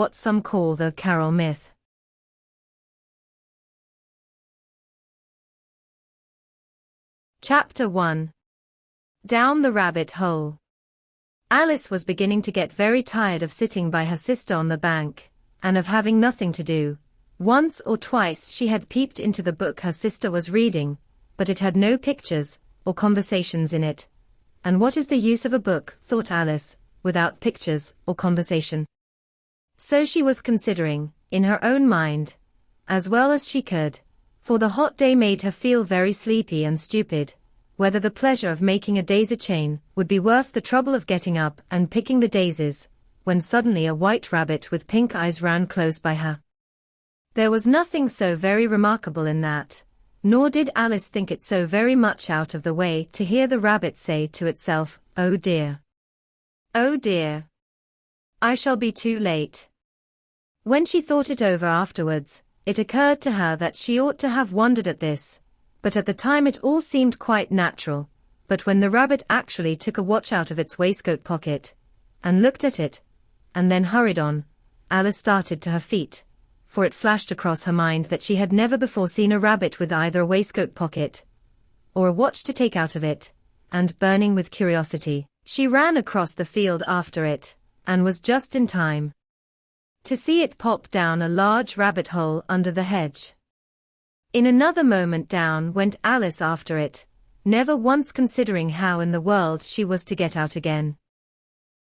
what some call the Carroll myth. Chapter 1. Down the Rabbit Hole. Alice was beginning to get very tired of sitting by her sister on the bank, and of having nothing to do. Once or twice she had peeped into the book her sister was reading, but it had no pictures or conversations in it. And what is the use of a book, thought Alice, without pictures or conversation? So she was considering, in her own mind, as well as she could, for the hot day made her feel very sleepy and stupid, whether the pleasure of making a daisy chain would be worth the trouble of getting up and picking the daisies, when suddenly a white rabbit with pink eyes ran close by her. There was nothing so very remarkable in that, nor did Alice think it so very much out of the way to hear the rabbit say to itself, "Oh dear. Oh dear. I shall be too late." When she thought it over afterwards, it occurred to her that she ought to have wondered at this, but at the time it all seemed quite natural. But when the rabbit actually took a watch out of its waistcoat pocket, and looked at it, and then hurried on, Alice started to her feet, for it flashed across her mind that she had never before seen a rabbit with either a waistcoat pocket, or a watch to take out of it, and burning with curiosity, she ran across the field after it, and was just in time to see it pop down a large rabbit hole under the hedge. In another moment down went Alice after it, never once considering how in the world she was to get out again.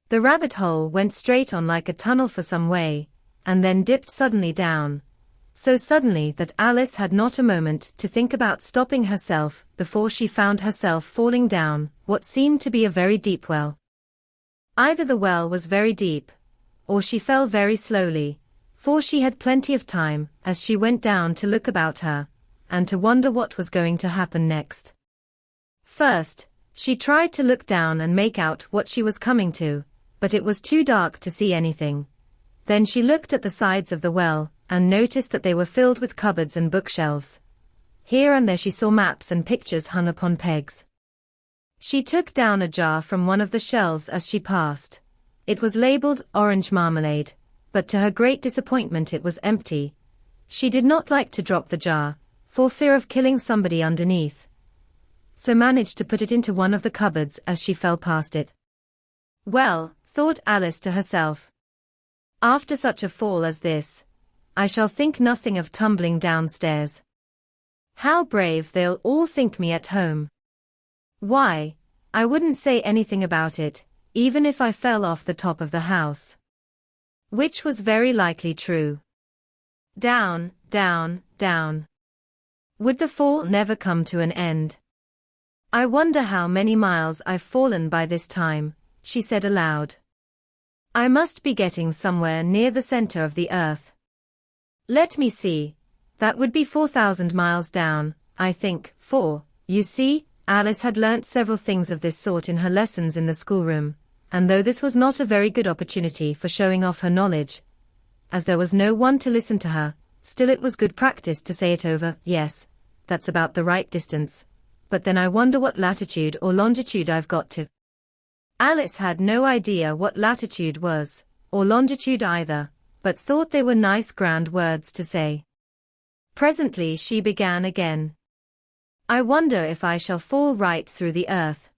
The rabbit hole went straight on like a tunnel for some way, and then dipped suddenly down, so suddenly that Alice had not a moment to think about stopping herself before she found herself falling down what seemed to be a very deep well. Either the well was very deep, or she fell very slowly, for she had plenty of time as she went down to look about her, and to wonder what was going to happen next. First, she tried to look down and make out what she was coming to, but it was too dark to see anything. Then she looked at the sides of the well, and noticed that they were filled with cupboards and bookshelves. Here and there she saw maps and pictures hung upon pegs. She took down a jar from one of the shelves as she passed. It was labeled orange marmalade, but to her great disappointment it was empty. She did not like to drop the jar, for fear of killing somebody underneath, so managed to put it into one of the cupboards as she fell past it. Well, thought Alice to herself, after such a fall as this, I shall think nothing of tumbling downstairs. How brave they'll all think me at home. Why, I wouldn't say anything about it, even if I fell off the top of the house. Which was very likely true. Down, down, down. Would the fall never come to an end? I wonder how many miles I've fallen by this time, she said aloud. I must be getting somewhere near the center of the earth. Let me see. That would be 4,000 miles down, I think, for, you see, Alice had learnt several things of this sort in her lessons in the schoolroom, and though this was not a very good opportunity for showing off her knowledge, as there was no one to listen to her, still it was good practice to say it over. Yes, that's about the right distance, but then I wonder what latitude or longitude I've got to. Alice had no idea what latitude was, or longitude either, but thought they were nice grand words to say. Presently she began again. I wonder if I shall fall right through the earth.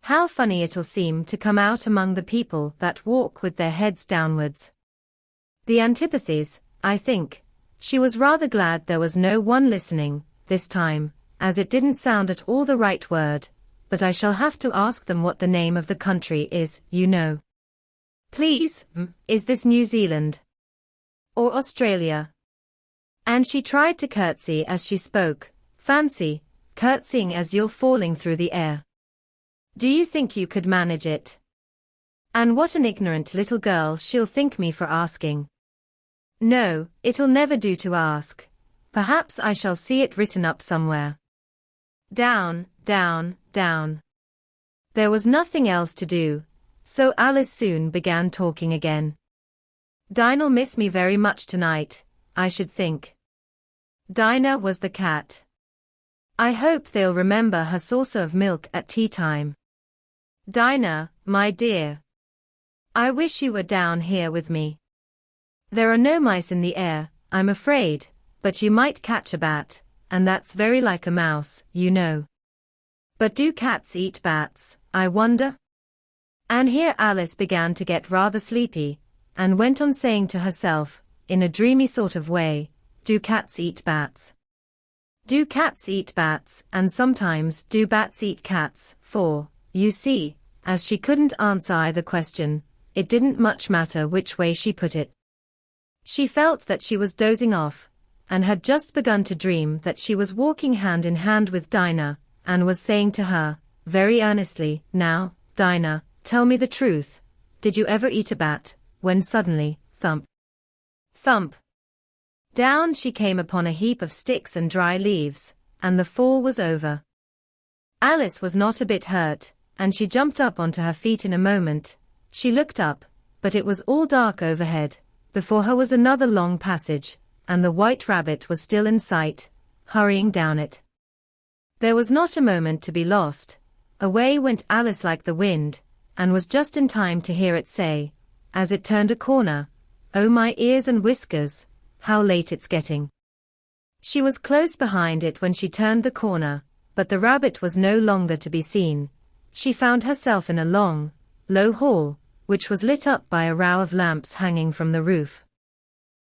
How funny it'll seem to come out among the people that walk with their heads downwards. The antipathies, I think. She was rather glad there was no one listening, this time, as it didn't sound at all the right word, but I shall have to ask them what the name of the country is, you know. Please, is this New Zealand? Or Australia? And she tried to curtsy as she spoke. Fancy, curtsying as you're falling through the air. Do you think you could manage it? And what an ignorant little girl she'll think me for asking. No, it'll never do to ask. Perhaps I shall see it written up somewhere. Down, down, down. There was nothing else to do, so Alice soon began talking again. Dinah'll miss me very much tonight, I should think. Dinah was the cat. I hope they'll remember her saucer of milk at tea time. Dinah, my dear. I wish you were down here with me. There are no mice in the air, I'm afraid, but you might catch a bat, and that's very like a mouse, you know. But do cats eat bats, I wonder? And here Alice began to get rather sleepy, and went on saying to herself, in a dreamy sort of way, do cats eat bats? Do cats eat bats, and sometimes do bats eat cats, for, you see, as she couldn't answer either question, it didn't much matter which way she put it. She felt that she was dozing off, and had just begun to dream that she was walking hand in hand with Dinah, and was saying to her, very earnestly, now, Dinah, tell me the truth, did you ever eat a bat, when suddenly, thump, thump. Down she came upon a heap of sticks and dry leaves, and the fall was over. Alice was not a bit hurt, and she jumped up onto her feet in a moment. She looked up, but it was all dark overhead. Before her was another long passage, and the white rabbit was still in sight, hurrying down it. There was not a moment to be lost. Away went Alice like the wind, and was just in time to hear it say, as it turned a corner, "Oh my ears and whiskers, how late it's getting." She was close behind it when she turned the corner, but the rabbit was no longer to be seen. She found herself in a long, low hall, which was lit up by a row of lamps hanging from the roof.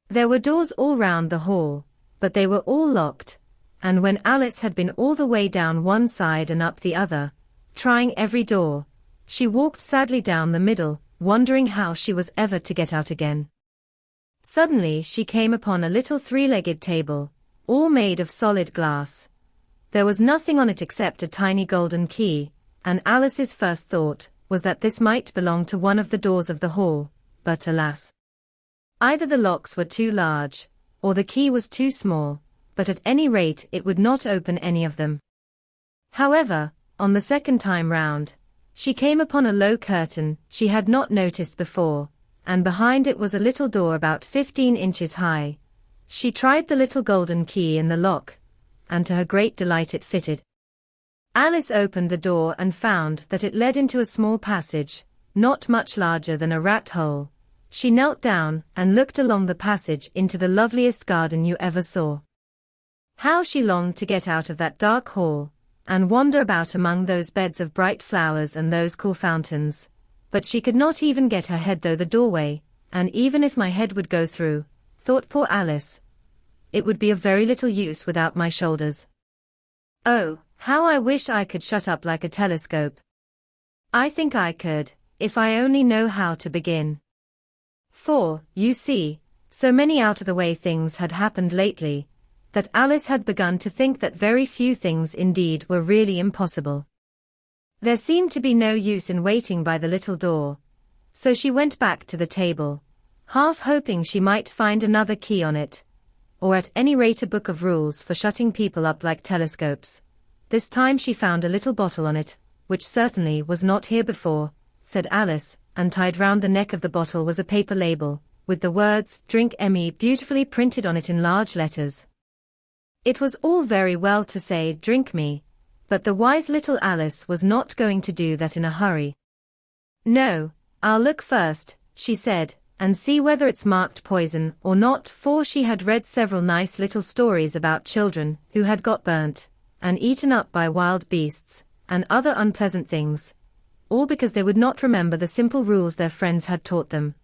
There were doors all round the hall, but they were all locked, and when Alice had been all the way down one side and up the other, trying every door, she walked sadly down the middle, wondering how she was ever to get out again. Suddenly she came upon a little three-legged table, all made of solid glass. There was nothing on it except a tiny golden key, and Alice's first thought was that this might belong to one of the doors of the hall, but alas! Either the locks were too large, or the key was too small, but at any rate it would not open any of them. However, on the second time round, she came upon a low curtain she had not noticed before, and behind it was a little door about 15 inches high. She tried the little golden key in the lock, and to her great delight it fitted. Alice opened the door and found that it led into a small passage, not much larger than a rat hole. She knelt down and looked along the passage into the loveliest garden you ever saw. How she longed to get out of that dark hall, and wander about among those beds of bright flowers and those cool fountains. But she could not even get her head through the doorway, and even if my head would go through, thought poor Alice, it would be of very little use without my shoulders. Oh, how I wish I could shut up like a telescope. I think I could, if I only know how to begin. For, you see, so many out-of-the-way things had happened lately, that Alice had begun to think that very few things indeed were really impossible. There seemed to be no use in waiting by the little door, so she went back to the table, half hoping she might find another key on it, or at any rate a book of rules for shutting people up like telescopes. This time she found a little bottle on it, which certainly was not here before, said Alice, and tied round the neck of the bottle was a paper label, with the words, "Drink Emmy" beautifully printed on it in large letters. It was all very well to say, "Drink me," but the wise little Alice was not going to do that in a hurry. "No, I'll look first," she said, "and see whether it's marked poison or not," for she had read several nice little stories about children who had got burnt and eaten up by wild beasts, and other unpleasant things, all because they would not remember the simple rules their friends had taught them,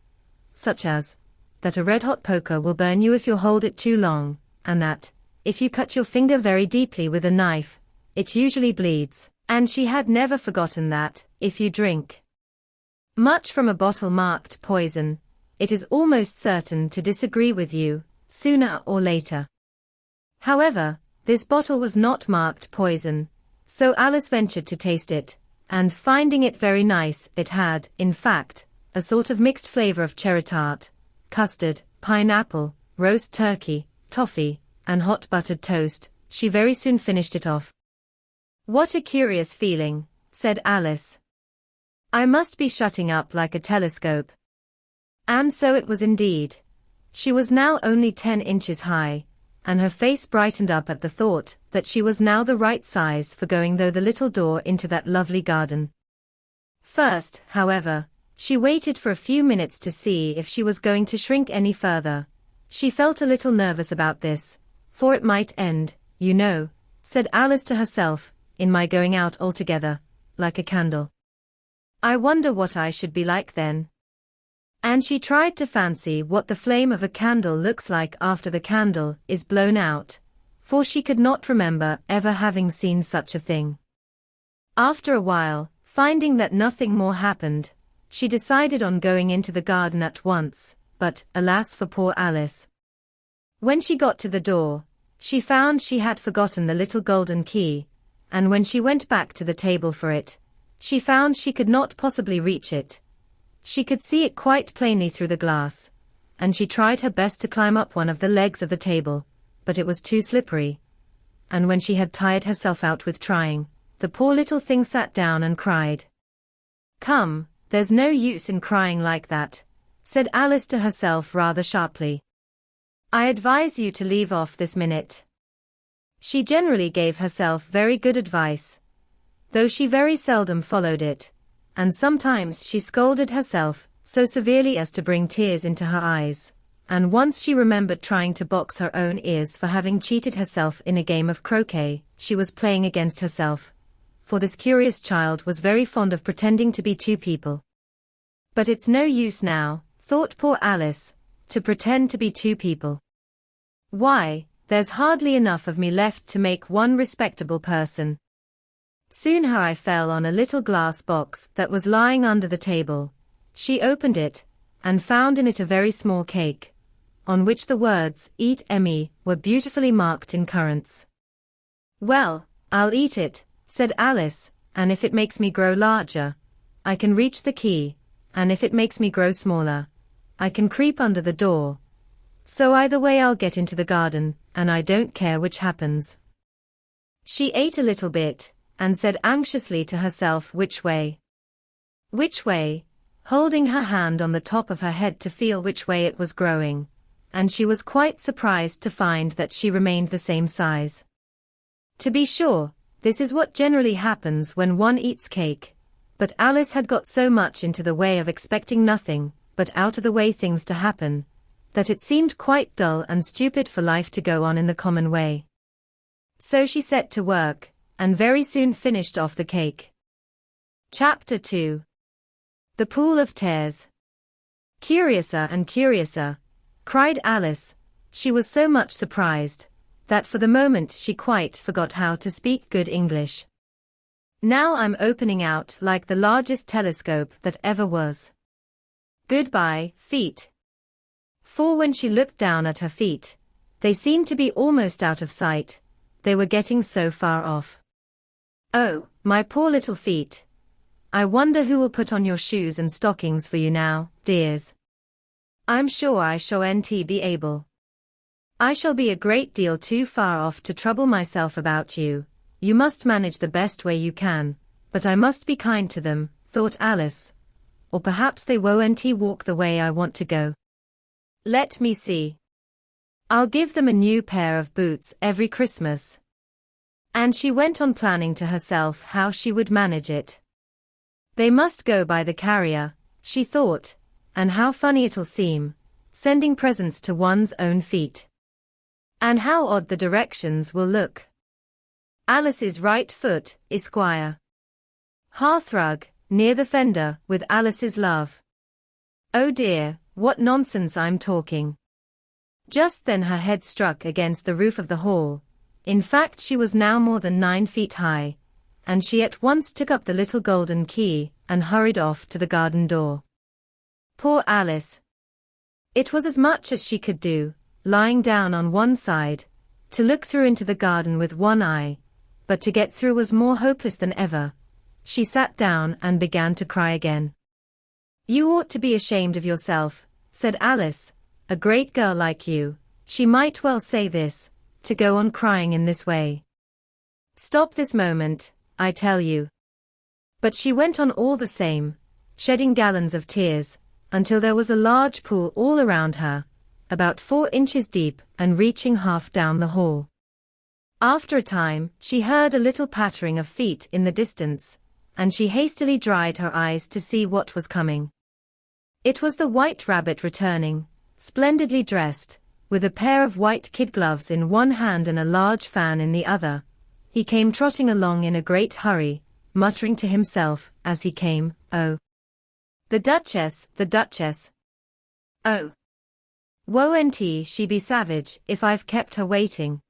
such as, that a red-hot poker will burn you if you hold it too long, and that, if you cut your finger very deeply with a knife, it usually bleeds, and she had never forgotten that, if you drink much from a bottle marked poison, it is almost certain to disagree with you, sooner or later. However, this bottle was not marked poison, so Alice ventured to taste it, and finding it very nice, it had, in fact, a sort of mixed flavor of cherry tart, custard, pineapple, roast turkey, toffee, and hot buttered toast. She very soon finished it off. "What a curious feeling," said Alice. "I must be shutting up like a telescope." And so it was indeed. She was now only 10 inches high, and her face brightened up at the thought that she was now the right size for going through the little door into that lovely garden. First, however, She waited for a few minutes to see if she was going to shrink any further. She felt a little nervous about this, for it might end, you know, said Alice to herself, in my going out altogether, like a candle. I wonder what I should be like then. And she tried to fancy what the flame of a candle looks like after the candle is blown out, for she could not remember ever having seen such a thing. After a while, finding that nothing more happened, she decided on going into the garden at once, but, alas for poor Alice. When she got to the door, she found she had forgotten the little golden key, and when she went back to the table for it, she found she could not possibly reach it. She could see it quite plainly through the glass, and she tried her best to climb up one of the legs of the table, but it was too slippery. And when she had tired herself out with trying, the poor little thing sat down and cried. Come, there's no use in crying like that, said Alice to herself rather sharply. I advise you to leave off this minute. She generally gave herself very good advice, though she very seldom followed it, and sometimes she scolded herself so severely as to bring tears into her eyes, and once she remembered trying to box her own ears for having cheated herself in a game of croquet she was playing against herself, for this curious child was very fond of pretending to be two people. But it's no use now, thought poor Alice, to pretend to be two people. Why, there's hardly enough of me left to make one respectable person. Soon her eye fell on a little glass box that was lying under the table. She opened it, and found in it a very small cake, on which the words, "Eat Emmy," were beautifully marked in currants. Well, I'll eat it, said Alice, and if it makes me grow larger, I can reach the key, and if it makes me grow smaller, I can creep under the door. So either way I'll get into the garden, and I don't care which happens. She ate a little bit, and said anxiously to herself which way. Which way, holding her hand on the top of her head to feel which way it was growing, and she was quite surprised to find that she remained the same size. To be sure, this is what generally happens when one eats cake, but Alice had got so much into the way of expecting nothing but out-of-the-way things to happen, that it seemed quite dull and stupid for life to go on in the common way. So she set to work, and very soon finished off the cake. Chapter 2. The Pool of Tears. Curiouser and curiouser, cried Alice. She was so much surprised that for the moment she quite forgot how to speak good English. Now I'm opening out like the largest telescope that ever was. Goodbye, feet. For when she looked down at her feet, they seemed to be almost out of sight, they were getting so far off. Oh, my poor little feet. I wonder who will put on your shoes and stockings for you now, dears. I'm sure I shan't be able. I shall be a great deal too far off to trouble myself about you. You must manage the best way you can, but I must be kind to them, thought Alice. Or perhaps they won't walk the way I want to go. Let me see. I'll give them a new pair of boots every Christmas. And she went on planning to herself how she would manage it. They must go by the carrier, she thought, and how funny it'll seem, sending presents to one's own feet. And how odd the directions will look. Alice's right foot, Esquire. Hearthrug, near the fender, with Alice's love. Oh dear, what nonsense I'm talking. Just then her head struck against the roof of the hall. In fact she was now more than 9 feet high, and she at once took up the little golden key, and hurried off to the garden door. Poor Alice. It was as much as she could do, lying down on one side, to look through into the garden with one eye, but to get through was more hopeless than ever. She sat down and began to cry again. You ought to be ashamed of yourself, said Alice, a great girl like you, she might well say this, to go on crying in this way. Stop this moment, I tell you. But she went on all the same, shedding gallons of tears, until there was a large pool all around her, about 4 inches deep and reaching half down the hall. After a time, she heard a little pattering of feet in the distance, and she hastily dried her eyes to see what was coming. It was the White Rabbit returning, splendidly dressed, with a pair of white kid gloves in one hand and a large fan in the other. He came trotting along in a great hurry, muttering to himself as he came, "Oh, the Duchess, the Duchess. Oh, won't she be savage if I've kept her waiting?"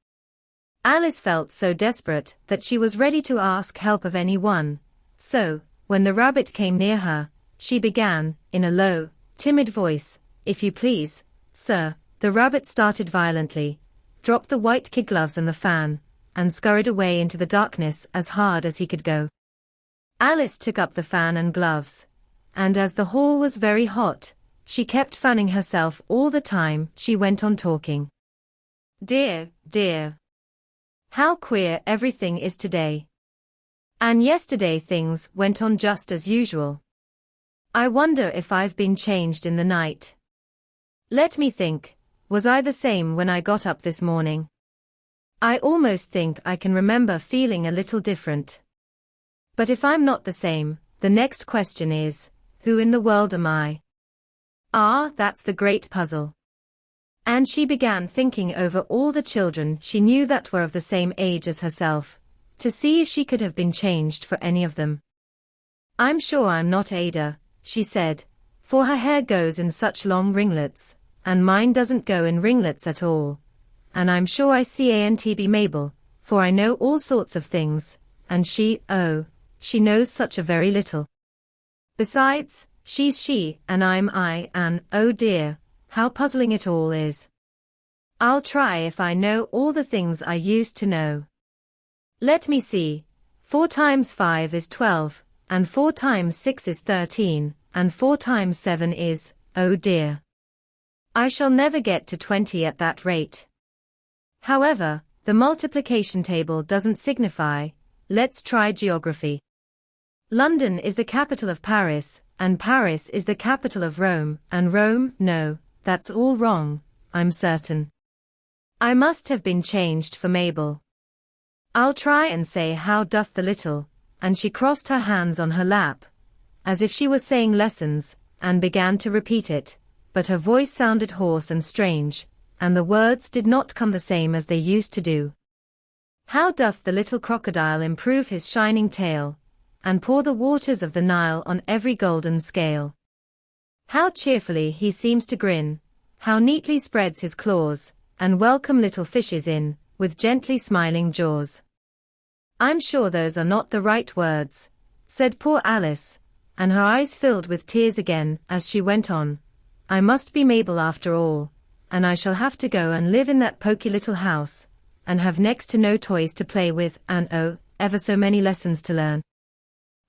Alice felt so desperate that she was ready to ask help of anyone. So, when the rabbit came near her, she began, in a low, timid voice, "If you please, sir." The rabbit started violently, dropped the white kid gloves and the fan, and scurried away into the darkness as hard as he could go. Alice took up the fan and gloves, and as the hall was very hot, she kept fanning herself all the time she went on talking. "Dear, dear. How queer everything is today. And yesterday things went on just as usual. I wonder if I've been changed in the night. Let me think, was I the same when I got up this morning? I almost think I can remember feeling a little different. But if I'm not the same, the next question is, who in the world am I? Ah, that's the great puzzle." And she began thinking over all the children she knew that were of the same age as herself, to see if she could have been changed for any of them. "I'm sure I'm not Ada," she said, "for her hair goes in such long ringlets, and mine doesn't go in ringlets at all. And I'm sure I can't be Mabel, for I know all sorts of things, and she knows such a very little. Besides, she's she, and I'm I, and, oh dear, how puzzling it all is. I'll try if I know all the things I used to know. Let me see, 4 times 5 is 12, and 4 times 6 is 13, and 4 times 7 is, oh dear. I shall never get to 20 at that rate. However, the multiplication table doesn't signify. Let's try geography. London is the capital of Paris, and Paris is the capital of Rome, and Rome, no, that's all wrong, I'm certain. I must have been changed for Mabel. I'll try and say how doth the little," and she crossed her hands on her lap, as if she was saying lessons, and began to repeat it, but her voice sounded hoarse and strange, and the words did not come the same as they used to do. "How doth the little crocodile improve his shining tail, and pour the waters of the Nile on every golden scale? How cheerfully he seems to grin, how neatly spreads his claws, and welcome little fishes in, with gently smiling jaws." "I'm sure those are not the right words," said poor Alice, and her eyes filled with tears again as she went on. "I must be Mabel after all, and I shall have to go and live in that poky little house, and have next to no toys to play with, and oh, ever so many lessons to learn.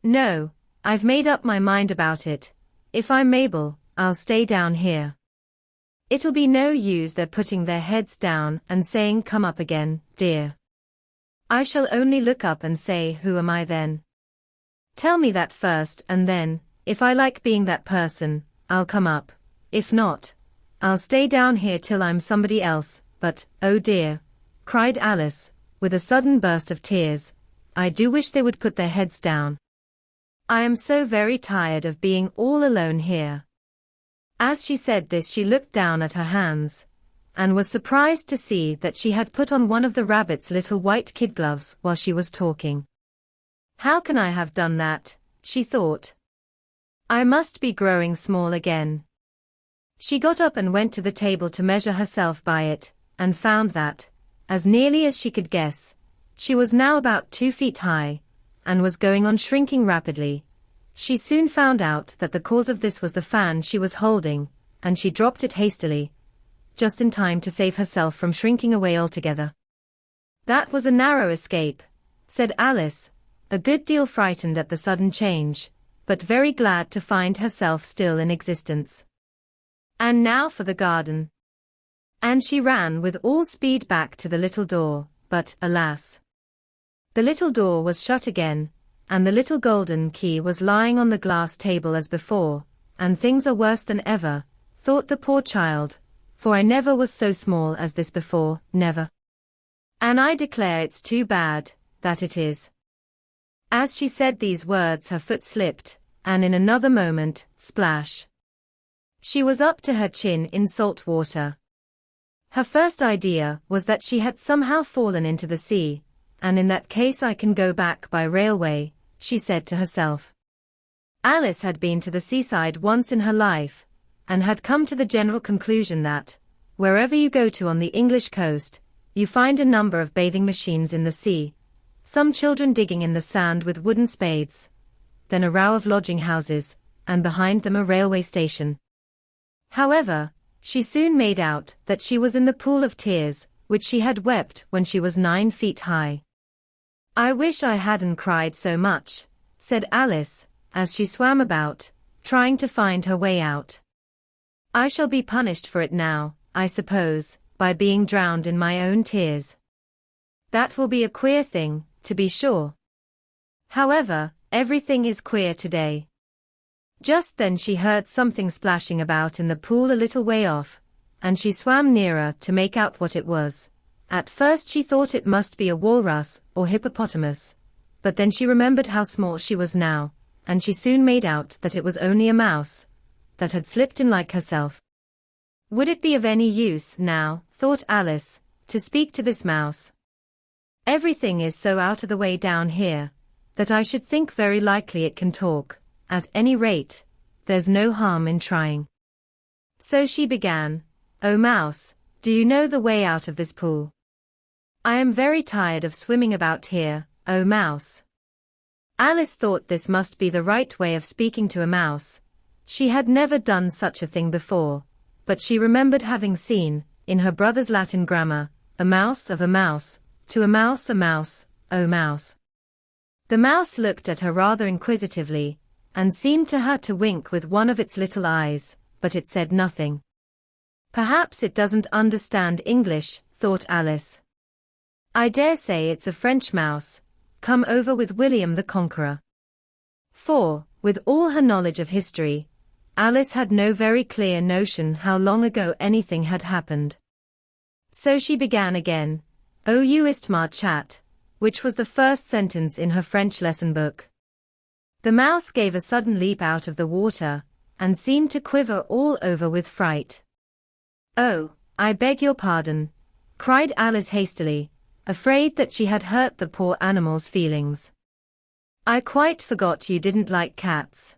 No, I've made up my mind about it. If I'm Mabel, I'll stay down here. It'll be no use their putting their heads down and saying come up again, dear. I shall only look up and say who am I then? Tell me that first, and then, if I like being that person, I'll come up. If not, I'll stay down here till I'm somebody else. But, oh dear," cried Alice, with a sudden burst of tears, "I do wish they would put their heads down. I am so very tired of being all alone here." As she said this she looked down at her hands, and was surprised to see that she had put on one of the rabbit's little white kid gloves while she was talking. "How can I have done that?" she thought. "I must be growing small again." She got up and went to the table to measure herself by it, and found that, as nearly as she could guess, she was now about 2 feet high, and was going on shrinking rapidly. She soon found out that the cause of this was the fan she was holding, and she dropped it hastily, just in time to save herself from shrinking away altogether. "That was a narrow escape," said Alice, a good deal frightened at the sudden change, but very glad to find herself still in existence. "And now for the garden." And she ran with all speed back to the little door, but, alas! The little door was shut again, and the little golden key was lying on the glass table as before, and things are worse than ever, thought the poor child, for I never was so small as this before, never. And I declare it's too bad, that it is. As she said these words her foot slipped, and in another moment, splash! She was up to her chin in salt water. Her first idea was that she had somehow fallen into the sea, and in that case I can go back by railway, she said to herself. Alice had been to the seaside once in her life, and had come to the general conclusion that, wherever you go to on the English coast, you find a number of bathing machines in the sea, some children digging in the sand with wooden spades, then a row of lodging houses, and behind them a railway station. However, she soon made out that she was in the pool of tears, which she had wept when she was 9 feet high. I wish I hadn't cried so much, said Alice, as she swam about, trying to find her way out. I shall be punished for it now, I suppose, by being drowned in my own tears. That will be a queer thing, to be sure. However, everything is queer today. Just then she heard something splashing about in the pool a little way off, and she swam nearer to make out what it was. At first she thought it must be a walrus or hippopotamus, but then she remembered how small she was now, and she soon made out that it was only a mouse that had slipped in like herself. Would it be of any use now, thought Alice, to speak to this mouse? Everything is so out of the way down here, that I should think very likely it can talk. At any rate, there's no harm in trying. So she began, "Oh mouse, do you know the way out of this pool? I am very tired of swimming about here, oh mouse." Alice thought this must be the right way of speaking to a mouse. She had never done such a thing before, but she remembered having seen, in her brother's Latin grammar, a mouse of a mouse, to a mouse, oh mouse. The mouse looked at her rather inquisitively, and seemed to her to wink with one of its little eyes, but it said nothing. Perhaps it doesn't understand English, thought Alice. I dare say it's a French mouse, come over with William the Conqueror. For, with all her knowledge of history, Alice had no very clear notion how long ago anything had happened. So she began again, "Oh you istma chat," which was the first sentence in her French lesson book. The mouse gave a sudden leap out of the water, and seemed to quiver all over with fright. "Oh, I beg your pardon," cried Alice hastily, afraid that she had hurt the poor animal's feelings. "I quite forgot you didn't like cats."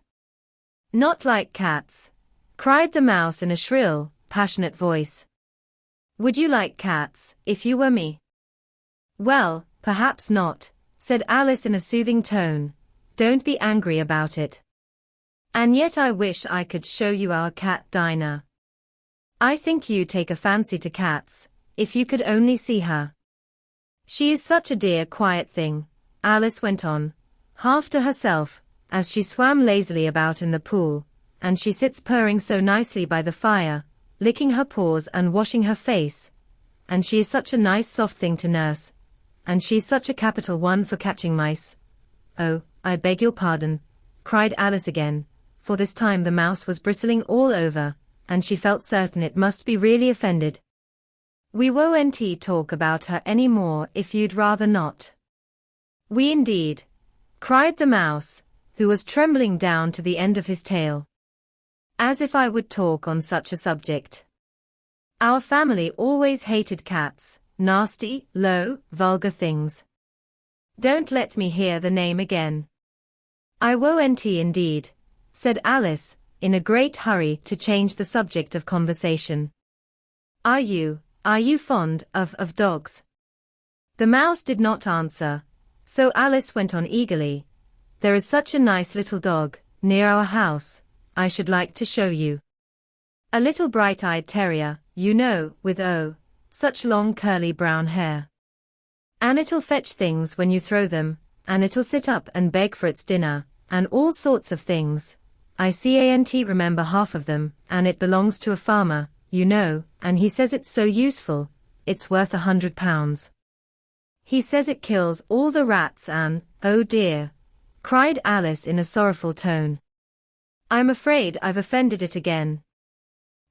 "Not like cats?" cried the mouse in a shrill, passionate voice. "Would you like cats, if you were me?" "Well, perhaps not," said Alice in a soothing tone. "Don't be angry about it. And yet I wish I could show you our cat Dinah. I think you take a fancy to cats, if you could only see her. She is such a dear quiet thing," Alice went on, half to herself, as she swam lazily about in the pool, "and she sits purring so nicely by the fire, licking her paws and washing her face, and she is such a nice soft thing to nurse, and she's such a capital one for catching mice." "Oh, I beg your pardon," cried Alice again, for this time the mouse was bristling all over, and she felt certain it must be really offended. "We won't talk about her any more if you'd rather not." "We indeed," cried the mouse, who was trembling down to the end of his tail. "As if I would talk on such a subject. Our family always hated cats, nasty, low, vulgar things. Don't let me hear the name again." "I won't indeed," said Alice, in a great hurry to change the subject of conversation. Are you fond of dogs?" The mouse did not answer, so Alice went on eagerly, "There is such a nice little dog, near our house, I should like to show you. A little bright-eyed terrier, you know, with such long curly brown hair. And it'll fetch things when you throw them, and it'll sit up and beg for its dinner, and all sorts of things. I can't remember half of them, and it belongs to a farmer, you know, and he says it's so useful, it's worth £100. He says it kills all the rats and, oh dear," cried Alice in a sorrowful tone. "I'm afraid I've offended it again."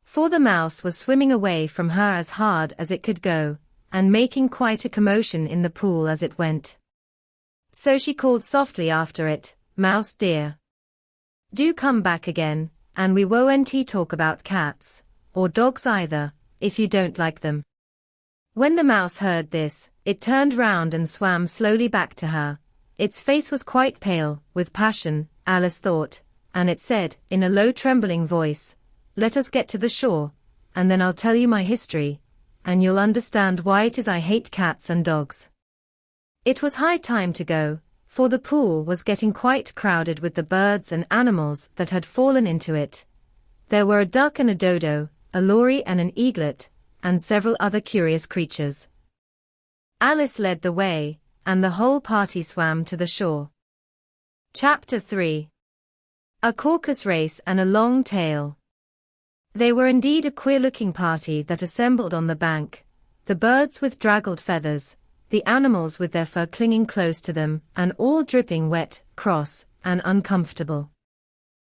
For the mouse was swimming away from her as hard as it could go, and making quite a commotion in the pool as it went. So she called softly after it, "Mouse dear, do come back again, and we won't talk about cats, or dogs either, if you don't like them. When the mouse heard this, it turned round and swam slowly back to her. Its face was quite pale, with passion, Alice thought, and it said, in a low trembling voice, "Let us get to the shore, and then I'll tell you my history, and you'll understand why it is I hate cats and dogs." It was high time to go, for the pool was getting quite crowded with the birds and animals that had fallen into it. There were a duck and a dodo, a lory and an eaglet, and several other curious creatures. Alice led the way, and the whole party swam to the shore. Chapter 3. A Caucus Race and a Long Tail. They were indeed a queer-looking party that assembled on the bank, the birds with draggled feathers, the animals with their fur clinging close to them, and all dripping wet, cross, and uncomfortable.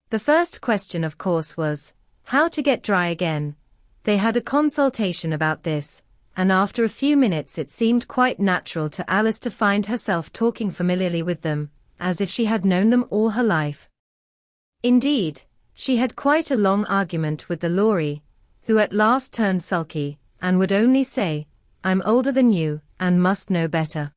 The first question, of course, was, how to get dry again. They had a consultation about this, and after a few minutes it seemed quite natural to Alice to find herself talking familiarly with them, as if she had known them all her life. Indeed, she had quite a long argument with the lory, who at last turned sulky, and would only say, "I'm older than you, and must know better."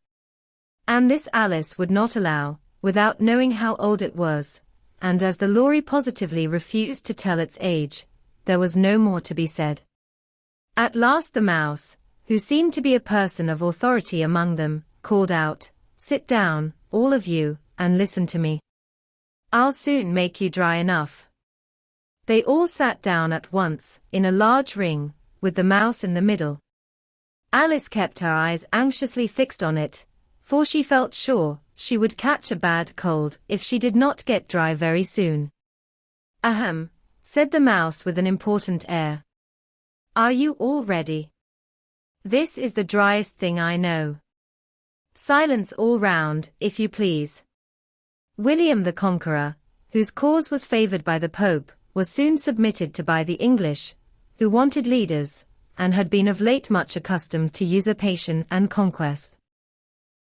And this Alice would not allow, without knowing how old it was, and as the lory positively refused to tell its age, there was no more to be said. At last the mouse, who seemed to be a person of authority among them, called out, "Sit down, all of you, and listen to me. I'll soon make you dry enough." They all sat down at once, in a large ring, with the mouse in the middle. Alice kept her eyes anxiously fixed on it, for she felt sure she would catch a bad cold if she did not get dry very soon. "Ahem," said the mouse with an important air. "Are you all ready? This is the driest thing I know. Silence all round, if you please." William the Conqueror, whose cause was favored by the Pope, was soon submitted to by the English, who wanted leaders, and had been of late much accustomed to usurpation and conquest.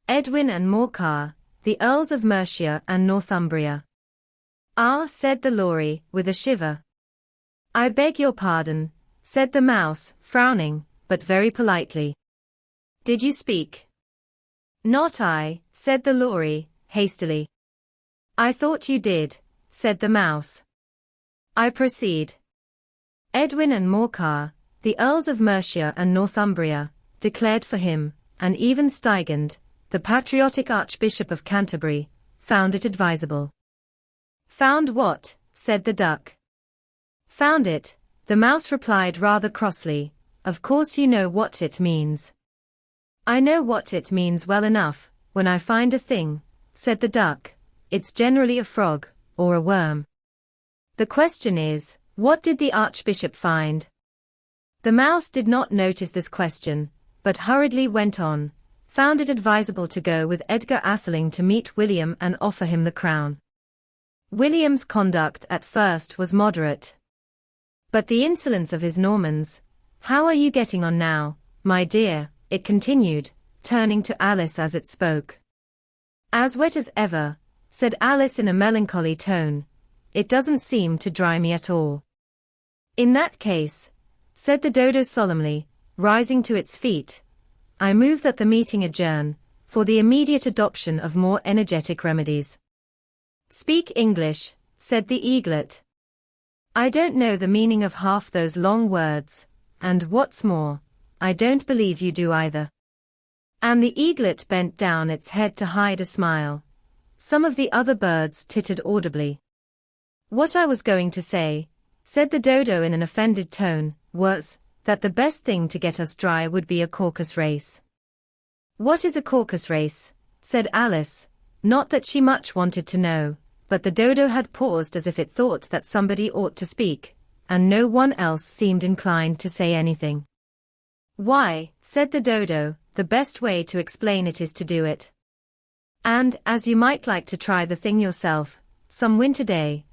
Edwin and Morcar, the Earls of Mercia and Northumbria. "Ah," said the lory, with a shiver. "I beg your pardon," said the mouse, frowning, but very politely. "Did you speak?" "Not I," said the lory, hastily. "I thought you did," said the mouse. "I proceed. Edwin and Morcar, the Earls of Mercia and Northumbria, declared for him, and even Stigand, the patriotic Archbishop of Canterbury, found it advisable." "Found what?" said the duck. "Found it," the mouse replied rather crossly. "Of course you know what it means." "I know what it means well enough. When I find a thing," said the duck, "it's generally a frog, or a worm. The question is, what did the Archbishop find?" The mouse did not notice this question, but hurriedly went on, "Found it advisable to go with Edgar Atheling to meet William and offer him the crown." William's conduct at first was moderate. But the insolence of his Normans— "How are you getting on now, my dear?" it continued, turning to Alice as it spoke. "As wet as ever," said Alice in a melancholy tone. "It doesn't seem to dry me at all." "In that case," said the dodo solemnly, rising to its feet, "I move that the meeting adjourn, for the immediate adoption of more energetic remedies." "Speak English," said the eaglet. "I don't know the meaning of half those long words, and what's more, I don't believe you do either." And the eaglet bent down its head to hide a smile. Some of the other birds tittered audibly. "What I was going to say," said the dodo in an offended tone, "was, that the best thing to get us dry would be a caucus race." "What is a caucus race?" said Alice, not that she much wanted to know, but the dodo had paused as if it thought that somebody ought to speak, and no one else seemed inclined to say anything. "Why," said the dodo, "the best way to explain it is to do it. And, as you might like to try the thing yourself, some winter day,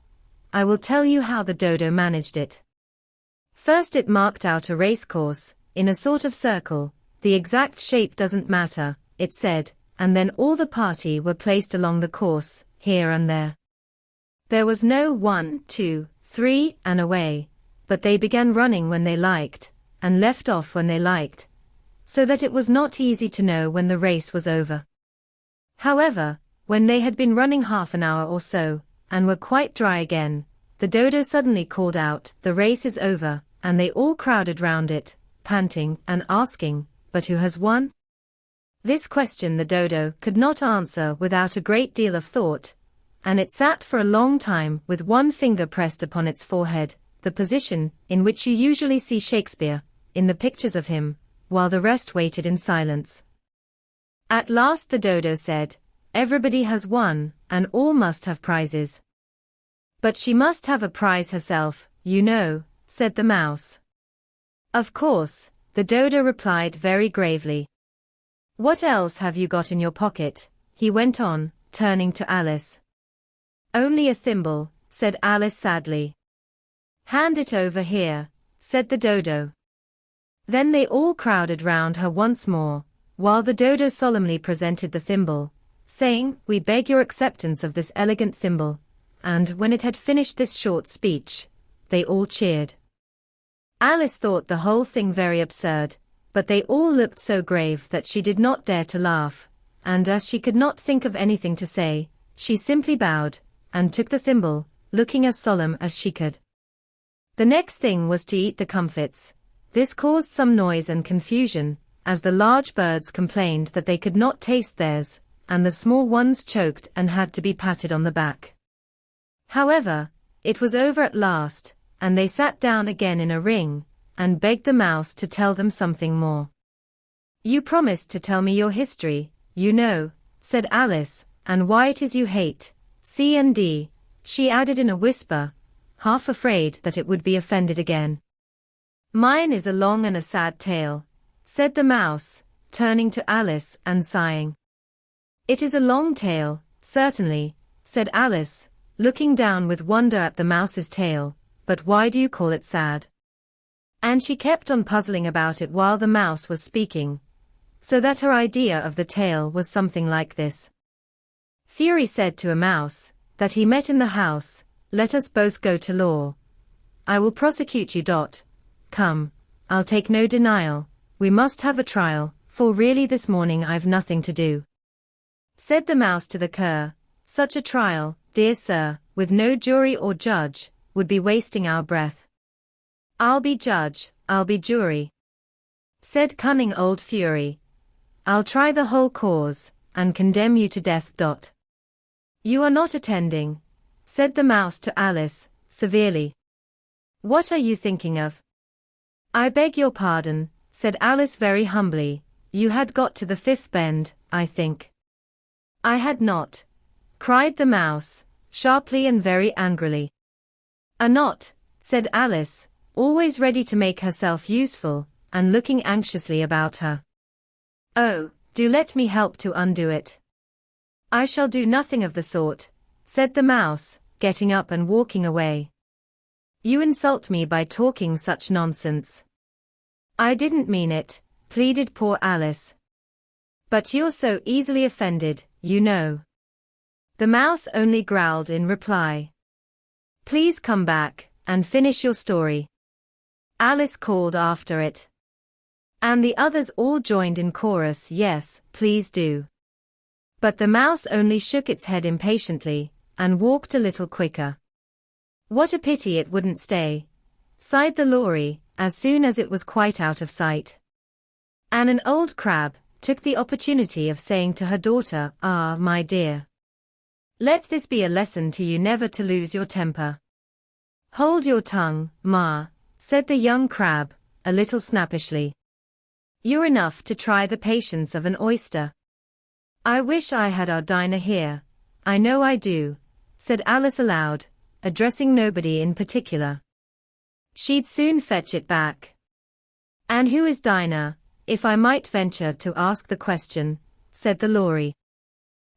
I will tell you how the dodo managed it. First it marked out a race course, in a sort of circle, the exact shape doesn't matter, it said, and then all the party were placed along the course, here and there. There was no 1, 2, 3, and away, but they began running when they liked, and left off when they liked, so that it was not easy to know when the race was over. However, when they had been running half an hour or so, and were quite dry again, the dodo suddenly called out, "The race is over," and they all crowded round it, panting and asking, "But who has won?" This question the dodo could not answer without a great deal of thought, and it sat for a long time with one finger pressed upon its forehead, the position in which you usually see Shakespeare, in the pictures of him, while the rest waited in silence. At last the dodo said, "Everybody has won, and all must have prizes." "But she must have a prize herself, you know," said the mouse. "Of course," the dodo replied very gravely. "What else have you got in your pocket?" he went on, turning to Alice. "Only a thimble," said Alice sadly. "Hand it over here," said the dodo. Then they all crowded round her once more, while the dodo solemnly presented the thimble, saying, "We beg your acceptance of this elegant thimble," and when it had finished this short speech, they all cheered. Alice thought the whole thing very absurd, but they all looked so grave that she did not dare to laugh, and as she could not think of anything to say, she simply bowed, and took the thimble, looking as solemn as she could. The next thing was to eat the comfits. This caused some noise and confusion, as the large birds complained that they could not taste theirs, and the small ones choked and had to be patted on the back. However, it was over at last, and they sat down again in a ring, and begged the mouse to tell them something more. "You promised to tell me your history, you know," said Alice, "and why it is you hate C&D, she added in a whisper, half afraid that it would be offended again. "Mine is a long and a sad tale," said the mouse, turning to Alice and sighing. "It is a long tale, certainly," said Alice, looking down with wonder at the mouse's tail, "but why do you call it sad?" And she kept on puzzling about it while the mouse was speaking, so that her idea of the tale was something like this. Fury said to a mouse, that he met in the house, "Let us both go to law. I will prosecute you. Come, I'll take no denial, we must have a trial, for really this morning I've nothing to do." Said the mouse to the cur, "Such a trial, dear sir, with no jury or judge, would be wasting our breath." "I'll be judge, I'll be jury," said cunning old Fury. "I'll try the whole cause, and condemn you to death. "You are not attending," said the mouse to Alice, severely. "What are you thinking of?" "I beg your pardon," said Alice very humbly, "you had got to the fifth bend, I think." "I had not," cried the mouse, sharply and very angrily. "A knot," said Alice, always ready to make herself useful, and looking anxiously about her. "Oh, do let me help to undo it." "I shall do nothing of the sort," said the mouse, getting up and walking away. "You insult me by talking such nonsense." "I didn't mean it," pleaded poor Alice. "But you're so easily offended, you know." The mouse only growled in reply. "Please come back, and finish your story," Alice called after it. And the others all joined in chorus, "Yes, please do." But the mouse only shook its head impatiently, and walked a little quicker. "What a pity it wouldn't stay," sighed the lory, as soon as it was quite out of sight. And an old crab took the opportunity of saying to her daughter, "Ah, my dear, let this be a lesson to you never to lose your temper." "Hold your tongue, ma," said the young crab, a little snappishly. "You're enough to try the patience of an oyster." "I wish I had our diner here, I know I do," said Alice aloud, addressing nobody in particular. "She'd soon fetch it back." "And who is Dinah, if I might venture to ask the question?" said the lory.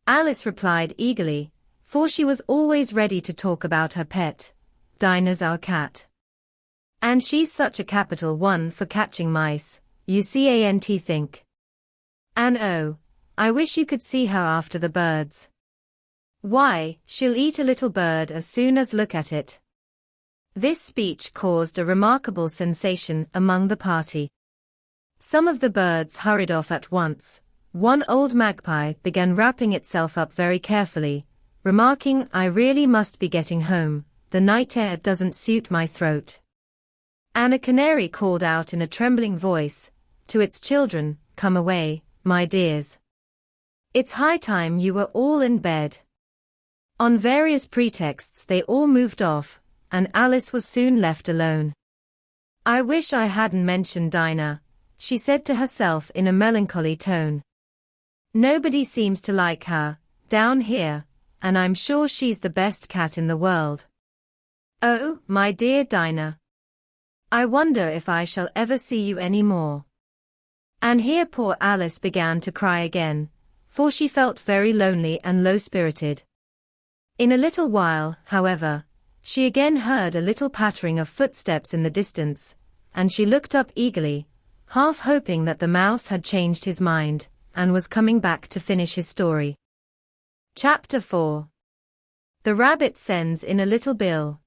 Alice replied eagerly, for she was always ready to talk about her pet. "Dinah's our cat. And she's such a capital one for catching mice, you can't think. And oh, I wish you could see her after the birds. Why, she'll eat a little bird as soon as look at it." This speech caused a remarkable sensation among the party. Some of the birds hurried off at once. One old magpie began wrapping itself up very carefully, remarking, "I really must be getting home, the night air doesn't suit my throat." And a canary called out in a trembling voice to its children, "Come away, my dears. It's high time you were all in bed." On various pretexts they all moved off, and Alice was soon left alone. "I wish I hadn't mentioned Dinah," she said to herself in a melancholy tone. "Nobody seems to like her, down here, and I'm sure she's the best cat in the world. Oh, my dear Dinah. I wonder if I shall ever see you any more." And here poor Alice began to cry again, for she felt very lonely and low-spirited. In a little while, however, she again heard a little pattering of footsteps in the distance, and she looked up eagerly, half hoping that the mouse had changed his mind, and was coming back to finish his story. Chapter 4. The Rabbit Sends in a Little Bill.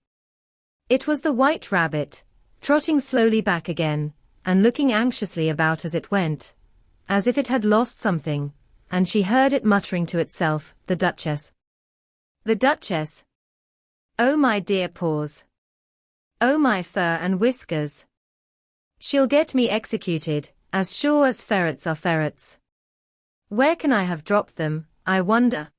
It was the White Rabbit, trotting slowly back again, and looking anxiously about as it went, as if it had lost something, and she heard it muttering to itself, "The Duchess. The Duchess. Oh my dear paws. Oh my fur and whiskers. She'll get me executed, as sure as ferrets are ferrets. Where can I have dropped them, I wonder?"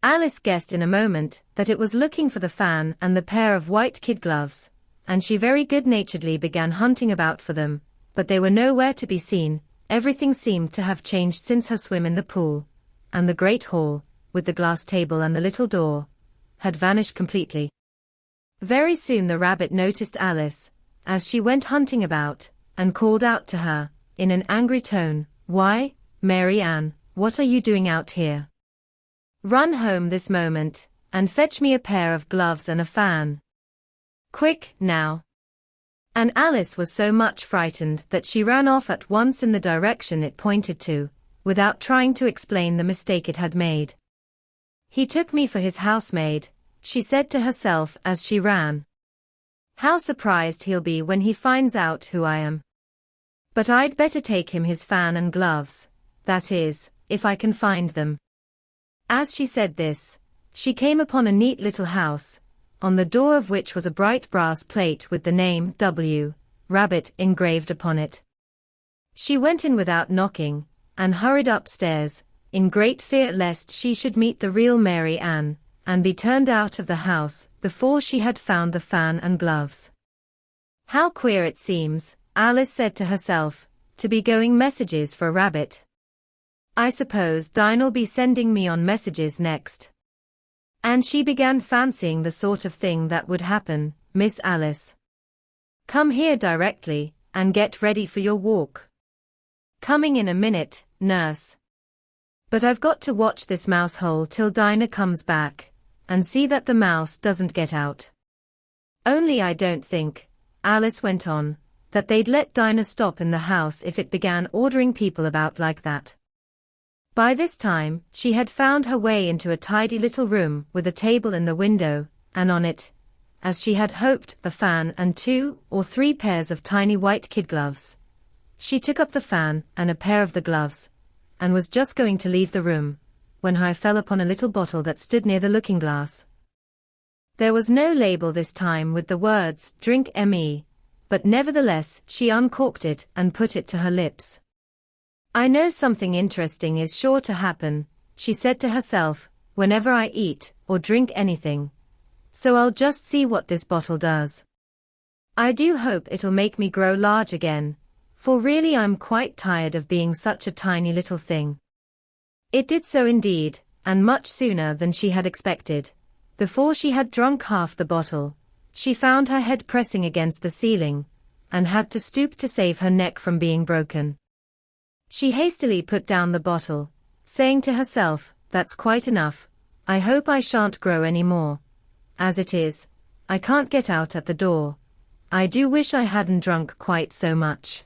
Alice guessed in a moment that it was looking for the fan and the pair of white kid gloves, and she very good-naturedly began hunting about for them, but they were nowhere to be seen. Everything seemed to have changed since her swim in the pool, and the great hall, with the glass table and the little door, had vanished completely. Very soon the rabbit noticed Alice, as she went hunting about, and called out to her, in an angry tone, "Why, Mary Ann, what are you doing out here? Run home this moment, and fetch me a pair of gloves and a fan. Quick, now." And Alice was so much frightened that she ran off at once in the direction it pointed to, without trying to explain the mistake it had made. "He took me for his housemaid," she said to herself as she ran. "How surprised he'll be when he finds out who I am. But I'd better take him his fan and gloves, that is, if I can find them." As she said this, she came upon a neat little house, on the door of which was a bright brass plate with the name W. Rabbit engraved upon it. She went in without knocking, and hurried upstairs, in great fear lest she should meet the real Mary Ann, and be turned out of the house before she had found the fan and gloves. "How queer it seems," Alice said to herself, "to be going messages for a rabbit. I suppose Dinah'll be sending me on messages next." And she began fancying the sort of thing that would happen. "Miss Alice. Come here directly, and get ready for your walk. Coming in a minute, nurse. But I've got to watch this mouse hole till Dinah comes back, and see that the mouse doesn't get out. Only I don't think," Alice went on, "that they'd let Dinah stop in the house if it began ordering people about like that." By this time, she had found her way into a tidy little room with a table in the window, and on it, as she had hoped, a fan and 2 or 3 pairs of tiny white kid gloves. She took up the fan and a pair of the gloves, and was just going to leave the room, when her eye fell upon a little bottle that stood near the looking-glass. There was no label this time with the words, "Drink me," but nevertheless she uncorked it and put it to her lips. "I know something interesting is sure to happen," she said to herself, "whenever I eat or drink anything. So I'll just see what this bottle does. I do hope it'll make me grow large again, for really I'm quite tired of being such a tiny little thing." It did so indeed, and much sooner than she had expected. Before she had drunk half the bottle, she found her head pressing against the ceiling, and had to stoop to save her neck from being broken. She hastily put down the bottle, saying to herself, "That's quite enough. I hope I shan't grow any more. As it is, I can't get out at the door. I do wish I hadn't drunk quite so much."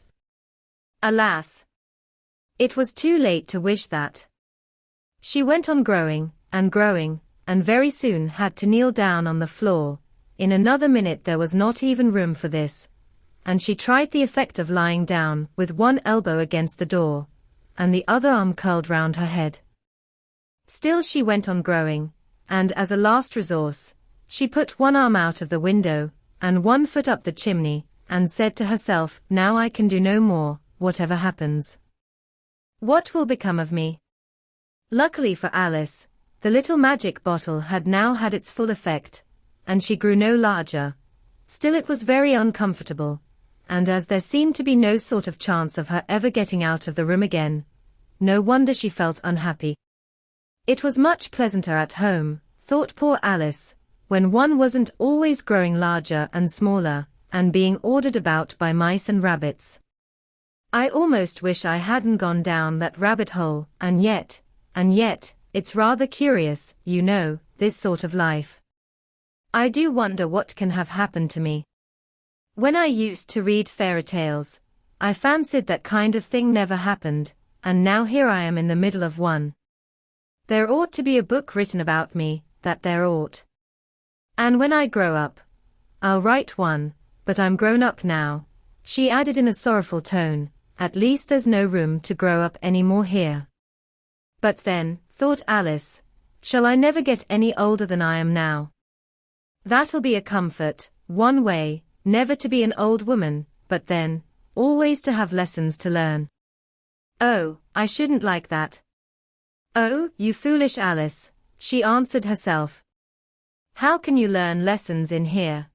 Alas! It was too late to wish that. She went on growing, and very soon had to kneel down on the floor, in another minute there was not even room for this, and she tried the effect of lying down with one elbow against the door, and the other arm curled round her head. Still she went on growing, and as a last resource, she put one arm out of the window, and one foot up the chimney, and said to herself, now I can do no more, whatever happens. What will become of me? Luckily for Alice, the little magic bottle had now had its full effect, and she grew no larger. Still it was very uncomfortable, and as there seemed to be no sort of chance of her ever getting out of the room again, no wonder she felt unhappy. It was much pleasanter at home, thought poor Alice, when one wasn't always growing larger and smaller, and being ordered about by mice and rabbits. I almost wish I hadn't gone down that rabbit hole, and yet, it's rather curious, you know, this sort of life. I do wonder what can have happened to me. When I used to read fairy tales, I fancied that kind of thing never happened, and now here I am in the middle of one. There ought to be a book written about me, that there ought. And when I grow up, I'll write one, but I'm grown up now, she added in a sorrowful tone, at least there's no room to grow up any more here. But then, thought Alice, shall I never get any older than I am now? That'll be a comfort, one way, never to be an old woman, but then, always to have lessons to learn. Oh, I shouldn't like that. Oh, you foolish Alice, she answered herself. How can you learn lessons in here?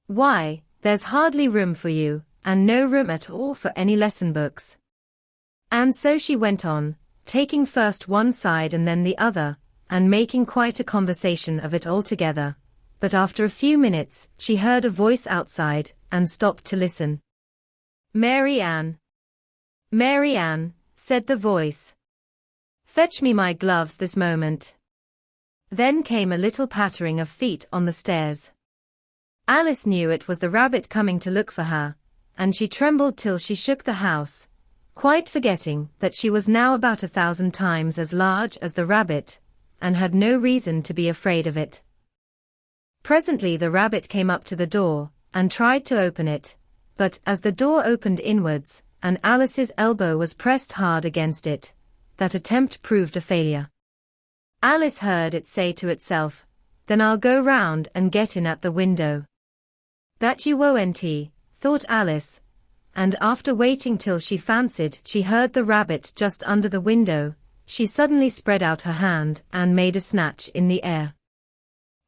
Why, there's hardly room for you, and no room at all for any lesson books. And so she went on, taking first one side and then the other, and making quite a conversation of it altogether. But after a few minutes, she heard a voice outside, and stopped to listen. Mary Ann. Mary Ann, said the voice. Fetch me my gloves this moment. Then came a little pattering of feet on the stairs. Alice knew it was the rabbit coming to look for her, and she trembled till she shook the house, quite forgetting that she was now about 1,000 times as large as the rabbit, and had no reason to be afraid of it. Presently the rabbit came up to the door, and tried to open it, but as the door opened inwards, and Alice's elbow was pressed hard against it, that attempt proved a failure. Alice heard it say to itself, then I'll go round and get in at the window. That you won't, thought Alice, and after waiting till she fancied she heard the rabbit just under the window, she suddenly spread out her hand and made a snatch in the air.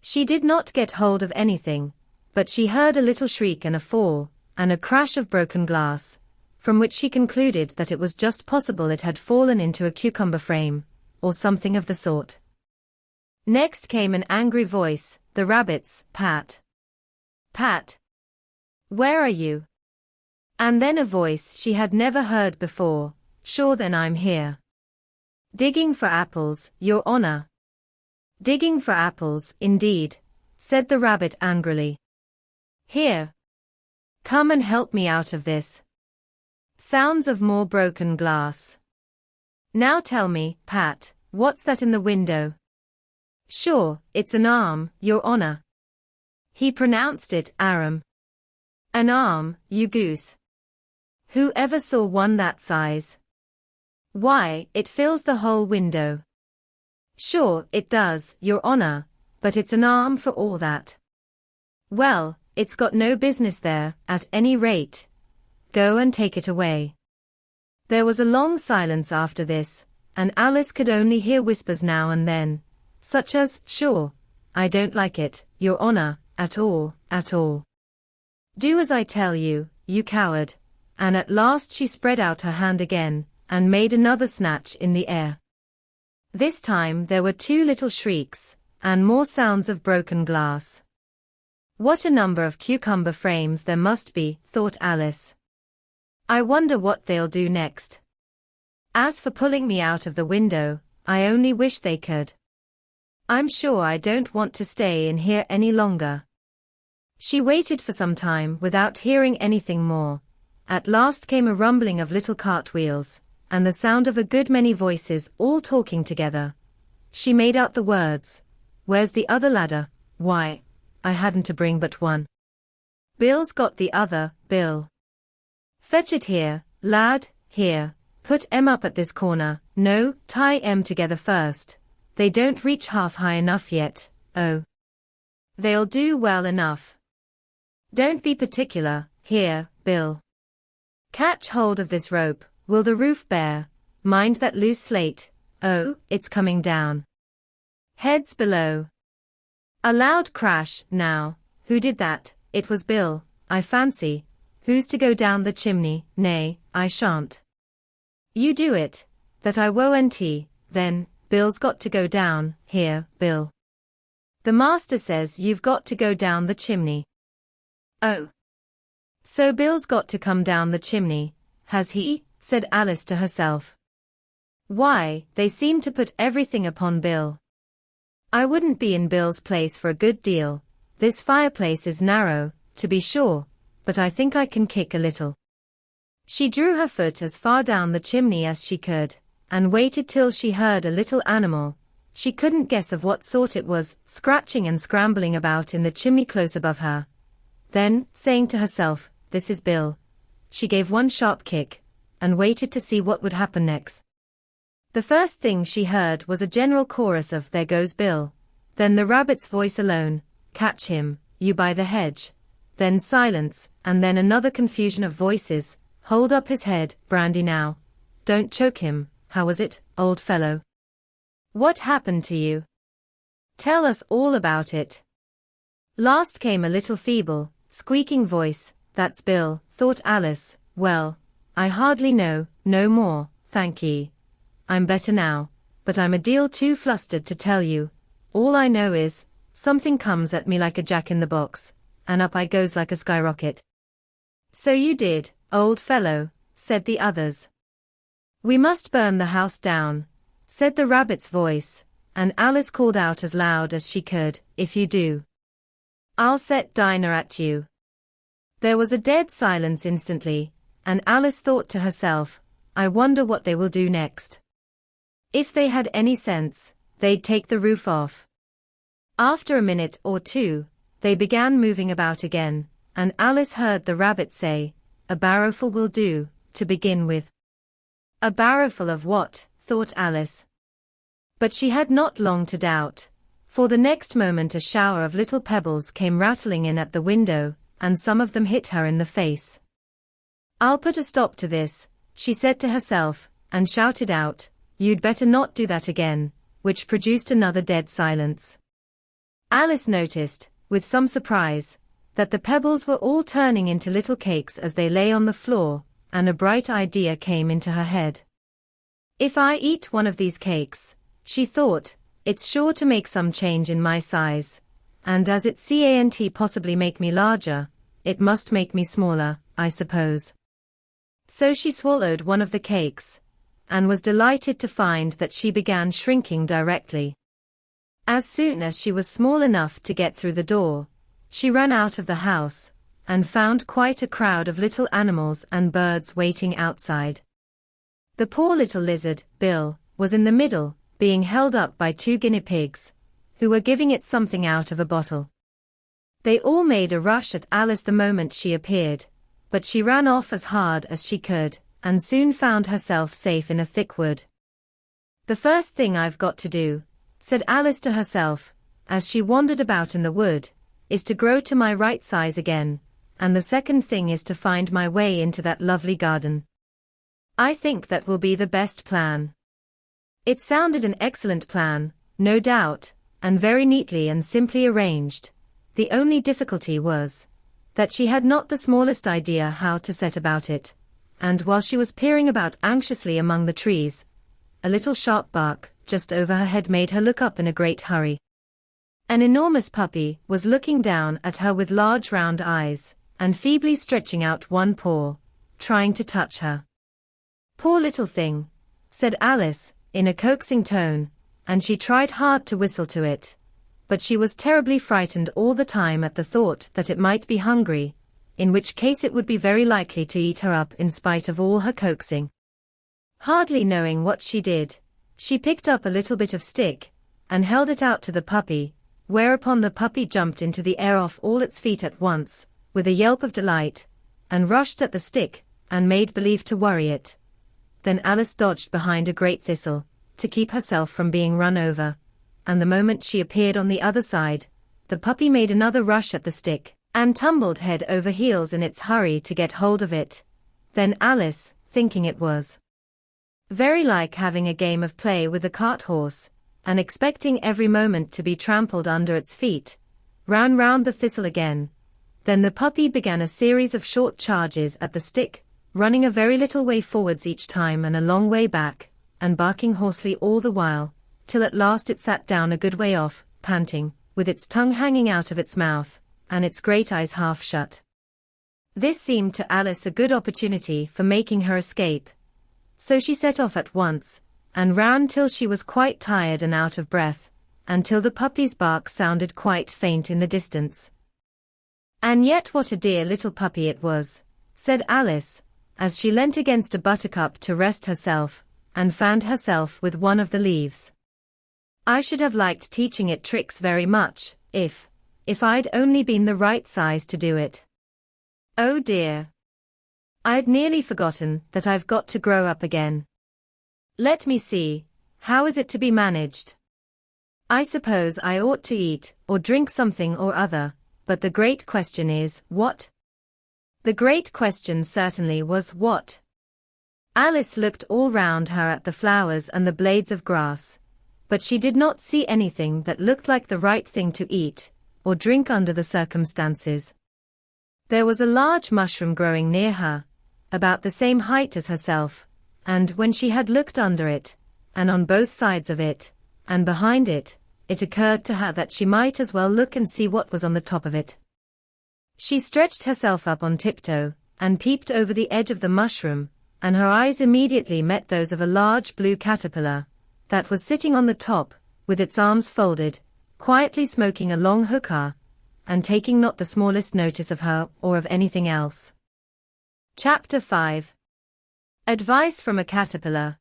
She did not get hold of anything, but she heard a little shriek and a fall, and a crash of broken glass, from which she concluded that it was just possible it had fallen into a cucumber frame, or something of the sort. Next came an angry voice, the rabbit's, Pat. Pat. Where are you? And then a voice she had never heard before, sure then I'm here. Digging for apples, Your Honor. Digging for apples, indeed, said the rabbit angrily. Here. Come and help me out of this. Sounds of more broken glass. Now tell me, Pat, what's that in the window? Sure, it's an arm, Your Honor. He pronounced it arum. An arm, you goose. Who ever saw one that size? Why, it fills the whole window. Sure, it does, Your Honor, but it's an arm for all that. Well, it's got no business there, at any rate. Go and take it away. There was a long silence after this, and Alice could only hear whispers now and then, such as, sure, I don't like it, Your Honor, at all, at all. Do as I tell you, you coward. And at last she spread out her hand again, and made another snatch in the air. This time there were two little shrieks, and more sounds of broken glass. What a number of cucumber frames there must be, thought Alice. I wonder what they'll do next. As for pulling me out of the window, I only wish they could. I'm sure I don't want to stay in here any longer. She waited for some time without hearing anything more. At last came a rumbling of little cartwheels, and the sound of a good many voices all talking together. She made out the words, "Where's the other ladder? Why, I hadn't to bring but one. Bill's got the other, Bill. Fetch it here, lad, here, put 'em up at this corner, no, tie 'em together first. They don't reach half high enough yet, oh. They'll do well enough. Don't be particular, here, Bill. Catch hold of this rope, will the roof bear? Mind that loose slate, oh, it's coming down. Heads below. A loud crash, now, who did that? It was Bill, I fancy. Who's to go down the chimney? Nay, I shan't. You do it, that I won't. Then, Bill's got to go down, here, Bill. The master says you've got to go down the chimney. Oh. So Bill's got to come down the chimney, has he? Said Alice to herself. Why, they seem to put everything upon Bill. I wouldn't be in Bill's place for a good deal. This fireplace is narrow, to be sure, but I think I can kick a little. She drew her foot as far down the chimney as she could, and waited till she heard a little animal, she couldn't guess of what sort it was, scratching and scrambling about in the chimney close above her. Then, saying to herself, this is Bill, she gave one sharp kick, and waited to see what would happen next. The first thing she heard was a general chorus of "There goes Bill," then the rabbit's voice alone, "Catch him, you by the hedge," then silence, and then another confusion of voices, "Hold up his head, Brandy now. Don't choke him, how was it, old fellow? What happened to you? Tell us all about it." Last came a little feeble, squeaking voice, "That's Bill," thought Alice, "well, I hardly know, no more, thank ye. I'm better now, but I'm a deal too flustered to tell you. All I know is, something comes at me like a jack-in-the-box, and up I goes like a skyrocket." "So you did, old fellow," said the others. "We must burn the house down," said the rabbit's voice, and Alice called out as loud as she could, "If you do, I'll set Dinah at you." There was a dead silence instantly, and Alice thought to herself, "I wonder what they will do next. If they had any sense, they'd take the roof off." After a minute or two, they began moving about again, and Alice heard the rabbit say, "A barrowful will do, to begin with." A barrowful of what? Thought Alice. But she had not long to doubt, for the next moment a shower of little pebbles came rattling in at the window, and some of them hit her in the face. "I'll put a stop to this," she said to herself, and shouted out, "You'd better not do that again," which produced another dead silence. Alice noticed, with some surprise, that the pebbles were all turning into little cakes as they lay on the floor, and a bright idea came into her head. "If I eat one of these cakes," she thought, "it's sure to make some change in my size, and as it can't possibly make me larger, it must make me smaller, I suppose." So she swallowed one of the cakes, and was delighted to find that she began shrinking directly. As soon as she was small enough to get through the door, she ran out of the house, and found quite a crowd of little animals and birds waiting outside. The poor little lizard, Bill, was in the middle, being held up by 2 guinea pigs, who were giving it something out of a bottle. They all made a rush at Alice the moment she appeared, but she ran off as hard as she could, and soon found herself safe in a thick wood. "The first thing I've got to do," said Alice to herself, as she wandered about in the wood, "is to grow to my right size again, and the second thing is to find my way into that lovely garden. I think that will be the best plan." It sounded an excellent plan, no doubt, and very neatly and simply arranged. The only difficulty was that she had not the smallest idea how to set about it, and while she was peering about anxiously among the trees, a little sharp bark just over her head made her look up in a great hurry. An enormous puppy was looking down at her with large round eyes, and feebly stretching out one paw, trying to touch her. "Poor little thing," said Alice, in a coaxing tone, and she tried hard to whistle to it, but she was terribly frightened all the time at the thought that it might be hungry, in which case it would be very likely to eat her up in spite of all her coaxing. Hardly knowing what she did, she picked up a little bit of stick, and held it out to the puppy, whereupon the puppy jumped into the air off all its feet at once, with a yelp of delight, and rushed at the stick, and made believe to worry it. Then Alice dodged behind a great thistle, to keep herself from being run over, and the moment she appeared on the other side, the puppy made another rush at the stick, and tumbled head over heels in its hurry to get hold of it. Then Alice, thinking it was very like having a game of play with the cart horse, and expecting every moment to be trampled under its feet, ran round the thistle again. Then the puppy began a series of short charges at the stick, running a very little way forwards each time and a long way back, and barking hoarsely all the while, till at last it sat down a good way off, panting, with its tongue hanging out of its mouth, and its great eyes half shut. This seemed to Alice a good opportunity for making her escape. So she set off at once, and ran till she was quite tired and out of breath, until the puppy's bark sounded quite faint in the distance. "And yet what a dear little puppy it was," said Alice, as she leant against a buttercup to rest herself, and fanned herself with one of the leaves. "I should have liked teaching it tricks very much, if I'd only been the right size to do it. Oh dear. I'd nearly forgotten that I've got to grow up again. Let me see, how is it to be managed? I suppose I ought to eat or drink something or other, but the great question is, what?" The great question certainly was what. Alice looked all round her at the flowers and the blades of grass, but she did not see anything that looked like the right thing to eat or drink under the circumstances. There was a large mushroom growing near her, about the same height as herself, and when she had looked under it, and on both sides of it, and behind it, it occurred to her that she might as well look and see what was on the top of it. She stretched herself up on tiptoe, and peeped over the edge of the mushroom, and her eyes immediately met those of a large blue caterpillar, that was sitting on the top, with its arms folded, quietly smoking a long hookah, and taking not the smallest notice of her or of anything else. Chapter 5. Advice from a Caterpillar.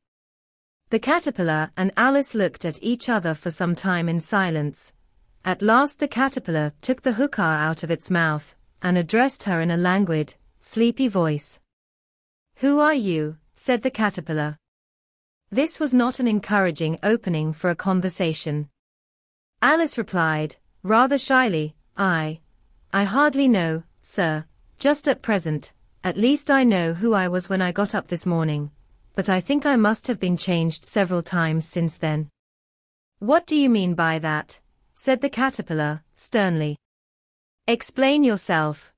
The caterpillar and Alice looked at each other for some time in silence. At last the caterpillar took the hookah out of its mouth, and addressed her in a languid, sleepy voice. "Who are you?" said the caterpillar. This was not an encouraging opening for a conversation. Alice replied, rather shyly, I hardly know, sir, just at present. At least I know who I was when I got up this morning, but I think I must have been changed several times since then." "What do you mean by that?" said the caterpillar, sternly. "Explain yourself."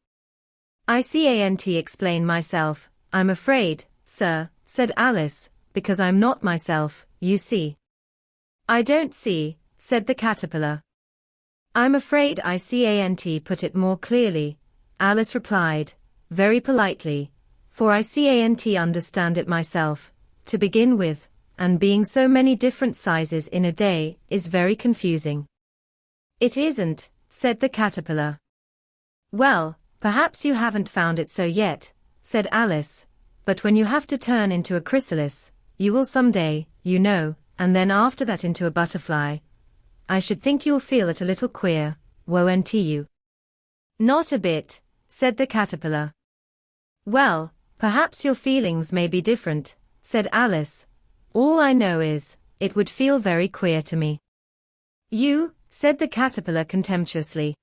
"I can't explain myself, I'm afraid, sir," said Alice, "because I'm not myself, you see." "I don't see," said the caterpillar. "I'm afraid I can't put it more clearly," Alice replied, very politely, "for I can't understand it myself, to begin with, and being so many different sizes in a day is very confusing." "It isn't," said the caterpillar. "Well, perhaps you haven't found it so yet," said Alice, "but when you have to turn into a chrysalis, you will some day, you know, and then after that into a butterfly. I should think you'll feel it a little queer, won't you?" "Not a bit," said the caterpillar. "Well, perhaps your feelings may be different," said Alice. "All I know is, it would feel very queer to me." "You," said the caterpillar contemptuously.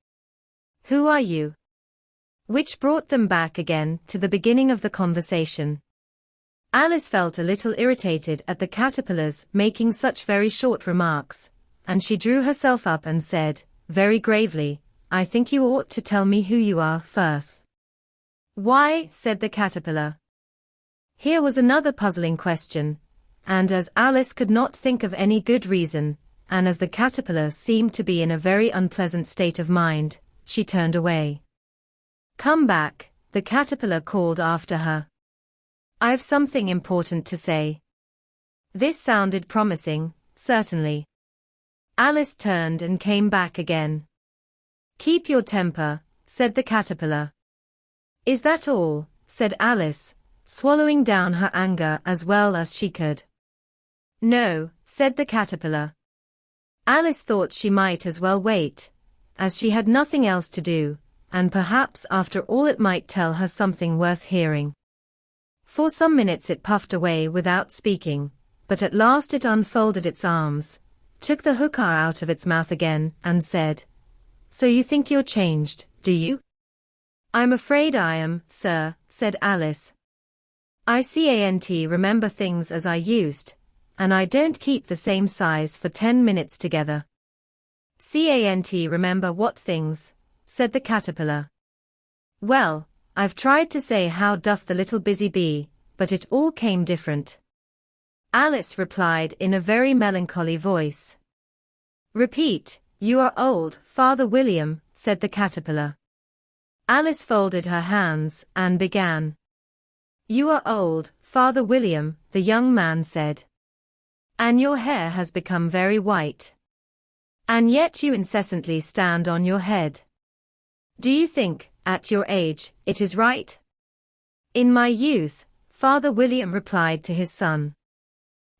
"Who are you?" Which brought them back again to the beginning of the conversation. Alice felt a little irritated at the caterpillars making such very short remarks, and she drew herself up and said, very gravely, "I think you ought to tell me who you are first." "Why?" said the caterpillar. Here was another puzzling question, and as Alice could not think of any good reason, and as the caterpillar seemed to be in a very unpleasant state of mind, she turned away. "Come back," the caterpillar called after her. "I've something important to say." This sounded promising, certainly. Alice turned and came back again. "Keep your temper," said the caterpillar. "Is that all?" said Alice, swallowing down her anger as well as she could. "No," said the caterpillar. Alice thought she might as well wait, as she had nothing else to do, and perhaps after all it might tell her something worth hearing. For some minutes it puffed away without speaking, but at last it unfolded its arms, took the hookah out of its mouth again, and said, "So you think you're changed, do you?" "I'm afraid I am, sir," said Alice. "I can't remember things as I used, and I don't keep the same size for 10 minutes together." "Can't remember what things?" said the caterpillar. "Well, I've tried to say how doth the little busy bee, but it all came different." Alice replied in a very melancholy voice. "Repeat, you are old, Father William," said the caterpillar. Alice folded her hands and began. "You are old, Father William," the young man said. "And your hair has become very white. And yet you incessantly stand on your head. Do you think, at your age, it is right?" "In my youth," Father William replied to his son,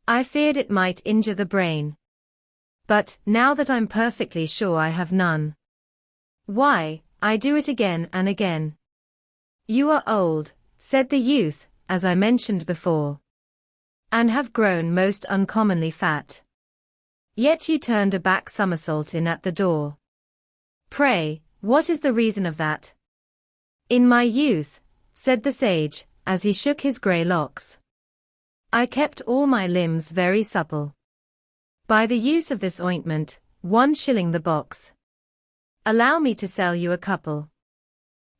"I feared it might injure the brain. But, now that I'm perfectly sure I have none, why, I do it again and again." "You are old," said the youth, "as I mentioned before, and have grown most uncommonly fat. Yet you turned a back somersault in at the door. Pray, what is the reason of that?" "In my youth," said the sage, as he shook his grey locks, "I kept all my limbs very supple. By the use of this ointment, 1 shilling the box. Allow me to sell you a couple."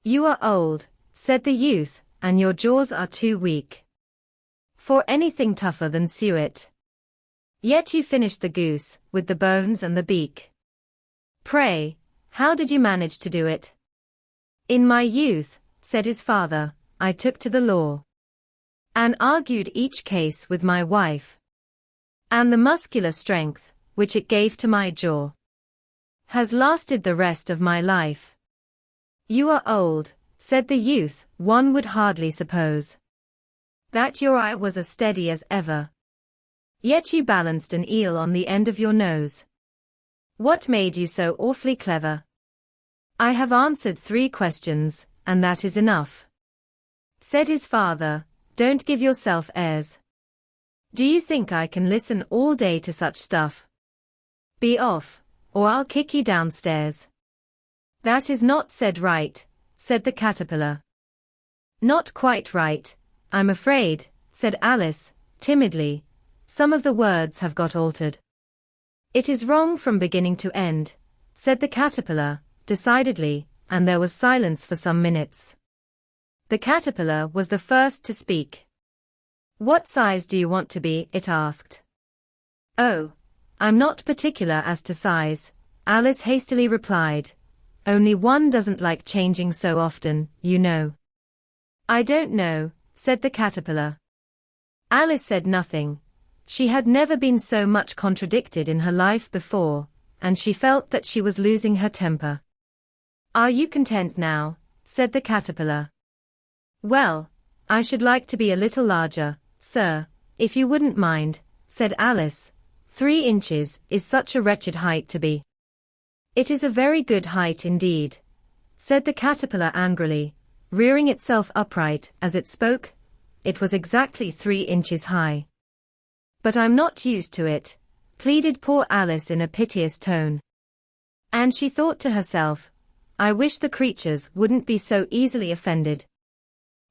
"You are old," said the youth, "and your jaws are too weak for anything tougher than suet. Yet you finished the goose, with the bones and the beak. Pray, how did you manage to do it?" "In my youth," said his father, "I took to the law, and argued each case with my wife. And the muscular strength, which it gave to my jaw, has lasted the rest of my life." "You are old," said the youth, "one would hardly suppose that your eye was as steady as ever. Yet you balanced an eel on the end of your nose. What made you so awfully clever?" "I have answered 3 questions, and that is enough," said his father. "Don't give yourself airs. Do you think I can listen all day to such stuff? Be off, or I'll kick you downstairs." "That is not said right," said the caterpillar. "Not quite right, I'm afraid," said Alice, timidly. "Some of the words have got altered." "It is wrong from beginning to end," said the caterpillar, decidedly, and there was silence for some minutes. The caterpillar was the first to speak. "What size do you want to be?" it asked. "Oh, I'm not particular as to size," Alice hastily replied. "Only one doesn't like changing so often, you know." "I don't know," said the caterpillar. Alice said nothing. She had never been so much contradicted in her life before, and she felt that she was losing her temper. "Are you content now?" said the caterpillar. "Well, I should like to be a little larger, sir, if you wouldn't mind," said Alice. 3 inches is such a wretched height to be." "It is a very good height indeed," said the caterpillar angrily, rearing itself upright as it spoke. It was exactly 3 inches high. "But I'm not used to it," pleaded poor Alice in a piteous tone. And she thought to herself, "I wish the creatures wouldn't be so easily offended."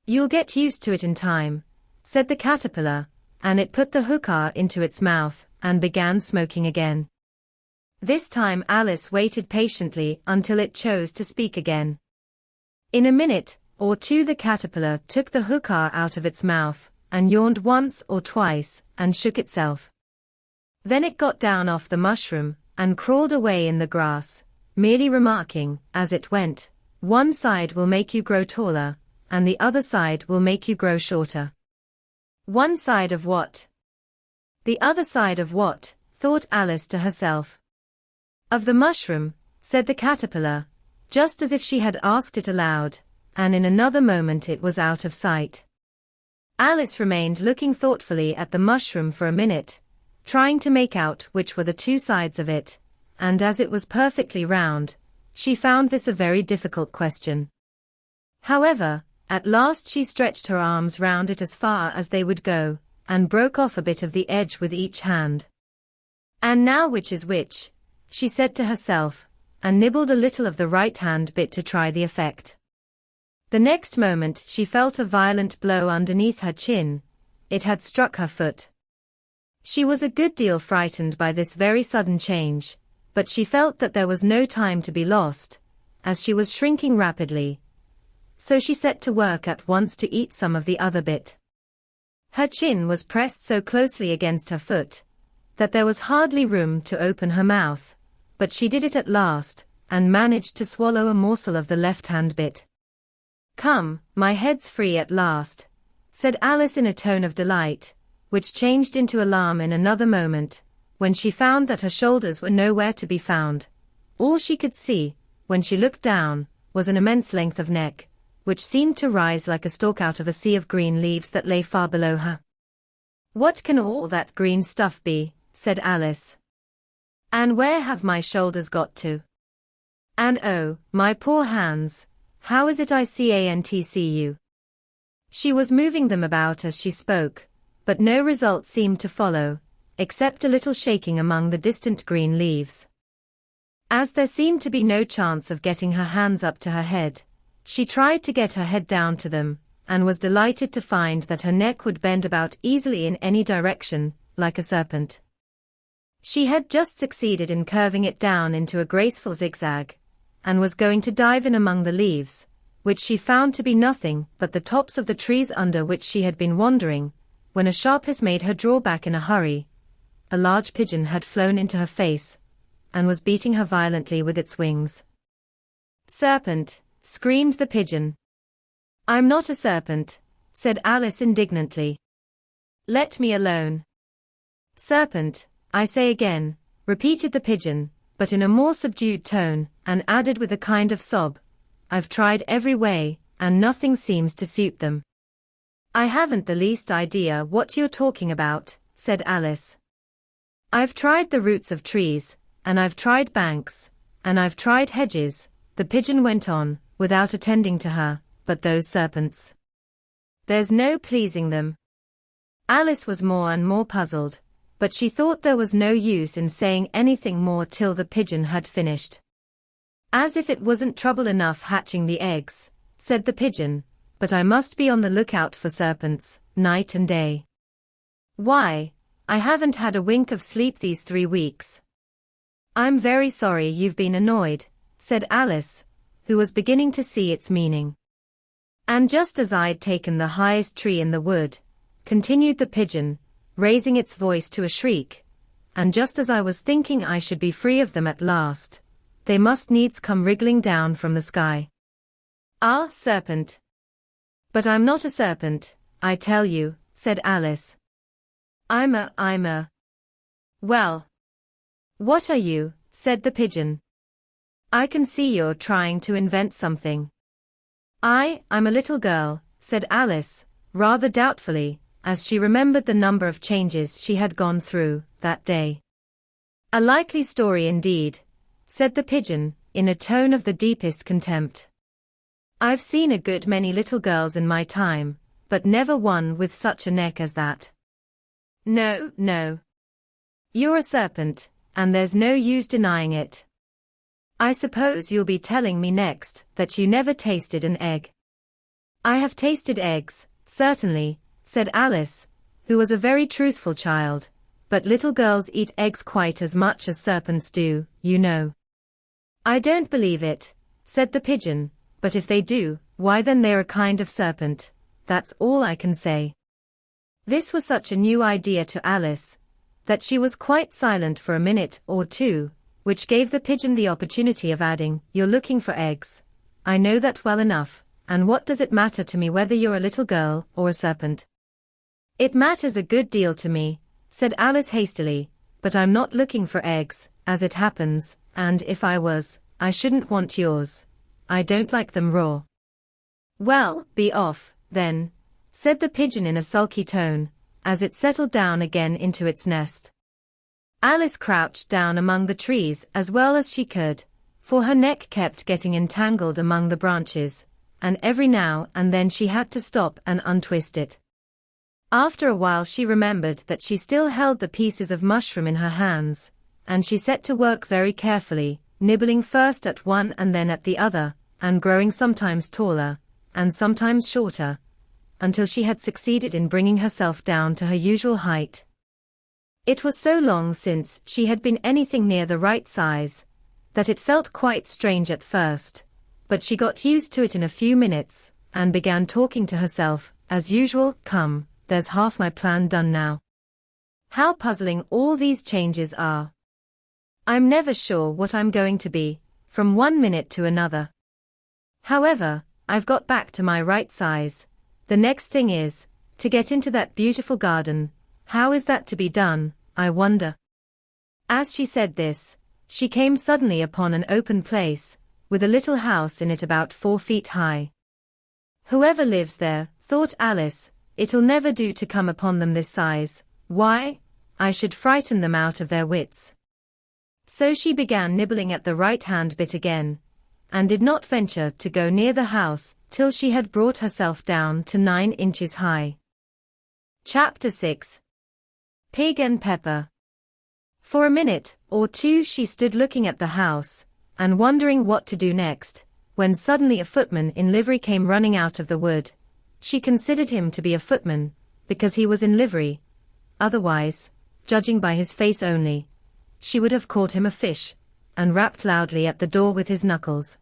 "You'll get used to it in time," said the caterpillar, and it put the hookah into its mouth and began smoking again. This time Alice waited patiently until it chose to speak again. In a minute or 2 the caterpillar took the hookah out of its mouth, and yawned once or twice, and shook itself. Then it got down off the mushroom, and crawled away in the grass, merely remarking, as it went, "One side will make you grow taller, and the other side will make you grow shorter." "One side of what? The other side of what?" thought Alice to herself. "Of the mushroom," said the caterpillar, just as if she had asked it aloud, and in another moment it was out of sight. Alice remained looking thoughtfully at the mushroom for a minute, trying to make out which were the 2 sides of it, and as it was perfectly round, She found this a very difficult question. However, at last she stretched her arms round it as far as they would go, and broke off a bit of the edge with each hand. And now which is which? She said to herself, and nibbled a little of the right-hand bit to try the effect. The next moment she felt a violent blow underneath her chin. It had struck her foot. She was a good deal frightened by this very sudden change, but she felt that there was no time to be lost, as she was shrinking rapidly. So she set to work at once to eat some of the other bit. Her chin was pressed so closely against her foot that there was hardly room to open her mouth, but she did it at last, and managed to swallow a morsel of the left-hand bit. "Come, my head's free at last," said Alice in a tone of delight, which changed into alarm in another moment, when she found that her shoulders were nowhere to be found. All she could see, when she looked down, was an immense length of neck, which seemed to rise like a stalk out of a sea of green leaves that lay far below her. "What can all that green stuff be?" said Alice. "And where have my shoulders got to? And oh, my poor hands, how is it I can't see you?" She was moving them about as she spoke, but no result seemed to follow, except a little shaking among the distant green leaves. As there seemed to be no chance of getting her hands up to her head, she tried to get her head down to them, and was delighted to find that her neck would bend about easily in any direction, like a serpent. She had just succeeded in curving it down into a graceful zigzag, and was going to dive in among the leaves, which she found to be nothing but the tops of the trees under which she had been wandering, when a sharp hiss made her draw back in a hurry. A large pigeon had flown into her face, and was beating her violently with its wings. "Serpent!" screamed the pigeon. "I'm not a serpent," said Alice indignantly. "Let me alone." "Serpent, I say again," repeated the pigeon, but in a more subdued tone, and added with a kind of sob, "I've tried every way, and nothing seems to suit them." "I haven't the least idea what you're talking about," said Alice. "I've tried the roots of trees, and I've tried banks, and I've tried hedges," the pigeon went on, without attending to her, "but those serpents, there's no pleasing them." Alice was more and more puzzled, but she thought there was no use in saying anything more till the pigeon had finished. "As if it wasn't trouble enough hatching the eggs," said the pigeon, "but I must be on the lookout for serpents, night and day. Why, I haven't had a wink of sleep these 3 weeks." "I'm very sorry you've been annoyed," said Alice, who was beginning to see its meaning. "And just as I'd taken the highest tree in the wood," continued the pigeon, raising its voice to a shriek, "and just as I was thinking I should be free of them at last, they must needs come wriggling down from the sky. Ah, serpent! But I'm not a serpent, I tell you," said Alice. I'm a... "Well, what are you?" said the pigeon. "I can see you're trying to invent something." I'm a little girl," said Alice, rather doubtfully, as she remembered the number of changes she had gone through that day. "A likely story indeed," said the pigeon, in a tone of the deepest contempt. "I've seen a good many little girls in my time, but never one with such a neck as that. No, no. You're a serpent, and there's no use denying it. I suppose you'll be telling me next that you never tasted an egg." "I have tasted eggs, certainly," said Alice, who was a very truthful child, "but little girls eat eggs quite as much as serpents do, you know." "I don't believe it," said the pigeon, "but if they do, why then they're a kind of serpent, that's all I can say." This was such a new idea to Alice, that she was quite silent for a minute or two, which gave the pigeon the opportunity of adding, "You're looking for eggs. I know that well enough, and what does it matter to me whether you're a little girl or a serpent?" "It matters a good deal to me," said Alice hastily, "but I'm not looking for eggs, as it happens, and if I was, I shouldn't want yours. I don't like them raw." "Well, be off, then," said the pigeon in a sulky tone, as it settled down again into its nest. Alice crouched down among the trees as well as she could, for her neck kept getting entangled among the branches, and every now and then she had to stop and untwist it. After a while she remembered that she still held the pieces of mushroom in her hands, and she set to work very carefully, nibbling first at one and then at the other, and growing sometimes taller, and sometimes shorter, until she had succeeded in bringing herself down to her usual height. It was so long since she had been anything near the right size, that it felt quite strange at first, but she got used to it in a few minutes, and began talking to herself, as usual. Come, there's half my plan done now. How puzzling all these changes are. I'm never sure what I'm going to be, from one minute to another. However, I've got back to my right size. The next thing is, to get into that beautiful garden. How is that to be done, I wonder? As she said this, she came suddenly upon an open place, with a little house in it about 4 feet high. Whoever lives there, thought Alice, it'll never do to come upon them this size. Why? I should frighten them out of their wits. So she began nibbling at the right-hand bit again, and did not venture to go near the house till she had brought herself down to 9 inches high. Chapter 6. Pig and Pepper. For a minute or two she stood looking at the house, and wondering what to do next, when suddenly a footman in livery came running out of the wood. She considered him to be a footman, because he was in livery. Otherwise, judging by his face only, she would have called him a fish, and rapped loudly at the door with his knuckles.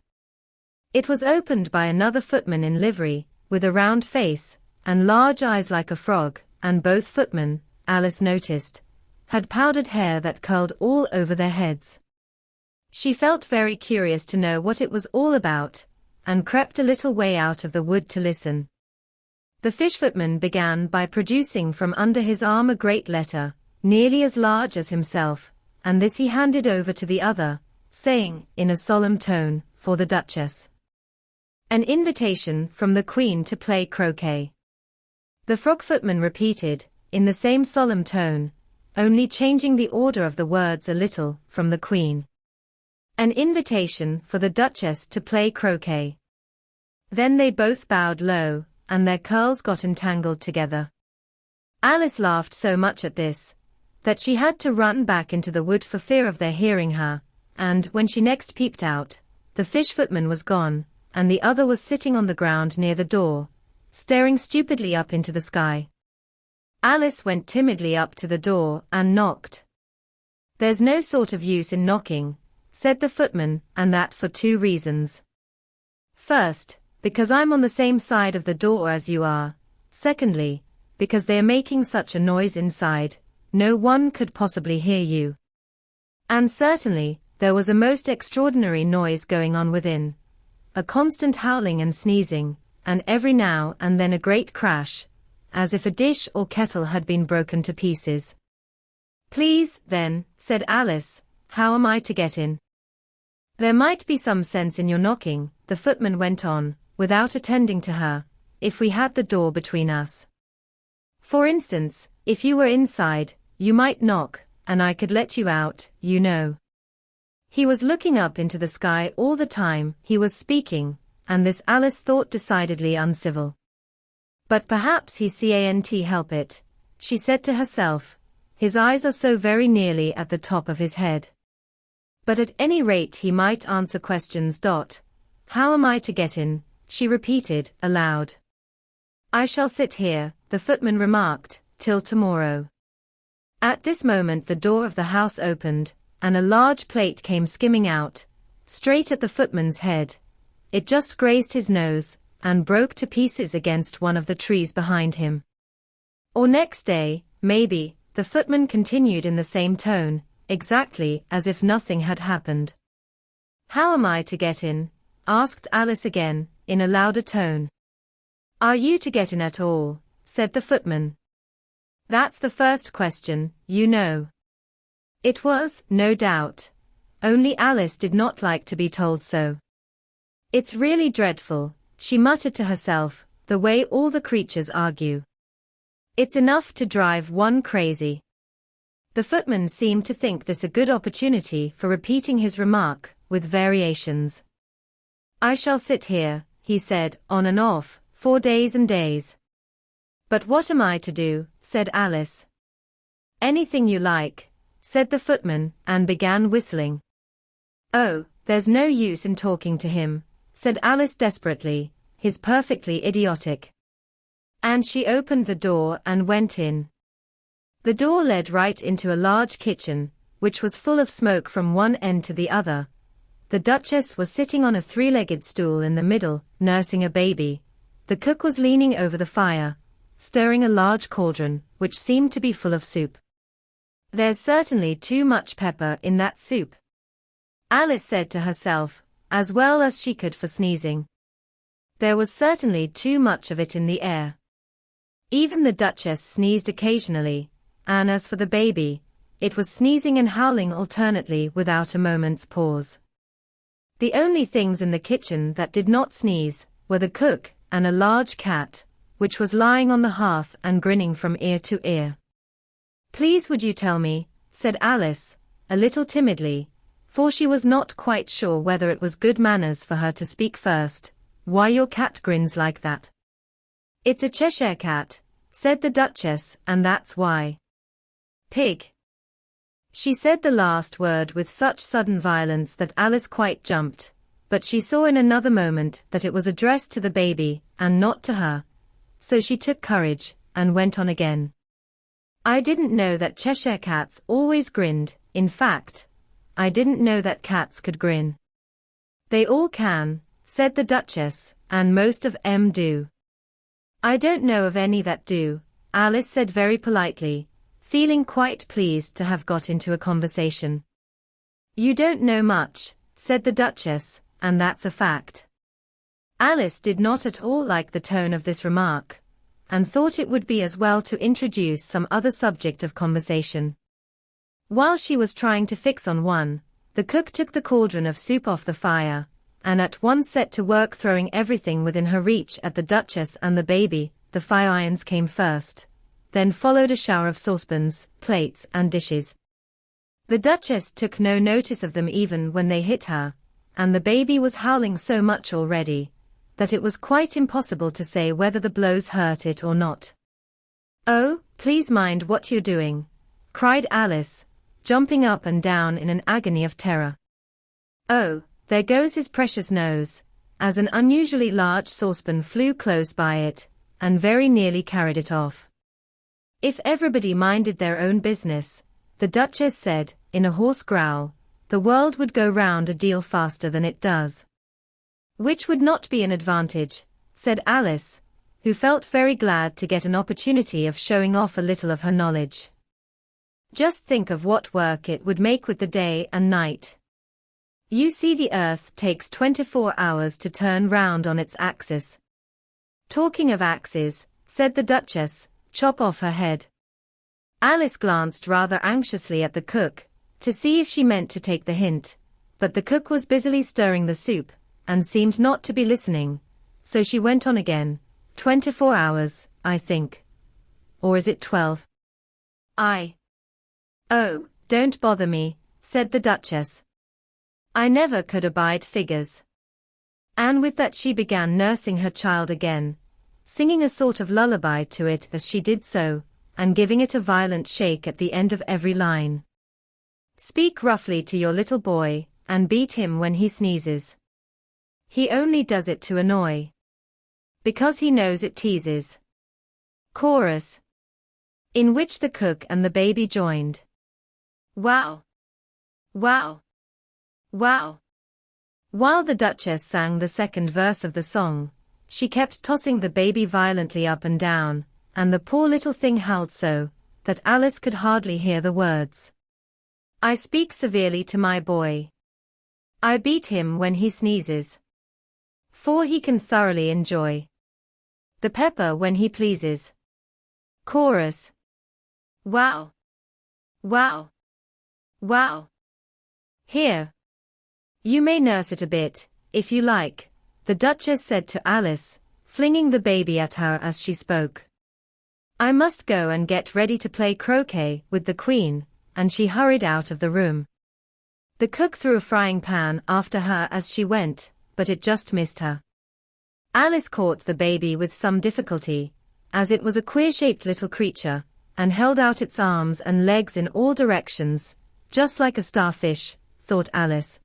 It was opened by another footman in livery, with a round face, and large eyes like a frog, and both footmen, Alice noticed, had powdered hair that curled all over their heads. She felt very curious to know what it was all about, and crept a little way out of the wood to listen. The fish footman began by producing from under his arm a great letter, nearly as large as himself, and this he handed over to the other, saying, in a solemn tone, for the Duchess. An invitation from the Queen to play croquet. The frog footman repeated, in the same solemn tone, only changing the order of the words a little, from the Queen. An invitation for the Duchess to play croquet. Then they both bowed low, and their curls got entangled together. Alice laughed so much at this, that she had to run back into the wood for fear of their hearing her, and when she next peeped out, the fish footman was gone, and the other was sitting on the ground near the door, staring stupidly up into the sky. Alice went timidly up to the door and knocked. "There's no sort of use in knocking," said the footman, "and that for 2 reasons. First, because I'm on the same side of the door as you are. Secondly, because they are making such a noise inside, no one could possibly hear you." And certainly, there was a most extraordinary noise going on within. A constant howling and sneezing, and every now and then a great crash, as if a dish or kettle had been broken to pieces. "Please, then," said Alice, "how am I to get in?" "There might be some sense in your knocking," the footman went on, without attending to her, "if we had the door between us. For instance, if you were inside, you might knock, and I could let you out, you know." He was looking up into the sky all the time he was speaking, and this Alice thought decidedly uncivil. But perhaps he can't help it, she said to herself, his eyes are so very nearly at the top of his head. But at any rate he might answer questions. "How am I to get in?" she repeated, aloud. "I shall sit here," the footman remarked, "till tomorrow." At this moment the door of the house opened, and a large plate came skimming out, straight at the footman's head. It just grazed his nose, and broke to pieces against one of the trees behind him. "Or next day, maybe," the footman continued in the same tone, exactly as if nothing had happened. "How am I to get in?" asked Alice again, in a louder tone. "Are you to get in at all?" said the footman. "That's the first question, you know." It was, no doubt. Only Alice did not like to be told so. "It's really dreadful," she muttered to herself, "the way all the creatures argue. It's enough to drive one crazy." The footman seemed to think this a good opportunity for repeating his remark, with variations. "I shall sit here," he said, "on and off, for days and days." "But what am I to do?" said Alice. "Anything you like," said the footman, and began whistling. "Oh, there's no use in talking to him," said Alice desperately, "he's perfectly idiotic." And she opened the door and went in. The door led right into a large kitchen, which was full of smoke from one end to the other. The Duchess was sitting on a three-legged stool in the middle, nursing a baby. The cook was leaning over the fire, stirring a large cauldron, which seemed to be full of soup. "There's certainly too much pepper in that soup," Alice said to herself, as well as she could for sneezing. There was certainly too much of it in the air. Even the Duchess sneezed occasionally, and as for the baby, it was sneezing and howling alternately without a moment's pause. The only things in the kitchen that did not sneeze were the cook and a large cat, which was lying on the hearth and grinning from ear to ear. "Please would you tell me," said Alice, a little timidly, for she was not quite sure whether it was good manners for her to speak first, "why your cat grins like that?" "It's a Cheshire cat," said the Duchess, "and that's why." "Pig." She said the last word with such sudden violence that Alice quite jumped, but she saw in another moment that it was addressed to the baby, and not to her, so she took courage, and went on again. "I didn't know that Cheshire cats always grinned, in fact, I didn't know that cats could grin." "They all can," said the Duchess, "and most of 'em do." "I don't know of any that do," Alice said very politely, feeling quite pleased to have got into a conversation. "You don't know much," said the Duchess, "and that's a fact." Alice did not at all like the tone of this remark, and thought it would be as well to introduce some other subject of conversation. While she was trying to fix on one, the cook took the cauldron of soup off the fire, and at once set to work throwing everything within her reach at the Duchess and the baby. The fire irons came first. Then followed a shower of saucepans, plates, and dishes. The Duchess took no notice of them even when they hit her, and the baby was howling so much already, that it was quite impossible to say whether the blows hurt it or not. "Oh, please mind what you're doing," cried Alice, jumping up and down in an agony of terror. "Oh, there goes his precious nose," as an unusually large saucepan flew close by it, and very nearly carried it off. "If everybody minded their own business," the Duchess said, in a hoarse growl, "the world would go round a deal faster than it does." "Which would not be an advantage," said Alice, who felt very glad to get an opportunity of showing off a little of her knowledge. "Just think of what work it would make with the day and night. You see, the earth takes 24 hours to turn round on its axis." "Talking of axes," said the Duchess, "chop off her head." Alice glanced rather anxiously at the cook, to see if she meant to take the hint, but the cook was busily stirring the soup, and seemed not to be listening, so she went on again, 24 hours, I think. Or is it 12? Oh, don't bother me," said the Duchess. "I never could abide figures." And with that she began nursing her child again, singing a sort of lullaby to it as she did so, and giving it a violent shake at the end of every line. "Speak roughly to your little boy, and beat him when he sneezes. He only does it to annoy, because he knows it teases." Chorus, in which the cook and the baby joined. "Wow! Wow! Wow!" While the Duchess sang the second verse of the song, she kept tossing the baby violently up and down, and the poor little thing howled so, that Alice could hardly hear the words. "I speak severely to my boy. I beat him when he sneezes, for he can thoroughly enjoy the pepper when he pleases." Chorus. Wow! Wow! Wow! "Here. You may nurse it a bit, if you like," the Duchess said to Alice, flinging the baby at her as she spoke. "I must go and get ready to play croquet with the Queen," and she hurried out of the room. The cook threw a frying pan after her as she went, but it just missed her. Alice caught the baby with some difficulty, as it was a queer-shaped little creature, and held out its arms and legs in all directions, just like a starfish, thought Alice.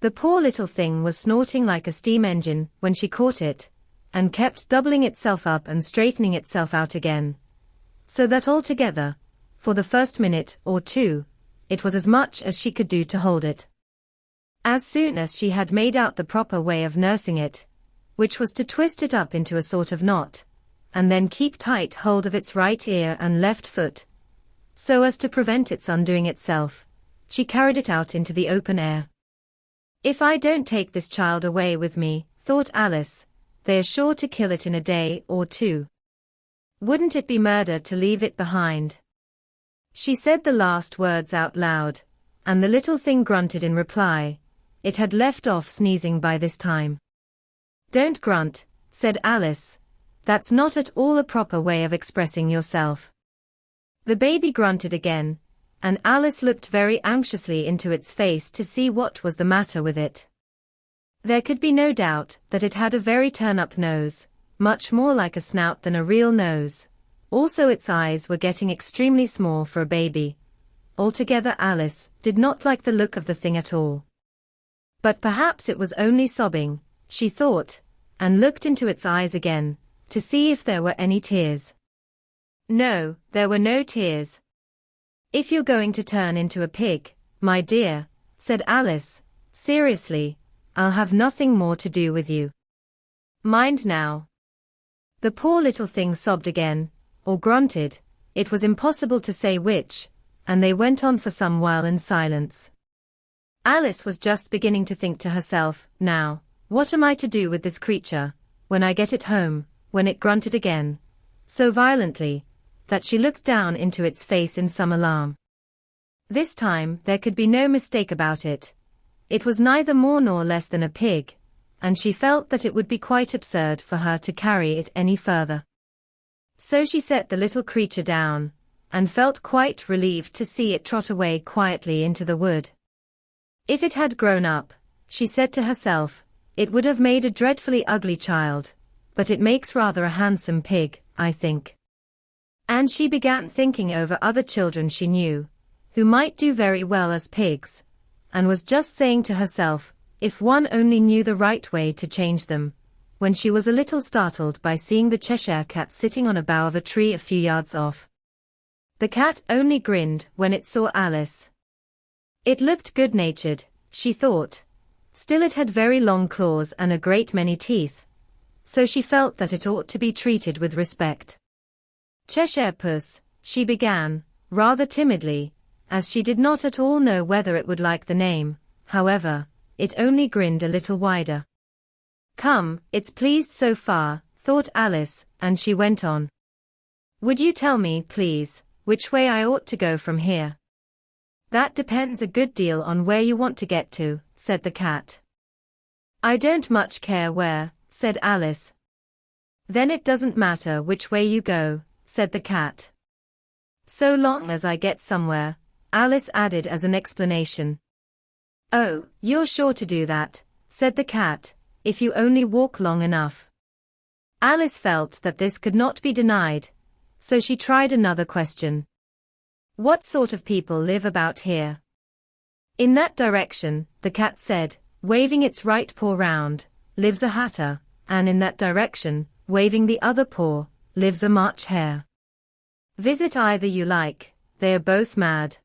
The poor little thing was snorting like a steam engine when she caught it, and kept doubling itself up and straightening itself out again, so that altogether, for the first minute or two, it was as much as she could do to hold it. As soon as she had made out the proper way of nursing it, which was to twist it up into a sort of knot, and then keep tight hold of its right ear and left foot, so as to prevent its undoing itself, she carried it out into the open air. If I don't take this child away with me, thought Alice, they are sure to kill it in a day or two. Wouldn't it be murder to leave it behind? She said the last words out loud, and the little thing grunted in reply. It had left off sneezing by this time. Don't grunt, said Alice. That's not at all a proper way of expressing yourself. The baby grunted again, and Alice looked very anxiously into its face to see what was the matter with it. There could be no doubt that it had a very turn-up nose, much more like a snout than a real nose. Also its eyes were getting extremely small for a baby. Altogether Alice did not like the look of the thing at all. But perhaps it was only sobbing, she thought, and looked into its eyes again, to see if there were any tears. No, there were no tears. If you're going to turn into a pig, my dear, said Alice, seriously, I'll have nothing more to do with you. Mind now. The poor little thing sobbed again, or grunted, it was impossible to say which, and they went on for some while in silence. Alice was just beginning to think to herself, now, what am I to do with this creature, when I get it home, when it grunted again, so violently, that she looked down into its face in some alarm. This time there could be no mistake about it. It was neither more nor less than a pig, and she felt that it would be quite absurd for her to carry it any further. So she set the little creature down, and felt quite relieved to see it trot away quietly into the wood. If it had grown up, she said to herself, it would have made a dreadfully ugly child, but it makes rather a handsome pig, I think. And she began thinking over other children she knew, who might do very well as pigs, and was just saying to herself, if one only knew the right way to change them, when she was a little startled by seeing the Cheshire cat sitting on a bough of a tree a few yards off. The cat only grinned when it saw Alice. It looked good-natured, she thought. Still it had very long claws and a great many teeth, so she felt that it ought to be treated with respect. Cheshire Puss, she began, rather timidly, as she did not at all know whether it would like the name. However, it only grinned a little wider. Come, it's pleased so far, thought Alice, and she went on. Would you tell me, please, which way I ought to go from here? That depends a good deal on where you want to get to, said the cat. I don't much care where, said Alice. Then it doesn't matter which way you go, said the cat. So long as I get somewhere, Alice added as an explanation. Oh, you're sure to do that, said the cat, if you only walk long enough. Alice felt that this could not be denied, so she tried another question. What sort of people live about here? In that direction, the cat said, waving its right paw round, lives a hatter, and in that direction, waving the other paw, lives a March hare. Visit either you like, they are both mad.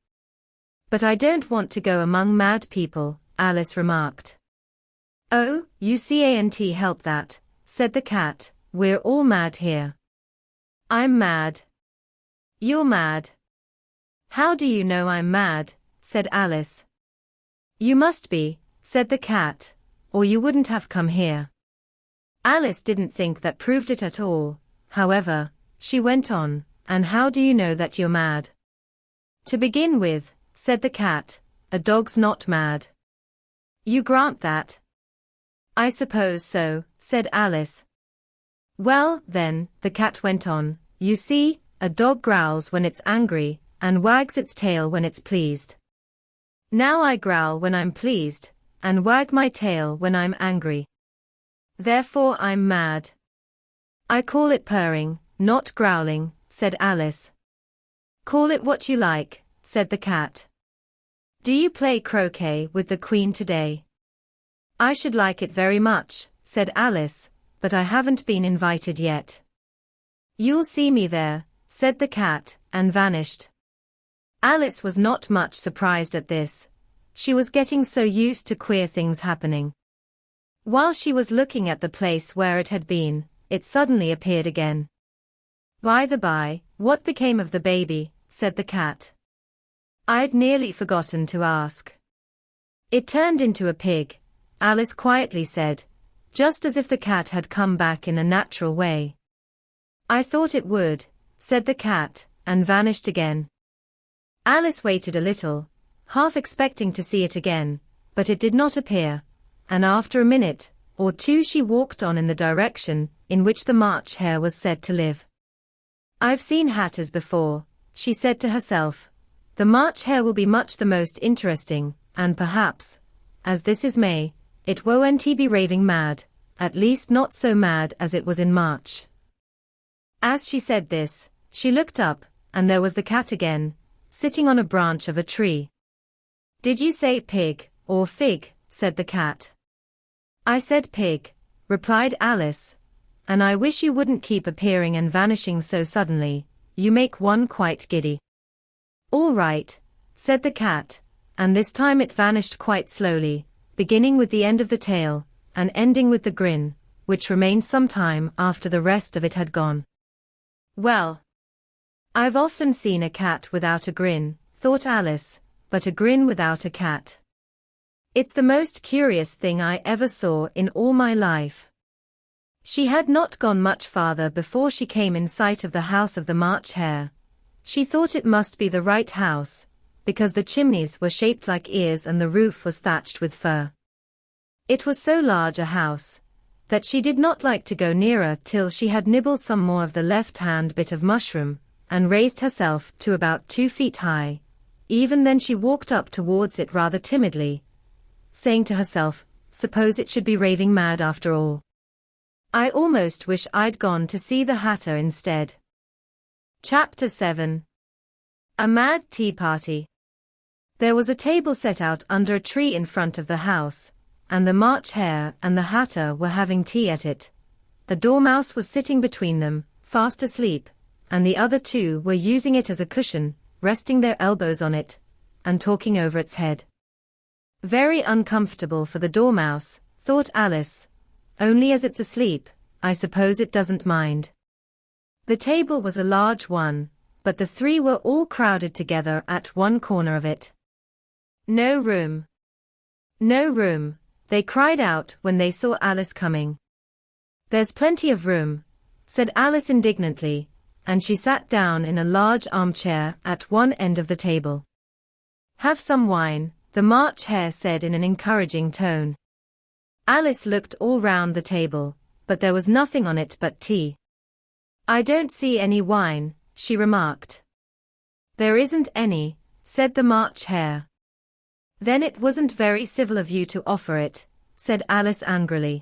But I don't want to go among mad people, Alice remarked. Oh, you can't help that, said the cat, we're all mad here. I'm mad. You're mad. How do you know I'm mad, said Alice. You must be, said the cat, or you wouldn't have come here. Alice didn't think that proved it at all, however, she went on, and how do you know that you're mad? To begin with, said the cat, a dog's not mad. You grant that? I suppose so, said Alice. Well, then, the cat went on, you see, a dog growls when it's angry, and wags its tail when it's pleased. Now I growl when I'm pleased, and wag my tail when I'm angry. Therefore I'm mad. I call it purring, not growling, said Alice. Call it what you like, said the cat. Do you play croquet with the Queen today? I should like it very much, said Alice, but I haven't been invited yet. You'll see me there, said the cat, and vanished. Alice was not much surprised at this. She was getting so used to queer things happening. While she was looking at the place where it had been, it suddenly appeared again. By the by, what became of the baby? Said the cat. I'd nearly forgotten to ask. It turned into a pig, Alice quietly said, just as if the cat had come back in a natural way. I thought it would, said the cat, and vanished again. Alice waited a little, half expecting to see it again, but it did not appear, and after a minute or two she walked on in the direction in which the March Hare was said to live. I've seen hatters before, she said to herself. The March Hare will be much the most interesting, and perhaps, as this is May, it won't be raving mad, at least not so mad as it was in March. As she said this, she looked up, and there was the cat again, sitting on a branch of a tree. Did you say pig, or fig? Said the cat. I said pig, replied Alice, and I wish you wouldn't keep appearing and vanishing so suddenly, you make one quite giddy. All right, said the cat, and this time it vanished quite slowly, beginning with the end of the tail, and ending with the grin, which remained some time after the rest of it had gone. Well, I've often seen a cat without a grin, thought Alice, but a grin without a cat. It's the most curious thing I ever saw in all my life. She had not gone much farther before she came in sight of the house of the March Hare. She thought it must be the right house, because the chimneys were shaped like ears and the roof was thatched with fur. It was so large a house that she did not like to go nearer till she had nibbled some more of the left-hand bit of mushroom, and raised herself to about 2 feet high. Even then she walked up towards it rather timidly, saying to herself, suppose it should be raving mad after all. I almost wish I'd gone to see the Hatter instead. Chapter 7. A Mad Tea Party. There was a table set out under a tree in front of the house, and the March Hare and the Hatter were having tea at it. The Dormouse was sitting between them, fast asleep, and the other two were using it as a cushion, resting their elbows on it, and talking over its head. Very uncomfortable for the Dormouse, thought Alice. Only as it's asleep, I suppose it doesn't mind. The table was a large one, but the three were all crowded together at one corner of it. No room. No room, they cried out when they saw Alice coming. There's plenty of room, said Alice indignantly, and she sat down in a large armchair at one end of the table. Have some wine, the March Hare said in an encouraging tone. Alice looked all round the table, but there was nothing on it but tea. I don't see any wine, she remarked. There isn't any, said the March Hare. Then it wasn't very civil of you to offer it, said Alice angrily.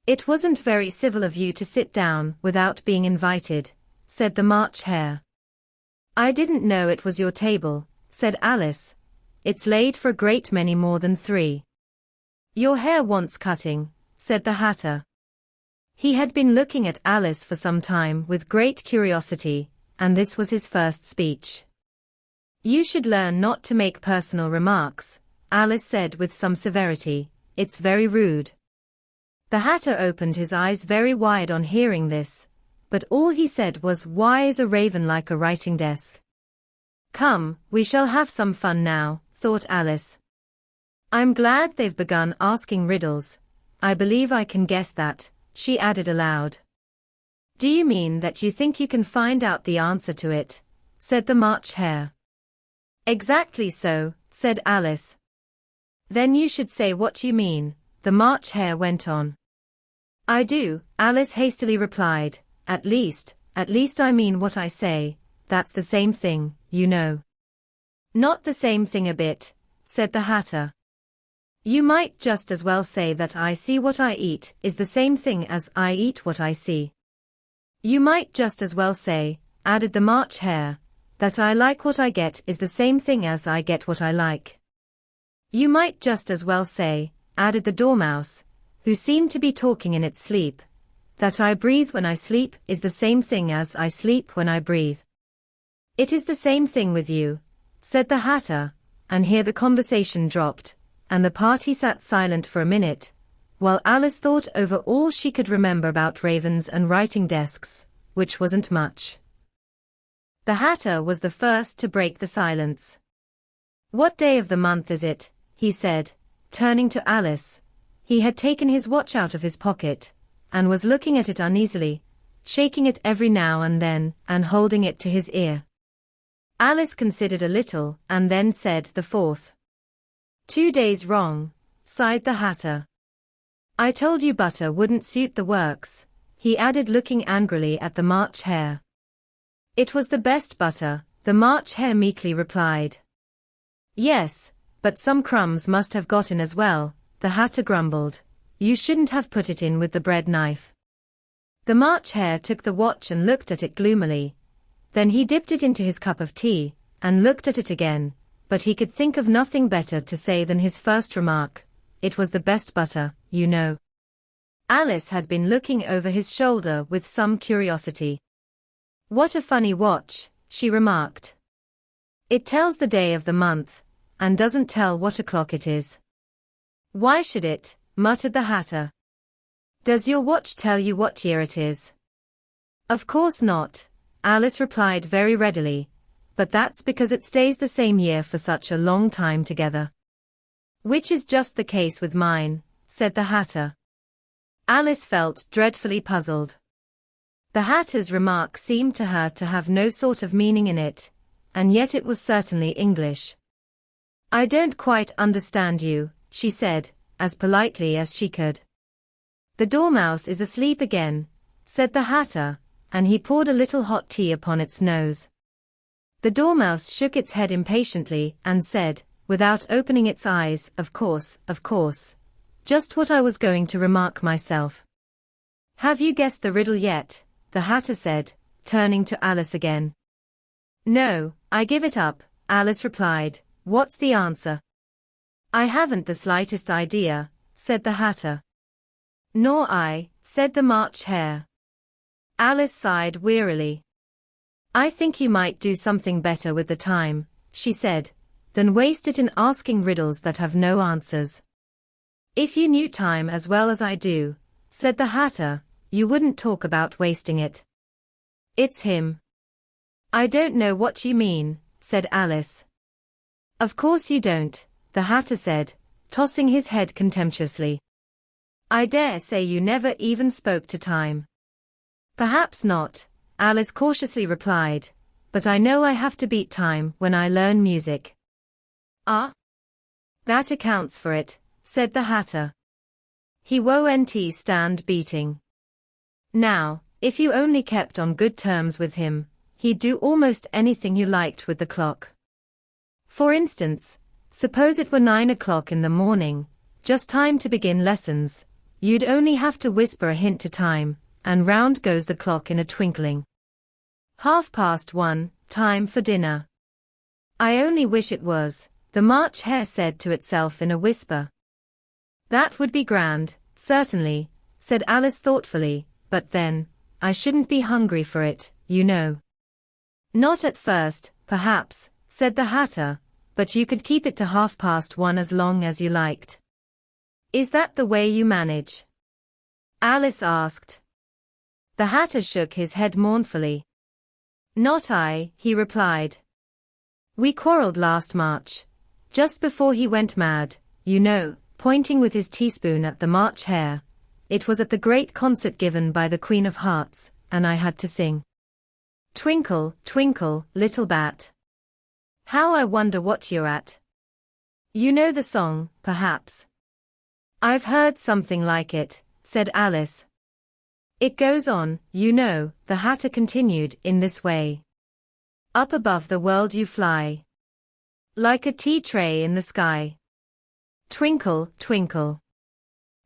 It wasn't very civil of you to sit down without being invited, said the March Hare. I didn't know it was your table, said Alice. It's laid for a great many more than 3. Your hair wants cutting, said the Hatter. He had been looking at Alice for some time with great curiosity, and this was his first speech. You should learn not to make personal remarks, Alice said with some severity. It's very rude. The Hatter opened his eyes very wide on hearing this, but all he said was, why is a raven like a writing desk? Come, we shall have some fun now, thought Alice. I'm glad they've begun asking riddles. I believe I can guess that, she added aloud. Do you mean that you think you can find out the answer to it? Said the March Hare. Exactly so, said Alice. Then you should say what you mean, the March Hare went on. I do, Alice hastily replied. At least I mean what I say. That's the same thing, you know. Not the same thing a bit, said the Hatter. You might just as well say that I see what I eat is the same thing as I eat what I see. You might just as well say, added the March Hare, that I like what I get is the same thing as I get what I like. You might just as well say, added the Dormouse, who seemed to be talking in its sleep, that I breathe when I sleep is the same thing as I sleep when I breathe. It is the same thing with you, said the Hatter, and here the conversation dropped, and the party sat silent for a minute, while Alice thought over all she could remember about ravens and writing desks, which wasn't much. The Hatter was the first to break the silence. What day of the month is it? He said, turning to Alice. He had taken his watch out of his pocket, and was looking at it uneasily, shaking it every now and then, and holding it to his ear. Alice considered a little, and then said the 4th. 2 days wrong, sighed the Hatter. I told you butter wouldn't suit the works, he added looking angrily at the March Hare. It was the best butter, the March Hare meekly replied. Yes, but some crumbs must have got in as well, the Hatter grumbled. You shouldn't have put it in with the bread knife. The March Hare took the watch and looked at it gloomily. Then he dipped it into his cup of tea, and looked at it again, but he could think of nothing better to say than his first remark. It was the best butter, you know. Alice had been looking over his shoulder with some curiosity. What a funny watch, she remarked. It tells the day of the month, and doesn't tell what o'clock it is. Why should it? Muttered the Hatter. Does your watch tell you what year it is? Of course not, Alice replied very readily, but that's because it stays the same year for such a long time together. Which is just the case with mine, said the Hatter. Alice felt dreadfully puzzled. The Hatter's remark seemed to her to have no sort of meaning in it, and yet it was certainly English. I don't quite understand you, she said, as politely as she could. The Dormouse is asleep again, said the Hatter, and he poured a little hot tea upon its nose. The Dormouse shook its head impatiently and said, without opening its eyes, of course, just what I was going to remark myself. Have you guessed the riddle yet? The Hatter said, turning to Alice again. No, I give it up, Alice replied. What's the answer? I haven't the slightest idea, said the Hatter. Nor I, said the March Hare. Alice sighed wearily. I think you might do something better with the time, she said, than waste it in asking riddles that have no answers. If you knew time as well as I do, said the Hatter, you wouldn't talk about wasting it. It's him. I don't know what you mean, said Alice. Of course you don't, the Hatter said, tossing his head contemptuously. I dare say you never even spoke to time. Perhaps not, Alice cautiously replied, but I know I have to beat time when I learn music. Ah? That accounts for it, said the Hatter. He won't stand beating. Now, if you only kept on good terms with him, he'd do almost anything you liked with the clock. For instance, suppose it were 9 o'clock in the morning, just time to begin lessons, you'd only have to whisper a hint to time, and round goes the clock in a twinkling. 1:30, time for dinner. I only wish it was, the March Hare said to itself in a whisper. That would be grand, certainly, said Alice thoughtfully, but then, I shouldn't be hungry for it, you know. Not at first, perhaps, said the Hatter, but you could keep it to 1:30 as long as you liked. Is that the way you manage? Alice asked. The Hatter shook his head mournfully. Not I, he replied. We quarrelled last March, just before he went mad, you know, pointing with his teaspoon at the March Hare. It was at the great concert given by the Queen of Hearts, and I had to sing. Twinkle, twinkle, little bat. How I wonder what you're at. You know the song, perhaps? I've heard something like it, said Alice. It goes on, you know, the Hatter continued in this way. Up above the world you fly. like a tea tray in the sky. Twinkle, twinkle.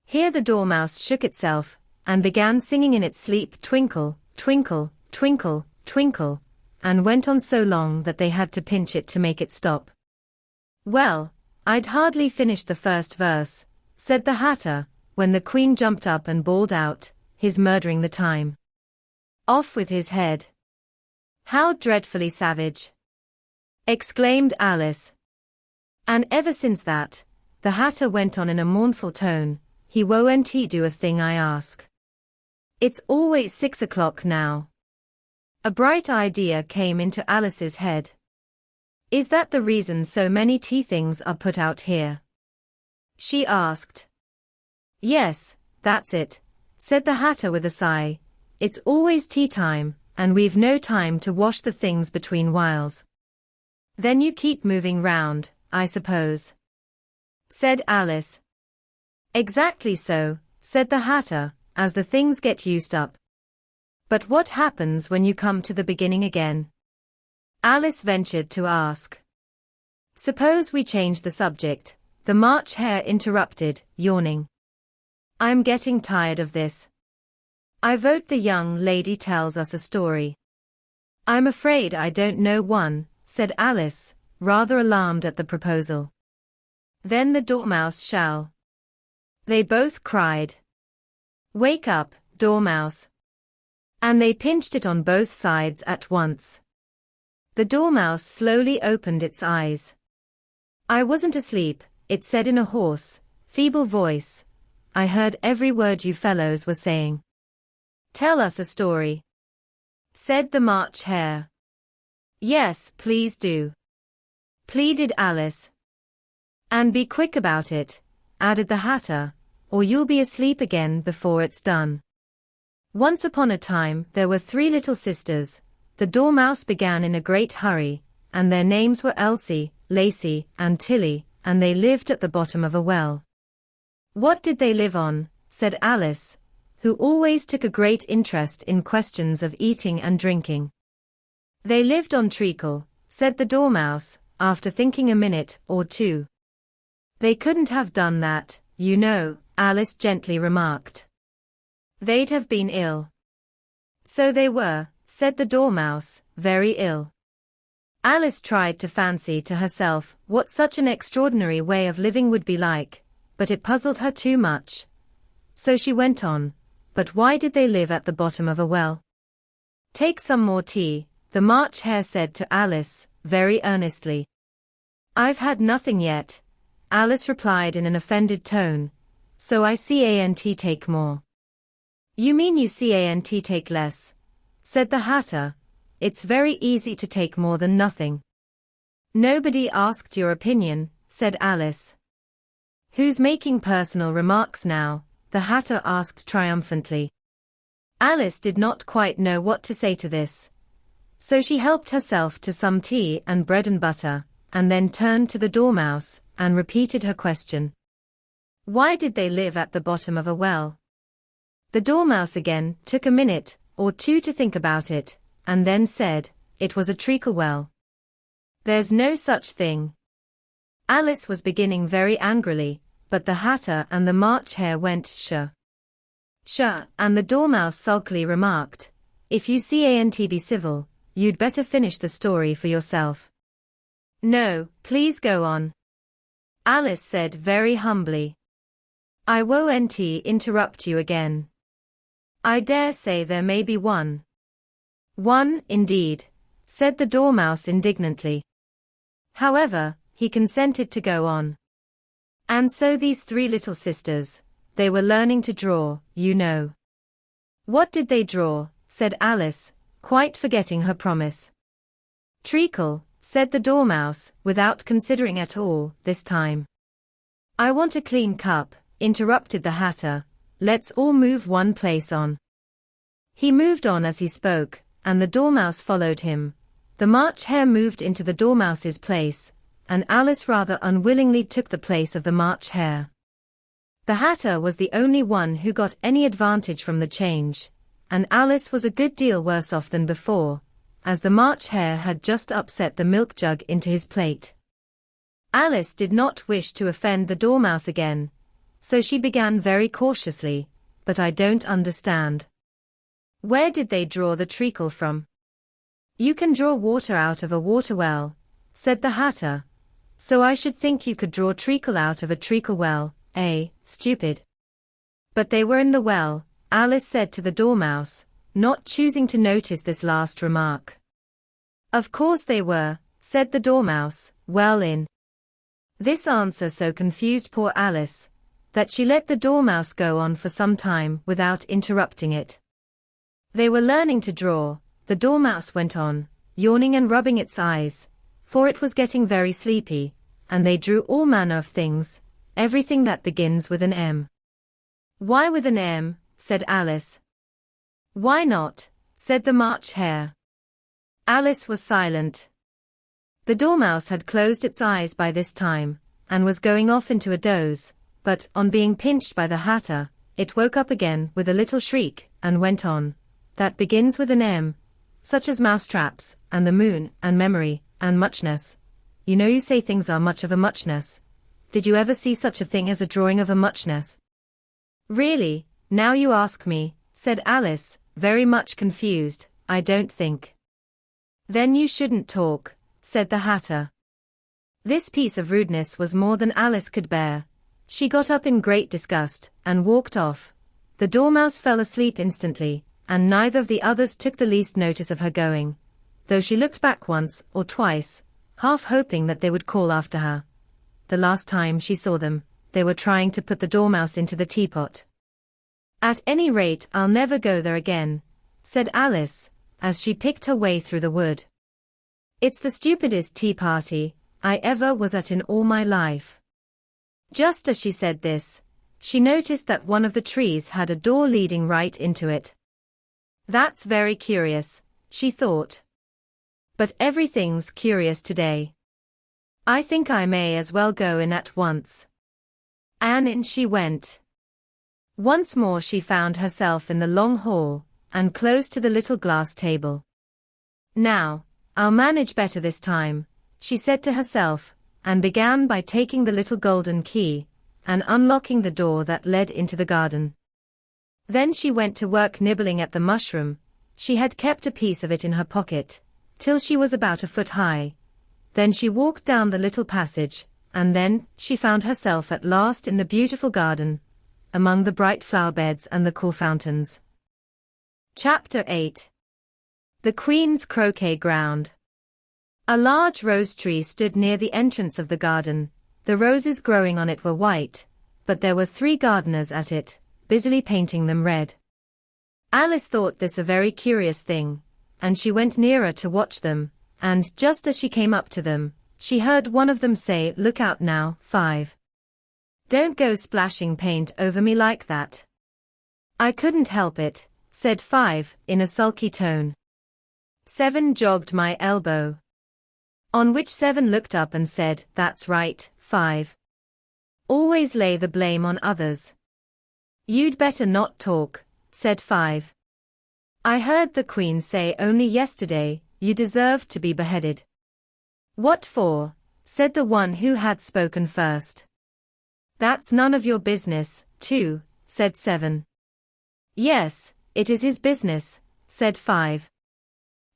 Here the dormouse shook itself, and began singing in its sleep, twinkle, twinkle, twinkle, twinkle, and went on so long that they had to pinch it to make it stop. Well, I'd hardly finished the first verse, said the Hatter, when the Queen jumped up and bawled out, "He's murdering the time. Off with his head." "How dreadfully savage!" exclaimed Alice. And ever since that, the Hatter went on in a mournful tone, "He won't do a thing I ask. It's always 6 o'clock now." A bright idea came into Alice's head. "Is that the reason so many tea things are put out here?" she asked. "Yes, that's it," said the Hatter with a sigh. "It's always tea time, and we've no time to wash the things between whiles." "Then you keep moving round, I suppose?" said Alice. "Exactly so," said the Hatter, "as the things get used up." "But what happens when you come to the beginning again?" Alice ventured to ask. "Suppose we change the subject," the March Hare interrupted, yawning. "I'm getting tired of this. I vote the young lady tells us a story." "I'm afraid I don't know one," said Alice, rather alarmed at the proposal. "Then the Dormouse shall." They both cried. "Wake up, Dormouse." And they pinched it on both sides at once. The Dormouse slowly opened its eyes. "I wasn't asleep," it said in a hoarse, feeble voice. "I heard every word you fellows were saying." "Tell us a story," said the March Hare. "Yes, please do," pleaded Alice. "And be quick about it," added the Hatter, "or you'll be asleep again before it's done." Once upon a time there were 3 little sisters. The Dormouse began in a great hurry, and their names were Elsie, Lacey, and Tilly, and they lived at the bottom of a well. "What did they live on?" said Alice, who always took a great interest in questions of eating and drinking. "They lived on treacle," said the Dormouse, after thinking a minute or two. "They couldn't have done that, you know," Alice gently remarked. "They'd have been ill." "So they were," said the Dormouse, "very ill." Alice tried to fancy to herself what such an extraordinary way of living would be like, but it puzzled her too much. So she went on, "But why did they live at the bottom of a well?" "Take some more tea," the March Hare said to Alice, very earnestly. "I've had nothing yet," Alice replied in an offended tone, "so I can't take more." "You mean you can't take less," said the Hatter. "It's very easy to take more than nothing." "Nobody asked your opinion," said Alice. "Who's making personal remarks now?" the Hatter asked triumphantly. Alice did not quite know what to say to this. So she helped herself to some tea and bread and butter, and then turned to the Dormouse, and repeated her question. "Why did they live at the bottom of a well?" The Dormouse again took a minute or two to think about it, and then said, "It was a treacle well." "There's no such thing." Alice was beginning very angrily, but the Hatter and the March Hare went "Sure." "Sure," and the Dormouse sulkily remarked, "If you can't be civil, you'd better finish the story for yourself." "No, please go on," Alice said very humbly. "I won't interrupt you again. I dare say there may be one." "One, indeed," said the Dormouse indignantly. However, he consented to go on. "And so these 3 little sisters, they were learning to draw, you know." "What did they draw?" said Alice, quite forgetting her promise. "Treacle," said the Dormouse, without considering at all, this time. "I want a clean cup," interrupted the Hatter. "Let's all move one place on." He moved on as he spoke, and the Dormouse followed him. The March Hare moved into the Dormouse's place, and Alice rather unwillingly took the place of the March Hare. The Hatter was the only one who got any advantage from the change, and Alice was a good deal worse off than before, as the March Hare had just upset the milk jug into his plate. Alice did not wish to offend the Dormouse again, so she began very cautiously, "But I don't understand. Where did they draw the treacle from?" "You can draw water out of a water well," said the Hatter. "So I should think you could draw treacle out of a treacle well, stupid." "But they were in the well," Alice said to the Dormouse, not choosing to notice this last remark. "Of course they were," said the Dormouse, "well in." This answer so confused poor Alice, that she let the Dormouse go on for some time without interrupting it. "They were learning to draw," the Dormouse went on, yawning and rubbing its eyes, for it was getting very sleepy, "and they drew all manner of things, everything that begins with an M." "Why with an M?" said Alice. "Why not?" said the March Hare. Alice was silent. The Dormouse had closed its eyes by this time, and was going off into a doze, but, on being pinched by the Hatter, it woke up again with a little shriek, and went on. "That begins with an M, such as mousetraps, and the moon, and memory, and muchness. You know you say things are much of a muchness. Did you ever see such a thing as a drawing of a muchness?" "Really, now you ask me," said Alice, very much confused, "I don't think." "Then you shouldn't talk," said the Hatter. This piece of rudeness was more than Alice could bear. She got up in great disgust, and walked off. The Dormouse fell asleep instantly, and neither of the others took the least notice of her going, though she looked back once or twice, half hoping that they would call after her. The last time she saw them, they were trying to put the Dormouse into the teapot. "At any rate I'll never go there again," said Alice, as she picked her way through the wood. "It's the stupidest tea party I ever was at in all my life." Just as she said this, she noticed that one of the trees had a door leading right into it. "That's very curious," she thought. "But everything's curious today. I think I may as well go in at once." And in she went. Once more she found herself in the long hall, and close to the little glass table. "Now, I'll manage better this time," she said to herself, and began by taking the little golden key, and unlocking the door that led into the garden. Then she went to work nibbling at the mushroom. She had kept a piece of it in her pocket, till she was about a foot high. Then she walked down the little passage, and then she found herself at last in the beautiful garden, among the bright flower beds and the cool fountains. Chapter 8. The Queen's Croquet Ground. A large rose tree stood near the entrance of the garden. The roses growing on it were white, but there were 3 gardeners at it, busily painting them red. Alice thought this a very curious thing, and she went nearer to watch them, and just as she came up to them, she heard one of them say, "Look out now, 5. Don't go splashing paint over me like that." "I couldn't help it," said 5, in a sulky tone. 7 jogged my elbow. On which 7 looked up and said, "That's right, 5. Always lay the blame on others." "You'd better not talk," said 5. "I heard the Queen say only yesterday, you deserved to be beheaded." "What for?" said the one who had spoken first. "That's none of your business, too," said 7. "Yes, it is his business," said 5.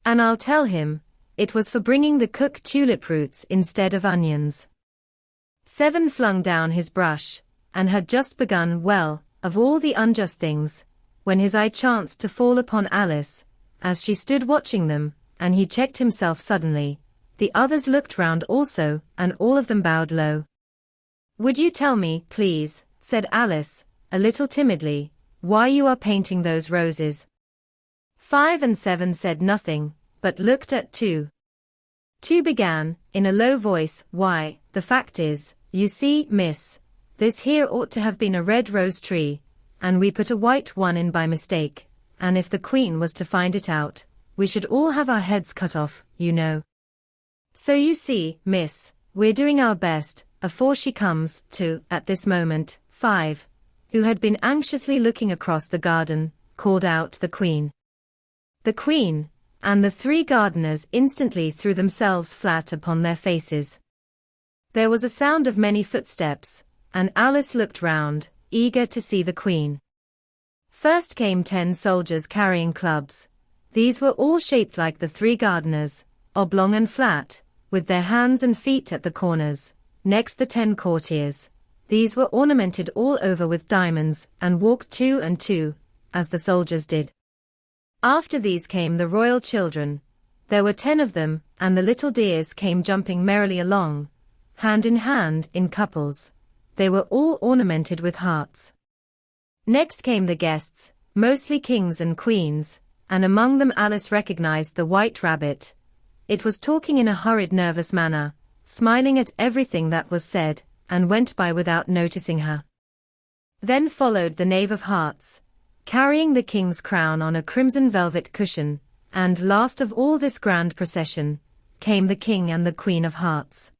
"And I'll tell him, it was for bringing the cook tulip roots instead of onions." 7 flung down his brush, and had just begun, well, of all the unjust things, when his eye chanced to fall upon Alice, as she stood watching them, and he checked himself suddenly. The others looked round also, and all of them bowed low. "Would you tell me, please," said Alice, a little timidly, "why you are painting those roses?" 5 and 7 said nothing, but looked at 2. 2 began, in a low voice, "Why, the fact is, you see, miss, this here ought to have been a red rose tree, and we put a white one in by mistake, and if the Queen was to find it out, we should all have our heads cut off, you know. So you see, miss, we're doing our best, afore she comes, to." At this moment, 5, who had been anxiously looking across the garden, called out, "The Queen! The Queen!" and the 3 gardeners instantly threw themselves flat upon their faces. There was a sound of many footsteps, and Alice looked round, eager to see the Queen. First came 10 soldiers carrying clubs. These were all shaped like the 3 gardeners, oblong and flat, with their hands and feet at the corners. Next the 10 courtiers. These were ornamented all over with diamonds, and walked 2 and 2, as the soldiers did. After these came the royal children. There were 10 of them, and the little dears came jumping merrily along, hand in hand in couples. They were all ornamented with hearts. Next came the guests, mostly kings and queens, and among them Alice recognized the White Rabbit. It was talking in a hurried, nervous manner, smiling at everything that was said, and went by without noticing her. Then followed the Knave of Hearts, carrying the king's crown on a crimson velvet cushion, and last of all this grand procession, came the King and the Queen of Hearts.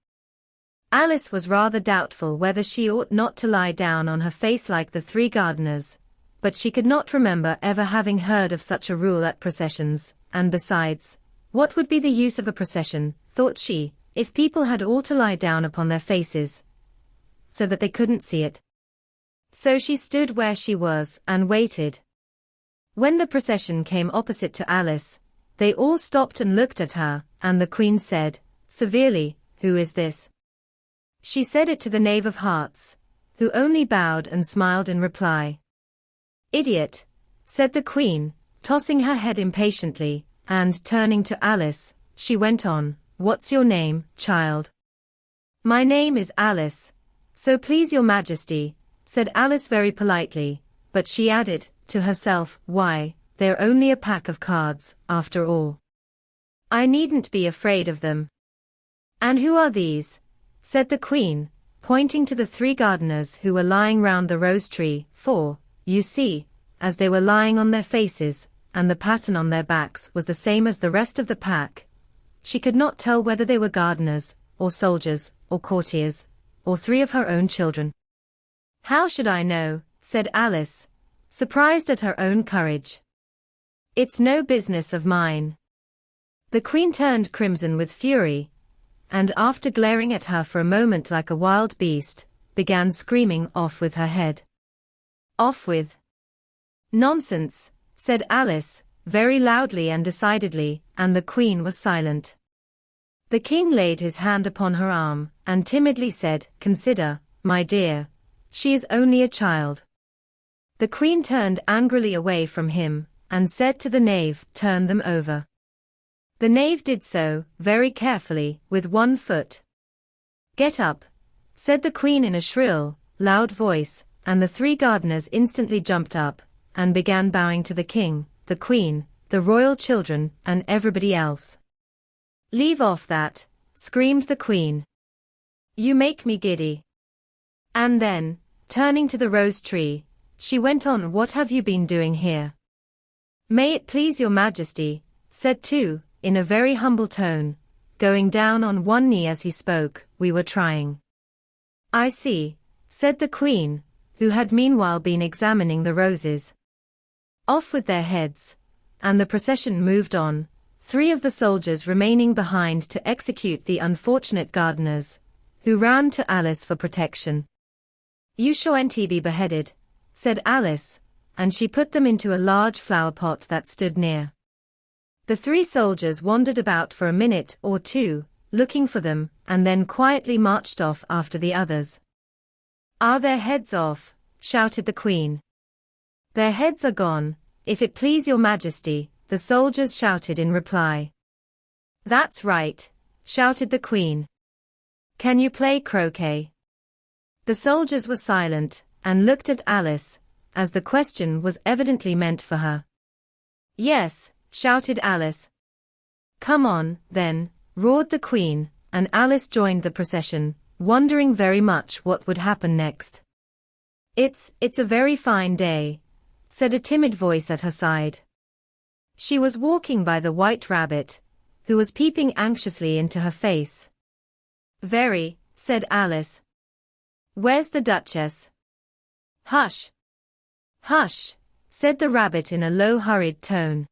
Alice was rather doubtful whether she ought not to lie down on her face like the 3 gardeners, but she could not remember ever having heard of such a rule at processions, and besides, what would be the use of a procession, thought she, if people had all to lie down upon their faces, so that they couldn't see it. So she stood where she was and waited. When the procession came opposite to Alice, they all stopped and looked at her, and the Queen said, severely, "Who is this?" She said it to the Knave of Hearts, who only bowed and smiled in reply. "Idiot," said the Queen, tossing her head impatiently, and turning to Alice, she went on, "What's your name, child?" "My name is Alice, so please your Majesty," said Alice very politely, but she added, to herself, "Why, they're only a pack of cards, after all. I needn't be afraid of them." "And who are these?" said the Queen, pointing to the 3 gardeners who were lying round the rose tree, for, you see, as they were lying on their faces, and the pattern on their backs was the same as the rest of the pack, she could not tell whether they were gardeners, or soldiers, or courtiers, or 3 of her own children. "How should I know?" said Alice, surprised at her own courage. "It's no business of mine." The Queen turned crimson with fury, and after glaring at her for a moment like a wild beast, began screaming, "Off with her head! Off with—" "Nonsense," said Alice, very loudly and decidedly, and the Queen was silent. The King laid his hand upon her arm, and timidly said, "Consider, my dear, she is only a child." The Queen turned angrily away from him, and said to the Knave, "Turn them over." The Knave did so, very carefully, with 1 foot. "Get up," said the Queen in a shrill, loud voice, and the 3 gardeners instantly jumped up, and began bowing to the King, the Queen, the royal children, and everybody else. "Leave off that," screamed the Queen. "You make me giddy." And then, turning to the rose tree, she went on, "What have you been doing here?" "May it please your Majesty," said 2, in a very humble tone, going down on 1 knee as he spoke, "we were trying." "I see," said the Queen, who had meanwhile been examining the roses. "Off with their heads," and the procession moved on, 3 of the soldiers remaining behind to execute the unfortunate gardeners, who ran to Alice for protection. "You shan't be beheaded," said Alice, and she put them into a large flower pot that stood near. The 3 soldiers wandered about for a minute or 2, looking for them, and then quietly marched off after the others. "Are their heads off?" shouted the Queen. "Their heads are gone, if it please your Majesty," the soldiers shouted in reply. "That's right," shouted the Queen. "Can you play croquet?" The soldiers were silent, and looked at Alice, as the question was evidently meant for her. "Yes," shouted Alice. "Come on, then," roared the Queen, and Alice joined the procession, wondering very much what would happen next. It's a very fine day," said a timid voice at her side. She was walking by the White Rabbit, who was peeping anxiously into her face. "Very," said Alice. "Where's the Duchess?" "Hush! Hush!" said the rabbit in a low, hurried tone.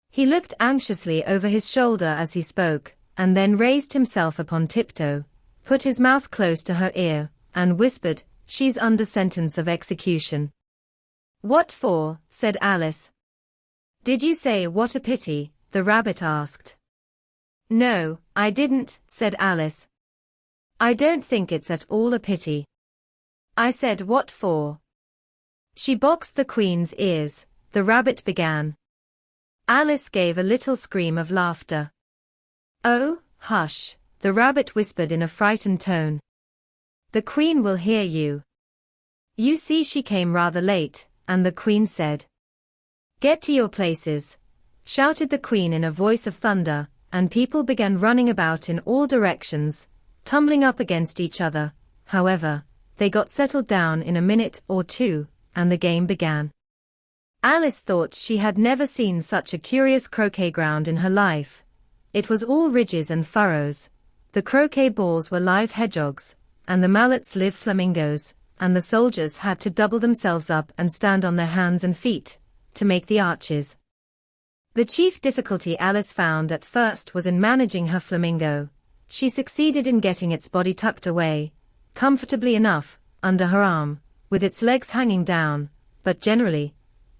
He looked anxiously over his shoulder as he spoke, and then raised himself upon tiptoe, put his mouth close to her ear, and whispered, "She's under sentence of execution." "What for?" said Alice. "Did you say what a pity?" the rabbit asked. "No, I didn't," said Alice. "I don't think it's at all a pity. I said what for." "She boxed the Queen's ears," the rabbit began. Alice gave a little scream of laughter. "Oh, hush," the rabbit whispered in a frightened tone. "The Queen will hear you. You see, she came rather late," and the Queen said. "Get to your places," shouted the Queen in a voice of thunder, and people began running about in all directions, tumbling up against each other. However, they got settled down in a minute or two, and the game began. Alice thought she had never seen such a curious croquet ground in her life. It was all ridges and furrows. The croquet balls were live hedgehogs, and the mallets live flamingos, and the soldiers had to double themselves up and stand on their hands and feet to make the arches. The chief difficulty Alice found at first was in managing her flamingo. She succeeded in getting its body tucked away, comfortably enough, under her arm, with its legs hanging down, but generally,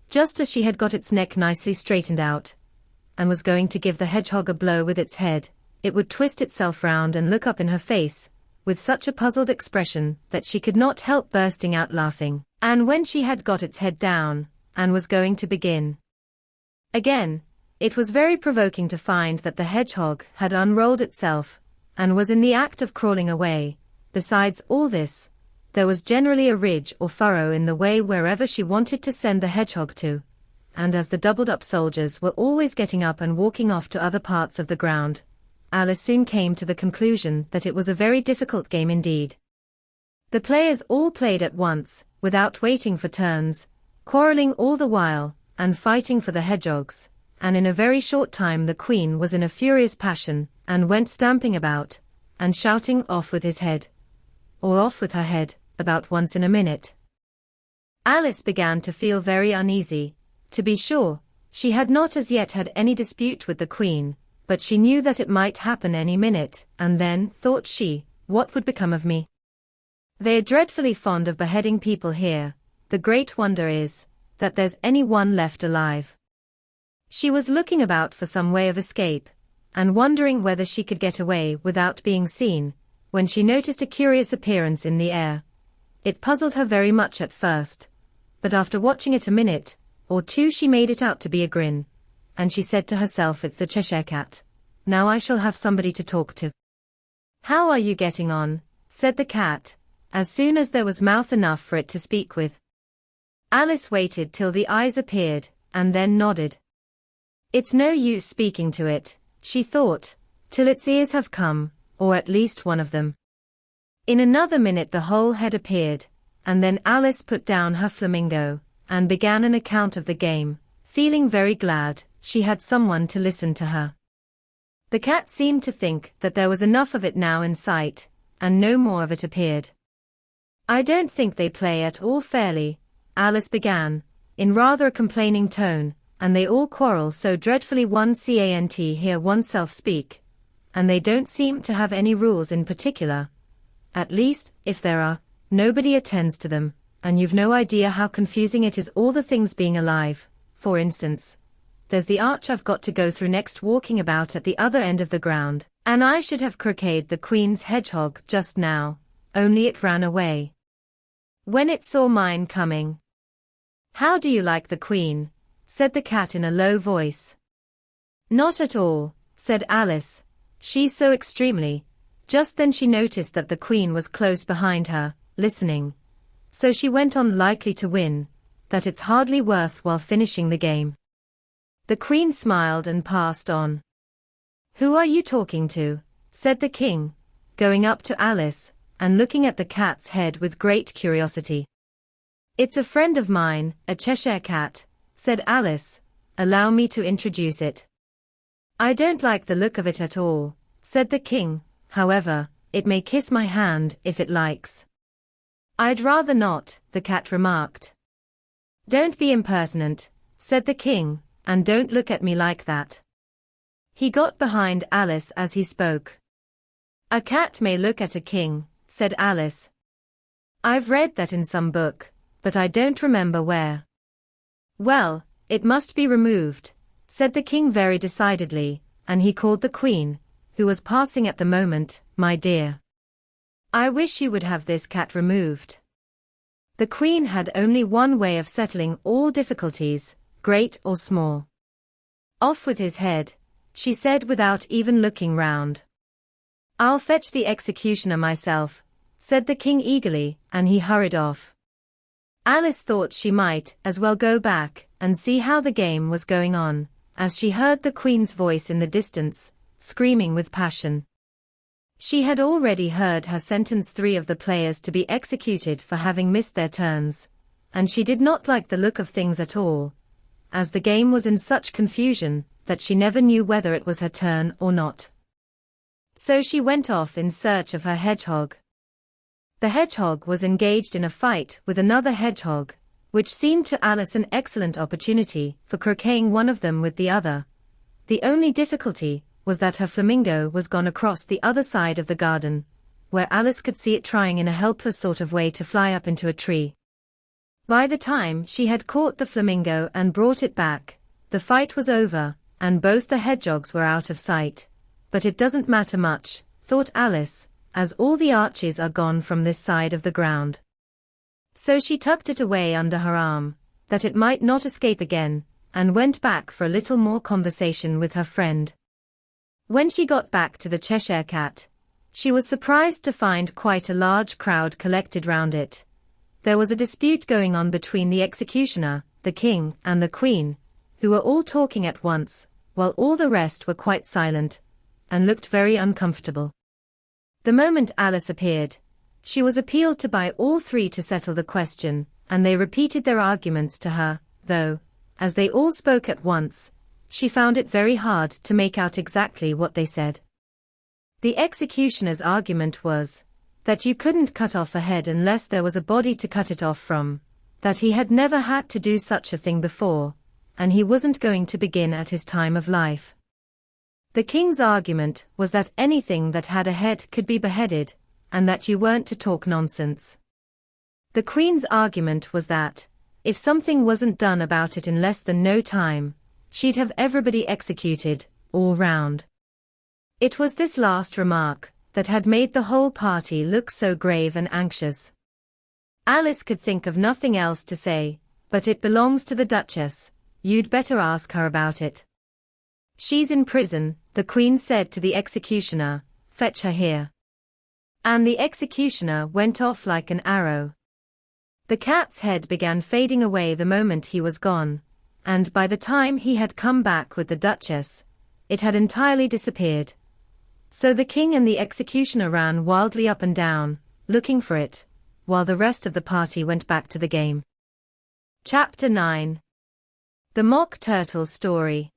just as she had got its neck nicely straightened out, and was going to give the hedgehog a blow with its head, it would twist itself round and look up in her face, with such a puzzled expression that she could not help bursting out laughing. And when she had got its head down, and was going to begin again, it was very provoking to find that the hedgehog had unrolled itself, and was in the act of crawling away. Besides all this, there was generally a ridge or furrow in the way wherever she wanted to send the hedgehog to, and as the doubled-up soldiers were always getting up and walking off to other parts of the ground, Alice soon came to the conclusion that it was a very difficult game indeed. The players all played at once, without waiting for turns, quarreling all the while, and fighting for the hedgehogs, and in a very short time the Queen was in a furious passion, and went stamping about, and shouting "off with his head," or "off with her head," about once in a minute. Alice began to feel very uneasy. To be sure, she had not as yet had any dispute with the Queen, but she knew that it might happen any minute, and then, thought she, what would become of me? They're dreadfully fond of beheading people here. The great wonder is, that there's any one left alive. She was looking about for some way of escape, and wondering whether she could get away without being seen, when she noticed a curious appearance in the air. It puzzled her very much at first, but after watching it a minute or two she made it out to be a grin, and she said to herself, "It's the Cheshire Cat. Now I shall have somebody to talk to." "How are you getting on?" said the cat, as soon as there was mouth enough for it to speak with. Alice waited till the eyes appeared, and then nodded. "It's no use speaking to it," she thought, "till its ears have come, or at least one of them." In another minute the whole head appeared, and then Alice put down her flamingo, and began an account of the game, feeling very glad she had someone to listen to her. The cat seemed to think that there was enough of it now in sight, and no more of it appeared. "I don't think they play at all fairly," Alice began, in rather a complaining tone, "and they all quarrel so dreadfully. One can't hear oneself speak, and they don't seem to have any rules in particular. At least, if there are, nobody attends to them, and you've no idea how confusing it is, all the things being alive. For instance, there's the arch I've got to go through next, walking about at the other end of the ground, and I should have croqueted the Queen's hedgehog just now, only it ran away when it saw mine coming." "How do you like the Queen?" said the cat in a low voice. "Not at all," said Alice. "She's so extremely—" Just then she noticed that the Queen was close behind her, listening. So she went on, "Likely to win, that it's hardly worth while finishing the game." The Queen smiled and passed on. "Who are you talking to?" said the King, going up to Alice, and looking at the cat's head with great curiosity. "It's a friend of mine, a Cheshire Cat," said Alice. "Allow me to introduce it." "I don't like the look of it at all," said the King. "However, it may kiss my hand if it likes." "I'd rather not," the cat remarked. "Don't be impertinent," said the King, "and don't look at me like that." He got behind Alice as he spoke. "A cat may look at a king," said Alice. "I've read that in some book, but I don't remember where." "Well, it must be removed," said the king very decidedly, and he called the queen, who was passing at the moment, "My dear, I wish you would have this cat removed." The queen had only one way of settling all difficulties, great or small. "Off with his head," she said without even looking round. "I'll fetch the executioner myself," said the king eagerly, and he hurried off. Alice thought she might as well go back and see how the game was going on, as she heard the queen's voice in the distance, screaming with passion. She had already heard her sentence 3 of the players to be executed for having missed their turns, and she did not like the look of things at all, as the game was in such confusion that she never knew whether it was her turn or not. So she went off in search of her hedgehog. The hedgehog was engaged in a fight with another hedgehog, which seemed to Alice an excellent opportunity for croqueting one of them with the other. The only difficulty was that her flamingo was gone across the other side of the garden, where Alice could see it trying in a helpless sort of way to fly up into a tree. By the time she had caught the flamingo and brought it back, the fight was over, and both the hedgehogs were out of sight. But it doesn't matter much, thought Alice, as all the arches are gone from this side of the ground. So she tucked it away under her arm, that it might not escape again, and went back for a little more conversation with her friend. When she got back to the Cheshire Cat, she was surprised to find quite a large crowd collected round it. There was a dispute going on between the executioner, the king, and the queen, who were all talking at once, while all the rest were quite silent, and looked very uncomfortable. The moment Alice appeared, she was appealed to by all 3 to settle the question, and they repeated their arguments to her, though, as they all spoke at once, she found it very hard to make out exactly what they said. The executioner's argument was that you couldn't cut off a head unless there was a body to cut it off from, that he had never had to do such a thing before, and he wasn't going to begin at his time of life. The king's argument was that anything that had a head could be beheaded, and that you weren't to talk nonsense. The queen's argument was that, if something wasn't done about it in less than no time, she'd have everybody executed, all round. It was this last remark that had made the whole party look so grave and anxious. Alice could think of nothing else to say, but "It belongs to the Duchess, you'd better ask her about it." "She's in prison," the queen said to the executioner, "fetch her here." And the executioner went off like an arrow. The cat's head began fading away the moment he was gone, and by the time he had come back with the Duchess, it had entirely disappeared. So the king and the executioner ran wildly up and down, looking for it, while the rest of the party went back to the game. Chapter 9. The Mock Turtle Story.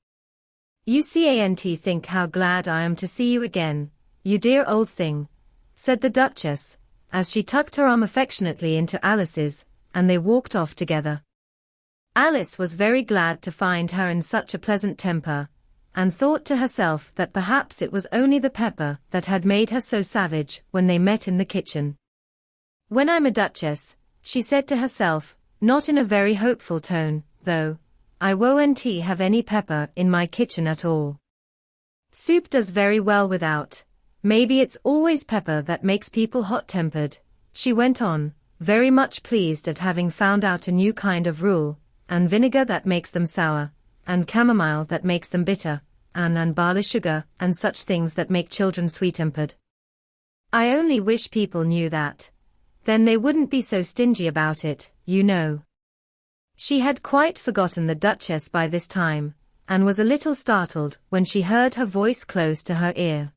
"You can't think how glad I am to see you again, you dear old thing," said the Duchess, as she tucked her arm affectionately into Alice's, and they walked off together. Alice was very glad to find her in such a pleasant temper, and thought to herself that perhaps it was only the pepper that had made her so savage when they met in the kitchen. "When I'm a duchess," she said to herself, not in a very hopeful tone, though, "I won't have any pepper in my kitchen at all. Soup does very well without. Maybe it's always pepper that makes people hot-tempered," she went on, very much pleased at having found out a new kind of rule, "and vinegar that makes them sour, and chamomile that makes them bitter, and barley sugar, and such things that make children sweet-tempered. I only wish people knew that. Then they wouldn't be so stingy about it, you know." She had quite forgotten the Duchess by this time, and was a little startled when she heard her voice close to her ear.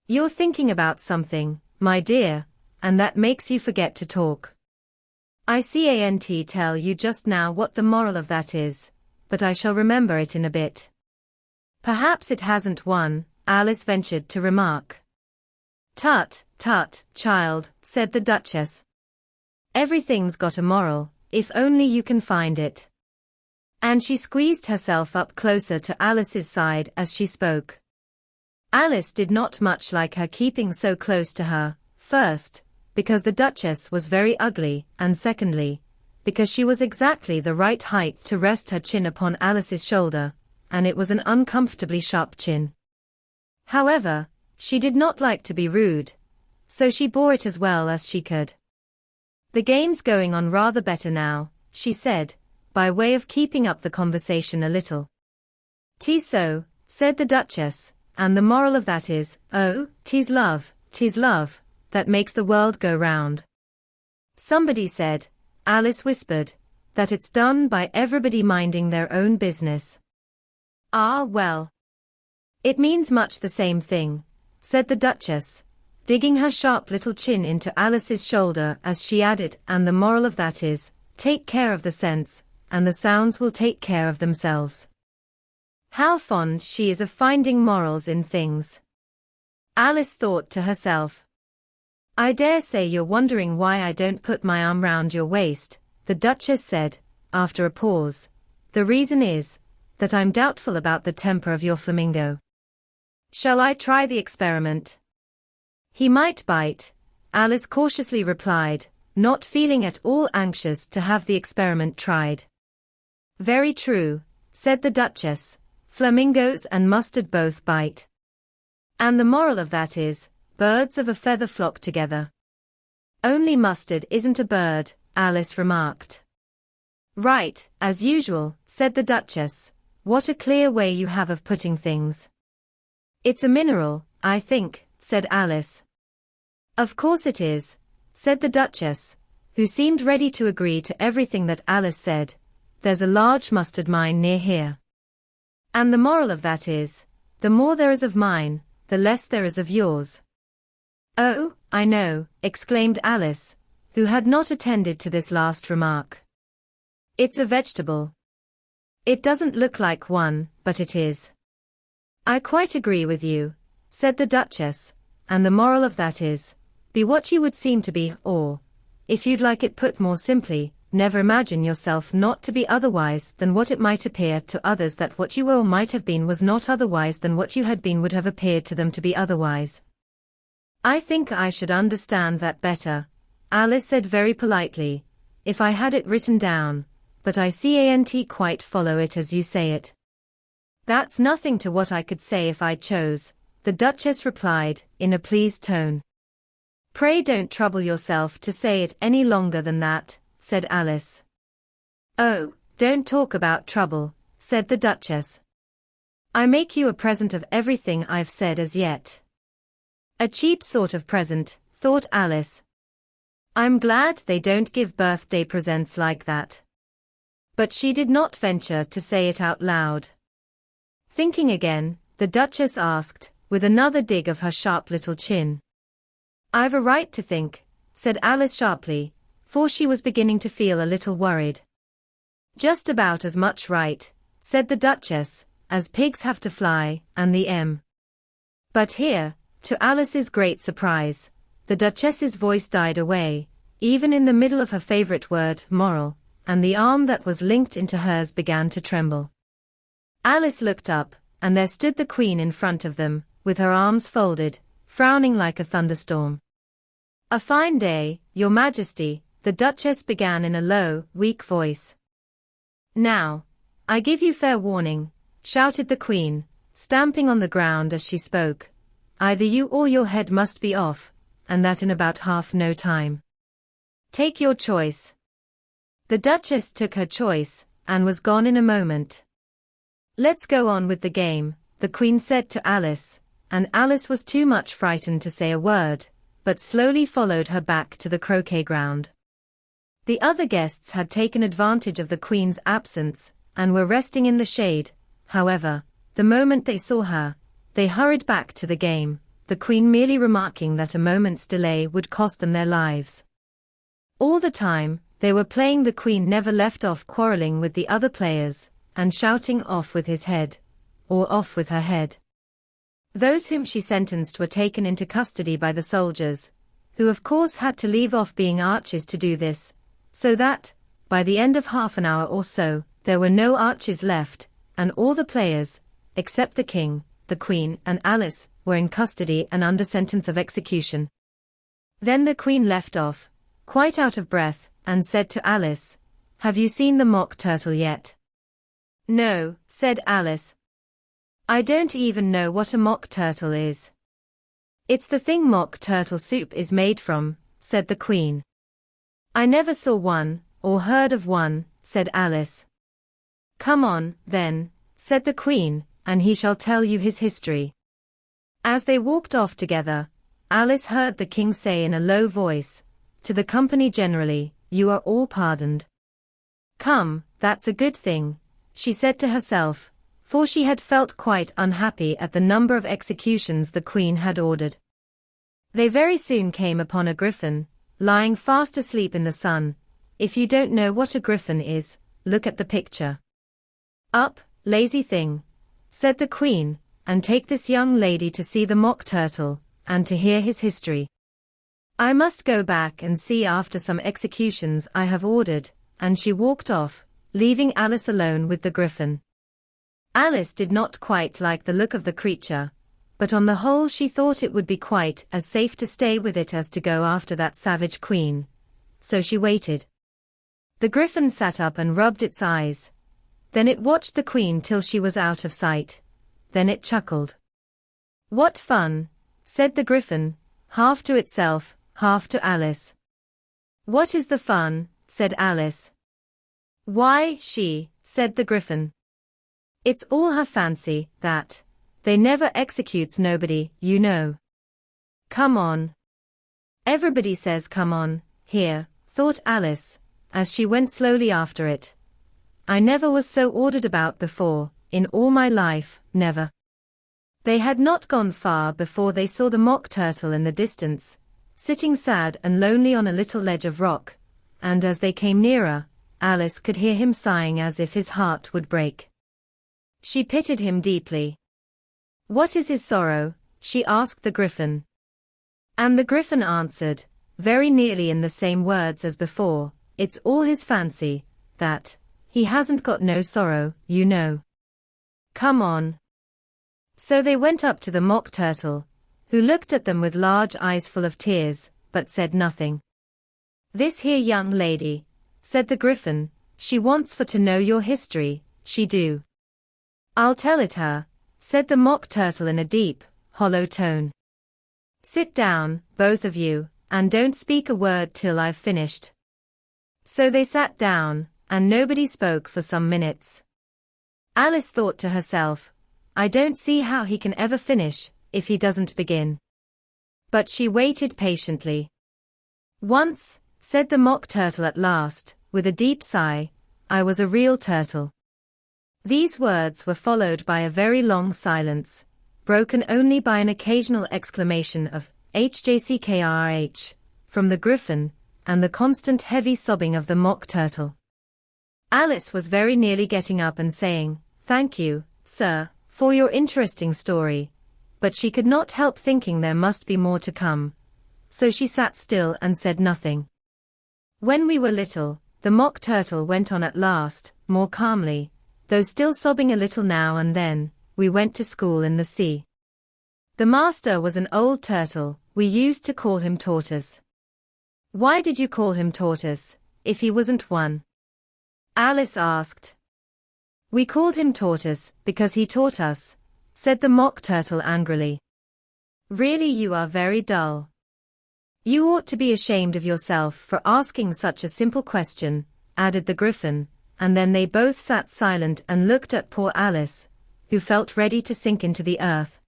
"You're thinking about something, my dear, and that makes you forget to talk. I can't tell you just now what the moral of that is, but I shall remember it in a bit." "Perhaps it hasn't one," Alice ventured to remark. "Tut, tut, child," said the Duchess. "Everything's got a moral, if only you can find it." And she squeezed herself up closer to Alice's side as she spoke. Alice did not much like her keeping so close to her, first, because the Duchess was very ugly, and secondly, because she was exactly the right height to rest her chin upon Alice's shoulder, and it was an uncomfortably sharp chin. However, she did not like to be rude, so she bore it as well as she could. "The game's going on rather better now," she said, by way of keeping up the conversation a little. "'Tis so," said the Duchess, "and the moral of that is, oh, 'tis love, that makes the world go round." "Somebody said," Alice whispered, "that it's done by everybody minding their own business." "Ah, well. It means much the same thing," said the Duchess, digging her sharp little chin into Alice's shoulder as she added, "and the moral of that is, take care of the sense, and the sounds will take care of themselves." How fond she is of finding morals in things. Alice thought to herself. "I dare say you're wondering why I don't put my arm round your waist," the Duchess said, after a pause. "The reason is, that I'm doubtful about the temper of your flamingo." "Shall I try the experiment?" "He might bite," Alice cautiously replied, not feeling at all anxious to have the experiment tried. "Very true," said the Duchess, "flamingos and mustard both bite. And the moral of that is, birds of a feather flock together." "Only mustard isn't a bird," Alice remarked. "Right, as usual," said the Duchess. "What a clear way you have of putting things." "It's a mineral, I think," said Alice. "Of course it is," said the Duchess, who seemed ready to agree to everything that Alice said. "There's a large mustard mine near here. And the moral of that is, the more there is of mine, the less there is of yours." "Oh, I know," exclaimed Alice, who had not attended to this last remark. "It's a vegetable. It doesn't look like one, but it is." "I quite agree with you," said the Duchess, "and the moral of that is, be what you would seem to be, or, if you'd like it put more simply, never imagine yourself not to be otherwise than what it might appear to others, that what you were or might have been was not otherwise than what you had been would have appeared to them to be otherwise." "I think I should understand that better," Alice said very politely, "if I had it written down, but I can't quite follow it as you say it." "That's nothing to what I could say if I chose," the Duchess replied, in a pleased tone. "Pray don't trouble yourself to say it any longer than that," said Alice. "Oh, don't talk about trouble," said the Duchess. "I make you a present of everything I've said as yet." A cheap sort of present, thought Alice. I'm glad they don't give birthday presents like that. But she did not venture to say it out loud. Thinking again, the Duchess asked, with another dig of her sharp little chin. "I've a right to think," said Alice sharply, for she was beginning to feel a little worried. "Just about as much right," said the Duchess, "as pigs have to fly, and the M." But here, to Alice's great surprise, the Duchess's voice died away, even in the middle of her favorite word, moral, and the arm that was linked into hers began to tremble. Alice looked up, and there stood the Queen in front of them, with her arms folded, frowning like a thunderstorm. "A fine day, Your Majesty," the Duchess began in a low, weak voice. "Now, I give you fair warning," shouted the Queen, stamping on the ground as she spoke. "Either you or your head must be off, and that in about half no time. Take your choice." The Duchess took her choice, and was gone in a moment. "Let's go on with the game," the Queen said to Alice, and Alice was too much frightened to say a word, but slowly followed her back to the croquet ground. The other guests had taken advantage of the Queen's absence, and were resting in the shade. However, the moment they saw her, they hurried back to the game, the Queen merely remarking that a moment's delay would cost them their lives. All the time, they were playing, the Queen never left off quarreling with the other players, and shouting off with his head, or off with her head. Those whom she sentenced were taken into custody by the soldiers, who of course had to leave off being archers to do this, so that, by the end of half an hour or so, there were no archers left, and all the players, except the King, the Queen and Alice were in custody and under sentence of execution. Then the Queen left off, quite out of breath, and said to Alice, "Have you seen the Mock Turtle yet?" "No," said Alice. "I don't even know what a Mock Turtle is." "It's the thing Mock Turtle soup is made from," said the Queen. "I never saw one, or heard of one," said Alice. "Come on, then," said the Queen, "and he shall tell you his history." As they walked off together, Alice heard the King say in a low voice, to the company generally, "You are all pardoned." "Come, that's a good thing," she said to herself, for she had felt quite unhappy at the number of executions the Queen had ordered. They very soon came upon a griffin, lying fast asleep in the sun. If you don't know what a griffin is, look at the picture. "Up, lazy thing," said the Queen, "and take this young lady to see the Mock Turtle, and to hear his history. I must go back and see after some executions I have ordered," and she walked off, leaving Alice alone with the griffin. Alice did not quite like the look of the creature, but on the whole she thought it would be quite as safe to stay with it as to go after that savage Queen. So she waited. The griffin sat up and rubbed its eyes. Then it watched the Queen till she was out of sight. Then it chuckled. "What fun," said the griffin, half to itself, half to Alice. "What is the fun?" said Alice. "Why, she," said the griffin. "It's all her fancy, that. They never executes nobody, you know. Come on." "Everybody says come on, here," thought Alice, as she went slowly after it. "I never was so ordered about before, in all my life, never." They had not gone far before they saw the Mock Turtle in the distance, sitting sad and lonely on a little ledge of rock, and as they came nearer, Alice could hear him sighing as if his heart would break. She pitied him deeply. "What is his sorrow?" she asked the griffin. And the griffin answered, very nearly in the same words as before, "It's all his fancy, that. He hasn't got no sorrow, you know. Come on." So they went up to the Mock Turtle, who looked at them with large eyes full of tears, but said nothing. "This here young lady," said the griffin, "she wants for to know your history, she do." "I'll tell it her," said the Mock Turtle in a deep, hollow tone. "Sit down, both of you, and don't speak a word till I've finished." So they sat down, and nobody spoke for some minutes. Alice thought to herself, "I don't see how he can ever finish, if he doesn't begin." But she waited patiently. "Once," said the Mock Turtle at last, with a deep sigh, "I was a real turtle." These words were followed by a very long silence, broken only by an occasional exclamation of "HJCKRH" from the griffin, and the constant heavy sobbing of the Mock Turtle. Alice was very nearly getting up and saying, "Thank you, sir, for your interesting story," but she could not help thinking there must be more to come. So she sat still and said nothing. "When we were little," the Mock Turtle went on at last, more calmly, though still sobbing a little now and then, "we went to school in the sea. The master was an old turtle, we used to call him Tortoise." "Why did you call him Tortoise, if he wasn't one?" Alice asked. "We called him Tortoise because he taught us," said the Mock Turtle angrily. "Really, you are very dull. You ought to be ashamed of yourself for asking such a simple question," added the griffin, and then they both sat silent and looked at poor Alice, who felt ready to sink into the earth.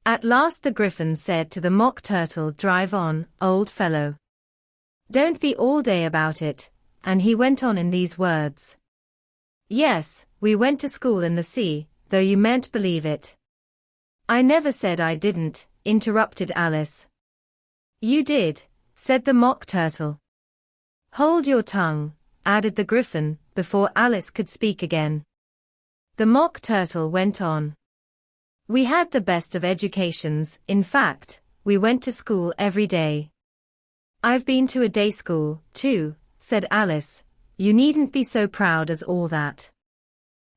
At last the griffin said to the Mock Turtle, "Drive on, old fellow. Don't be all day about it," and he went on in these words. "Yes, we went to school in the sea, though you mayn't believe it." "I never said I didn't," interrupted Alice. "You did," said the Mock Turtle. "Hold your tongue," added the griffin, before Alice could speak again. The Mock Turtle went on. "We had the best of educations, in fact, we went to school every day." "I've been to a day school, too," said Alice. "You needn't be so proud as all that."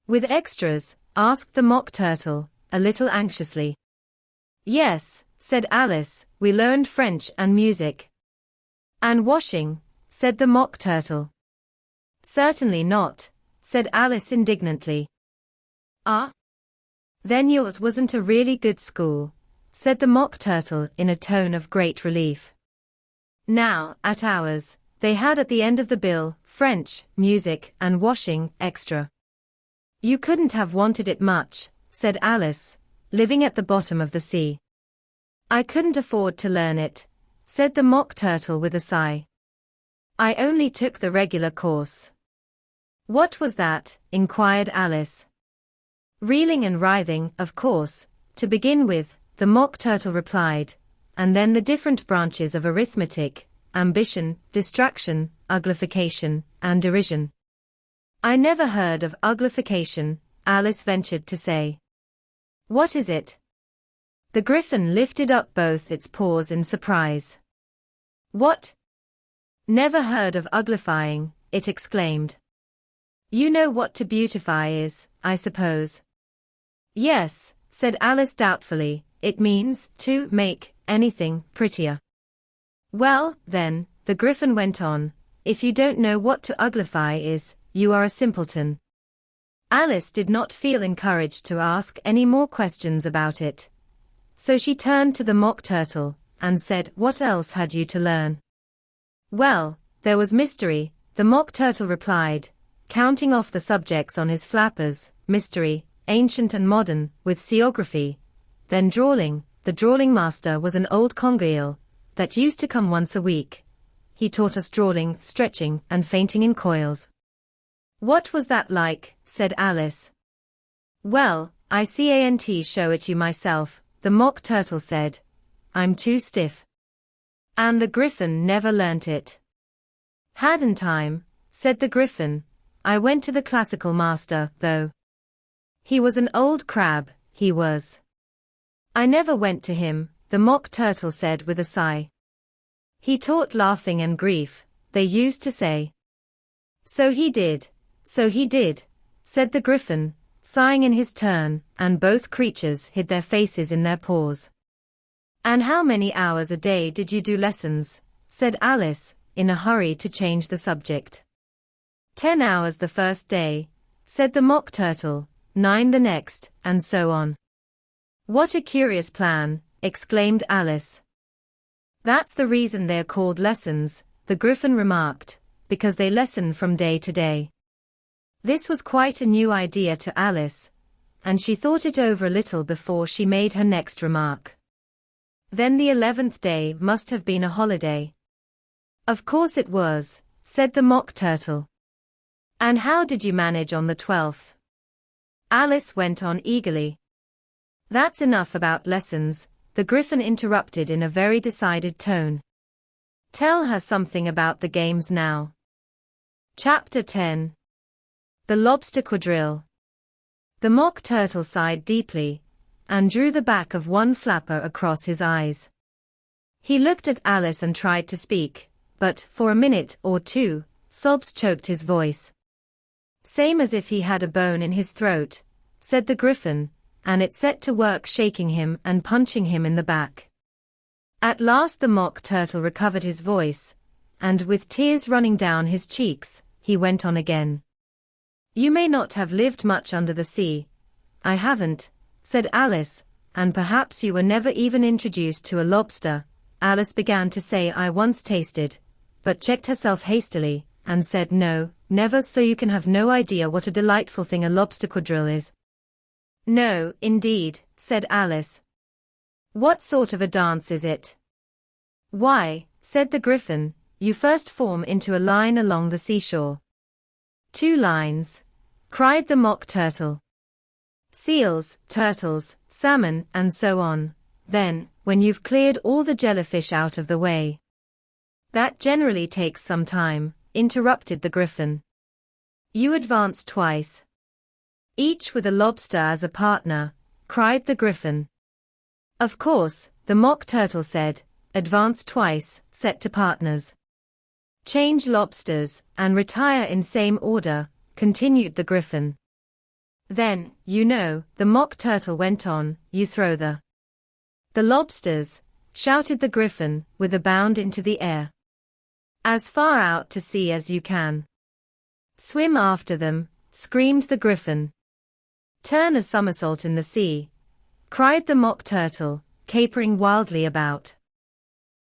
"With extras?" asked the Mock Turtle, a little anxiously. Yes, said Alice, we learned French and music. And washing, said the Mock Turtle. Certainly not, said Alice indignantly. Ah? Then yours wasn't a really good school, said the Mock Turtle in a tone of great relief. Now, at ours, they had at the end of the bill, French, music, and washing, extra. You couldn't have wanted it much, said Alice, living at the bottom of the sea. I couldn't afford to learn it, said the Mock Turtle with a sigh. I only took the regular course. What was that? Inquired Alice. Reeling and writhing, of course, to begin with, the Mock Turtle replied, and then the different branches of arithmetic, ambition, distraction, uglification, and derision. I never heard of uglification, Alice ventured to say. What is it? The Griffin lifted up both its paws in surprise. What? Never heard of uglifying, it exclaimed. You know what to beautify is, I suppose. Yes, said Alice doubtfully, it means to make anything prettier. Well, then, the Griffin went on, if you don't know what to uglify is, you are a simpleton. Alice did not feel encouraged to ask any more questions about it. So she turned to the Mock Turtle, and said, what else had you to learn? Well, there was mystery, the Mock Turtle replied, counting off the subjects on his flappers, mystery, ancient and modern, with seaography. Then drawling, the drawling master was an old conger eel, that used to come once a week. He taught us drawling, stretching, and fainting in coils. What was that like? Said Alice. Well, I can't show it you myself, the Mock Turtle said. I'm too stiff. And the Griffin never learnt it. Hadn't time, said the Griffin. I went to the classical master, though. He was an old crab, he was. I never went to him, the Mock Turtle said with a sigh. He taught laughing and grief, they used to say. So he did, said the Griffin, sighing in his turn, and both creatures hid their faces in their paws. And how many hours a day did you do lessons? Said Alice, in a hurry to change the subject. 10 hours the first day, said the Mock Turtle, 9 the next, and so on. What a curious plan, exclaimed Alice. That's the reason they're called lessons, the Griffin remarked, because they lesson from day to day. This was quite a new idea to Alice, and she thought it over a little before she made her next remark. Then the 11th day must have been a holiday. Of course it was, said the Mock Turtle. And how did you manage on the 12th? Alice went on eagerly. That's enough about lessons, the Griffin interrupted in a very decided tone. Tell her something about the games now. Chapter 10. The Lobster Quadrille. The Mock Turtle sighed deeply, and drew the back of one flapper across his eyes. He looked at Alice and tried to speak, but, for a minute or two, sobs choked his voice. Same as if he had a bone in his throat, said the Griffin, and it set to work shaking him and punching him in the back. At last the Mock Turtle recovered his voice, and with tears running down his cheeks, he went on again. You may not have lived much under the sea. I haven't, said Alice, and perhaps you were never even introduced to a lobster. Alice began to say I once tasted, but checked herself hastily, and said no, never, so you can have no idea what a delightful thing a lobster quadrille is. No, indeed, said Alice. What sort of a dance is it? Why, said the Griffin, you first form into a line along the seashore. 2 lines, cried the Mock Turtle. Seals, turtles, salmon, and so on. Then, when you've cleared all the jellyfish out of the way. That generally takes some time, interrupted the Griffin. You advance twice. Each with a lobster as a partner, cried the Griffin. Of course, the Mock Turtle said, advance twice, set to partners. Change lobsters, and retire in same order, continued the Griffin. Then, you know, the Mock Turtle went on, you throw the lobsters, shouted the Gryphon, with a bound into the air. As far out to sea as you can. Swim after them, screamed the Gryphon. Turn a somersault in the sea, cried the Mock Turtle, capering wildly about.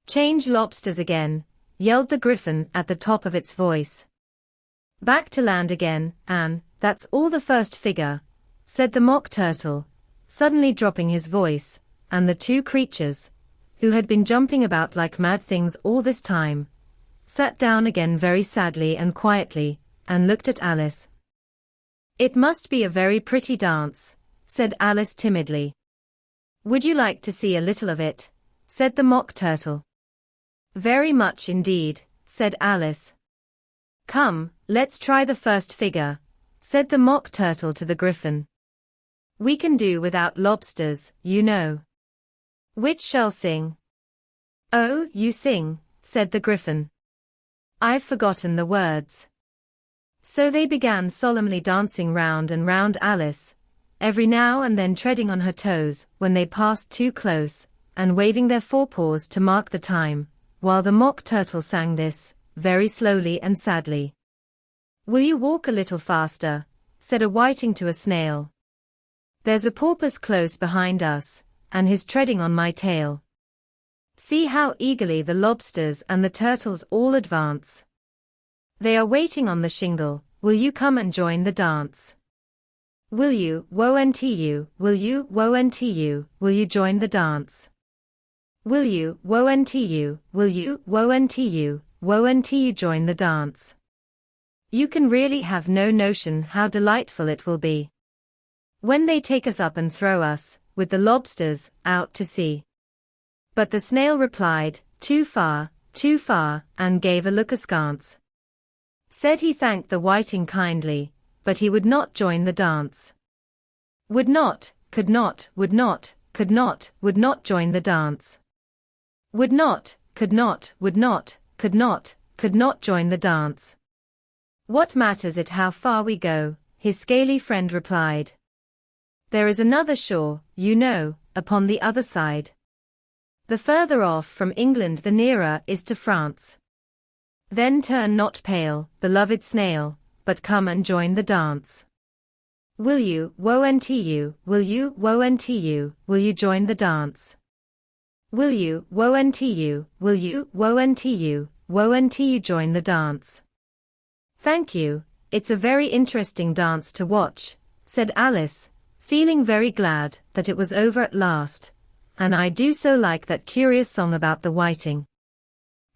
Change lobsters again, yelled the Gryphon at the top of its voice. Back to land again, and that's all the first figure, said the Mock Turtle, suddenly dropping his voice, and the two creatures, who had been jumping about like mad things all this time, sat down again very sadly and quietly, and looked at Alice. It must be a very pretty dance, said Alice timidly. Would you like to see a little of it? Said the Mock Turtle. Very much indeed, said Alice. Come, let's try the first figure, said the Mock Turtle to the Gryphon. We can do without lobsters, you know. Which shall sing? Oh, you sing, said the Gryphon. I've forgotten the words. So they began solemnly dancing round and round Alice, every now and then treading on her toes when they passed too close, and waving their forepaws to mark the time, while the Mock Turtle sang this, very slowly and sadly. Will you walk a little faster? Said a whiting to a snail. There's a porpoise close behind us, and he's treading on my tail. See how eagerly the lobsters and the turtles all advance. They are waiting on the shingle, will you come and join the dance? Will you, won't will you, won't will you join the dance? Will you, won't will you, won't you join the dance? You can really have no notion how delightful it will be when they take us up and throw us, with the lobsters, out to sea. But the snail replied, too far, and gave a look askance. Said he thanked the whiting kindly, but he would not join the dance. Would not, could not, would not join the dance. Would not, could not, would not, could not join the dance. What matters it how far we go, his scaly friend replied. There is another shore, you know, upon the other side. The further off from England the nearer is to France. Then turn not pale, beloved snail, but come and join the dance. Will you, won't you will you join the dance? Will you, won't you will you join the dance? Thank you, it's a very interesting dance to watch, said Alice, feeling very glad that it was over at last, and I do so like that curious song about the whiting.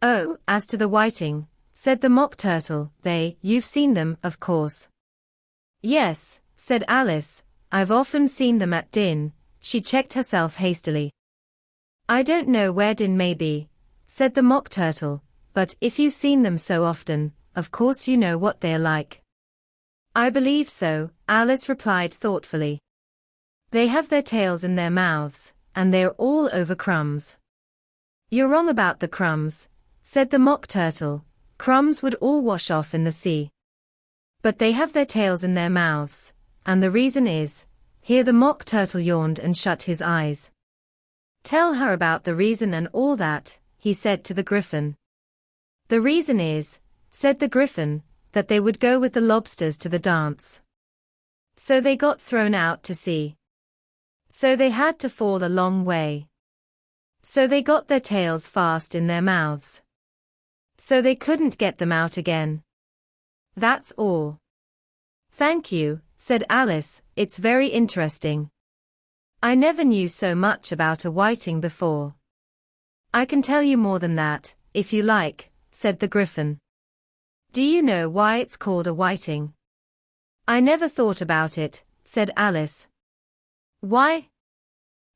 Oh, as to the whiting, said the Mock Turtle, you've seen them, of course. Yes, said Alice, I've often seen them at Din. She checked herself hastily. I don't know where Din may be, said the Mock Turtle, but if you've seen them so often, of course you know what they're like. I believe so, Alice replied thoughtfully. They have their tails in their mouths, and they're all over crumbs. You're wrong about the crumbs, said the Mock Turtle. Crumbs would all wash off in the sea. But they have their tails in their mouths, and the reason is, here the Mock Turtle yawned and shut his eyes. Tell her about the reason and all that, he said to the Gryphon. The reason is, said the Gryphon, that they would go with the lobsters to the dance. So they got thrown out to sea. So they had to fall a long way. So they got their tails fast in their mouths. So they couldn't get them out again. That's all. Thank you, said Alice, it's very interesting. I never knew so much about a whiting before. I can tell you more than that, if you like, said the Gryphon. Do you know why it's called a whiting? I never thought about it, said Alice. Why?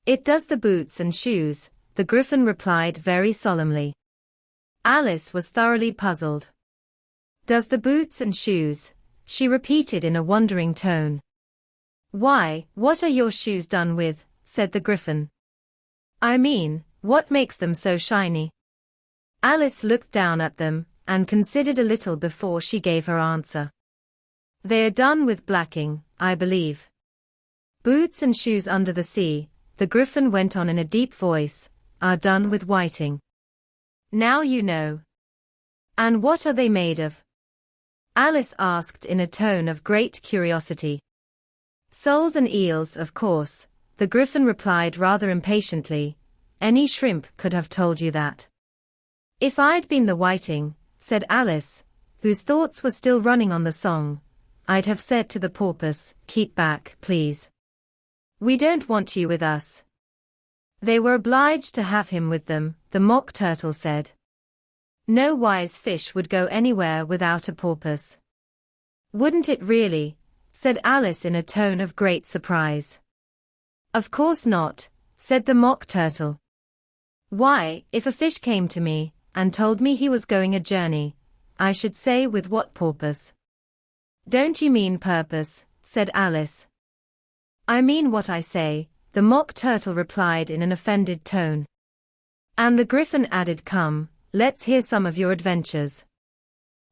It does the boots and shoes, the Gryphon replied very solemnly. Alice was thoroughly puzzled. Does the boots and shoes? She repeated in a wondering tone. Why, what are your shoes done with? Said the Gryphon. I mean, what makes them so shiny? Alice looked down at them, and considered a little before she gave her answer. They are done with blacking, I believe. Boots and shoes under the sea, the Griffin went on in a deep voice, are done with whiting. Now you know. And what are they made of? Alice asked in a tone of great curiosity. Soles and eels, of course, the Griffin replied rather impatiently. Any shrimp could have told you that. If I'd been the whiting, said Alice, whose thoughts were still running on the song, I'd have said to the porpoise, keep back, please. We don't want you with us. They were obliged to have him with them, the Mock Turtle said. No wise fish would go anywhere without a porpoise. Wouldn't it really? Said Alice in a tone of great surprise. Of course not, said the Mock Turtle. Why, if a fish came to me, and told me he was going a journey, I should say with what purpose? Don't you mean purpose, said Alice. I mean what I say, the Mock Turtle replied in an offended tone. And the Griffin added, come, let's hear some of your adventures.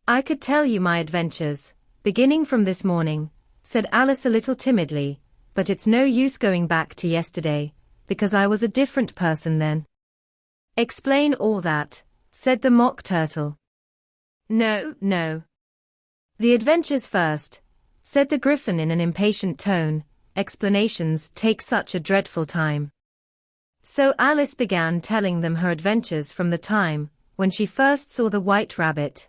I could tell you my adventures, beginning from this morning, said Alice a little timidly, but it's no use going back to yesterday, because I was a different person then. Explain all that, said the Mock Turtle. No, no. The adventures first, said the Griffin in an impatient tone, explanations take such a dreadful time. So Alice began telling them her adventures from the time when she first saw the White Rabbit.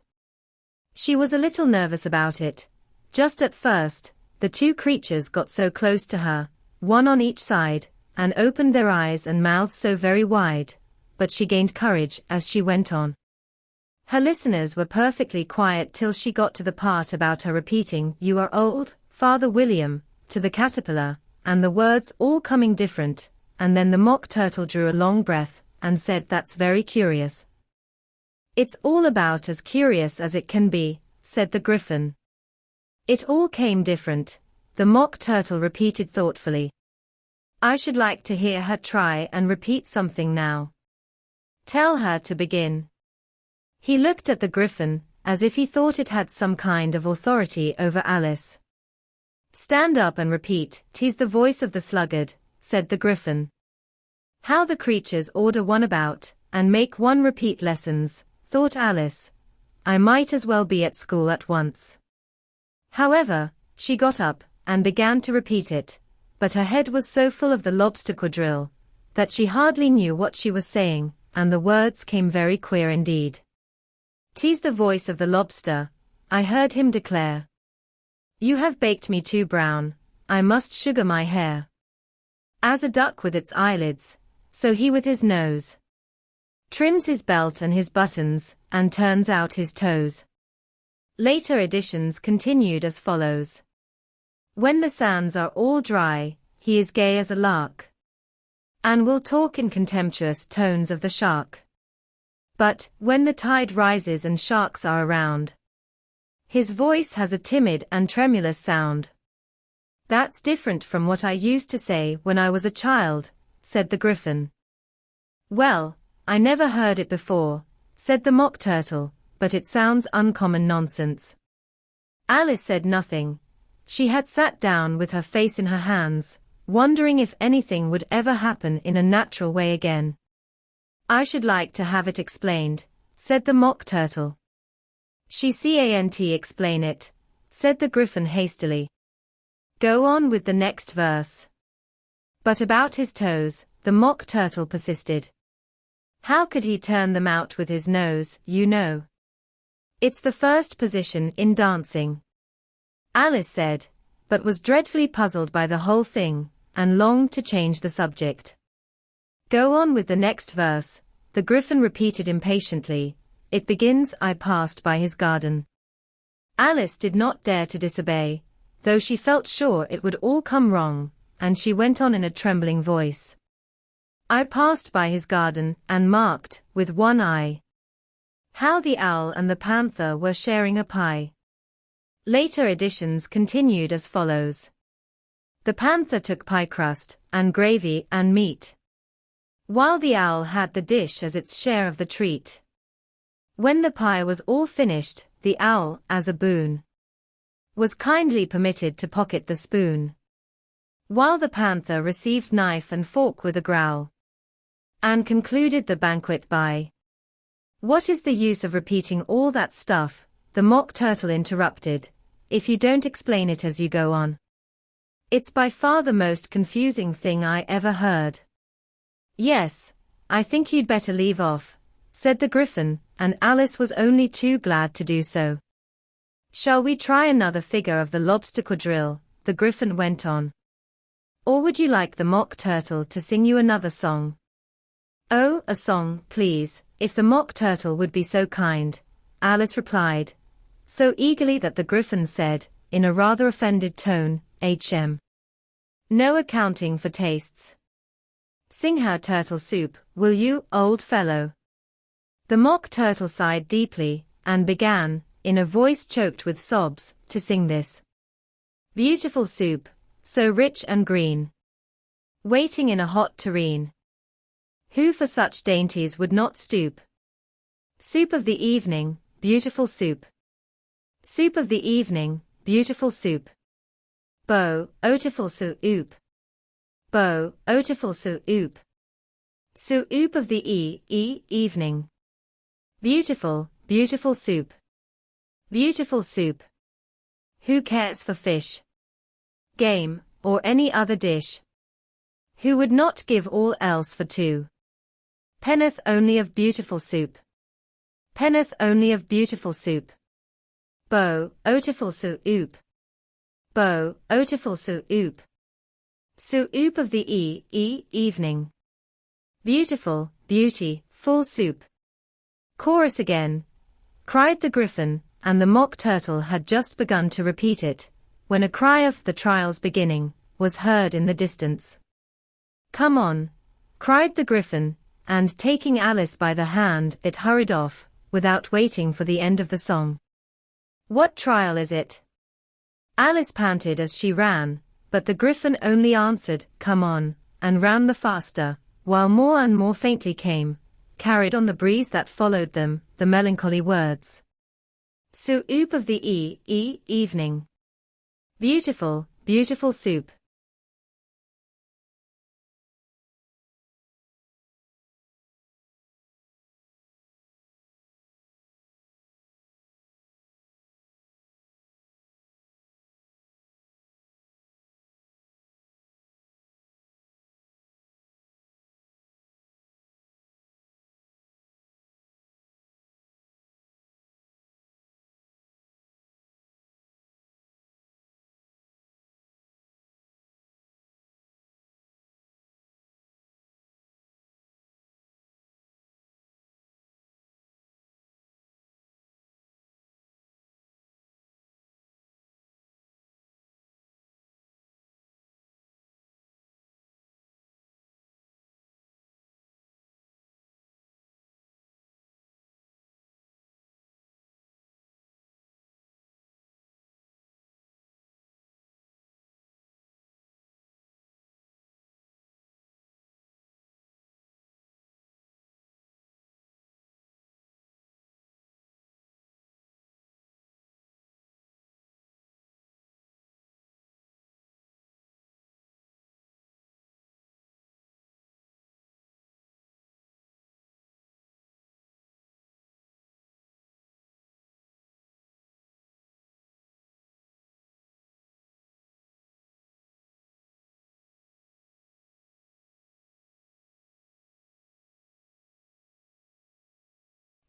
She was a little nervous about it. Just at first, the two creatures got so close to her, one on each side, and opened their eyes and mouths so very wide, but she gained courage as she went on. Her listeners were perfectly quiet till she got to the part about her repeating, "You are old, Father William," to the caterpillar, and the words all coming different, and then the Mock Turtle drew a long breath, and said, "That's very curious." "It's all about as curious as it can be," said the Griffin. "It all came different," the Mock Turtle repeated thoughtfully. "I should like to hear her try and repeat something now. Tell her to begin." He looked at the Griffin, as if he thought it had some kind of authority over Alice. "Stand up and repeat, 'tis the voice of the sluggard," said the Griffin. How the creatures order one about, and make one repeat lessons, thought Alice. I might as well be at school at once. However, she got up, and began to repeat it, but her head was so full of the lobster quadrille, that she hardly knew what she was saying, and the words came very queer indeed. "'Tis the voice of the lobster," I heard him declare. "You have baked me too brown, I must sugar my hair. As a duck with its eyelids, so he with his nose trims his belt and his buttons, and turns out his toes." Later editions continued as follows. "When the sands are all dry, he is gay as a lark, and will talk in contemptuous tones of the shark. But, when the tide rises and sharks are around, his voice has a timid and tremulous sound." "That's different from what I used to say when I was a child," said the Griffin. "Well, I never heard it before," said the Mock Turtle, "but it sounds uncommon nonsense." Alice said nothing. She had sat down with her face in her hands, wondering if anything would ever happen in a natural way again. "I should like to have it explained," said the Mock Turtle. "She can't explain it," said the Griffin hastily. "Go on with the next verse." "But about his toes," the Mock Turtle persisted. "How could he turn them out with his nose, you know? It's the first position in dancing." Alice said, but was dreadfully puzzled by the whole thing, and longed to change the subject. "Go on with the next verse," the Griffin repeated impatiently. "It begins, 'I passed by his garden.'" Alice did not dare to disobey, though she felt sure it would all come wrong, and she went on in a trembling voice. "I passed by his garden, and marked, with one eye, how the owl and the panther were sharing a pie." Later editions continued as follows. "The panther took pie crust, and gravy and meat, while the owl had the dish as its share of the treat. When the pie was all finished, the owl, as a boon, was kindly permitted to pocket the spoon. while the panther received knife and fork with a growl, and concluded the banquet by, "What is the use of repeating all that stuff?" the Mock Turtle interrupted, "if you don't explain it as you go on. It's by far the most confusing thing I ever heard." "Yes, I think you'd better leave off," said the Gryphon, and Alice was only too glad to do so. "Shall we try another figure of the lobster quadrille?" the Gryphon went on. "Or would you like the Mock Turtle to sing you another song?" "Oh, a song, please, if the Mock Turtle would be so kind," Alice replied, so eagerly that the Gryphon said, in a rather offended tone, "No accounting for tastes. Sing her turtle soup, will you, old fellow?" The Mock Turtle sighed deeply, and began, in a voice choked with sobs, to sing this beautiful soup, so rich and green, waiting in a hot tureen. Who for such dainties would not stoop? Soup of the evening, beautiful soup. Soup of the evening, beautiful soup. Bo, otiful soup. Bo, otiful soup. Soup of the evening. Beautiful, beautiful soup. Beautiful soup. Who cares for fish, game, or any other dish? Who would not give all else for two? Penneth only of beautiful soup. Penneth only of beautiful soup. Bo, otiful soup. Bo, otiful soup. Soup of the evening. Beautiful, beauty, full soup. Chorus again, cried the Gryphon, and the Mock Turtle had just begun to repeat it, when a cry of "the trial's beginning" was heard in the distance. "Come on," cried the Gryphon, and taking Alice by the hand it hurried off, without waiting for the end of the song. "What trial is it?" Alice panted as she ran, but the Gryphon only answered, "Come on," and ran the faster, while more and more faintly came, carried on the breeze that followed them, the melancholy words. Soup of the evening. Beautiful, beautiful soup.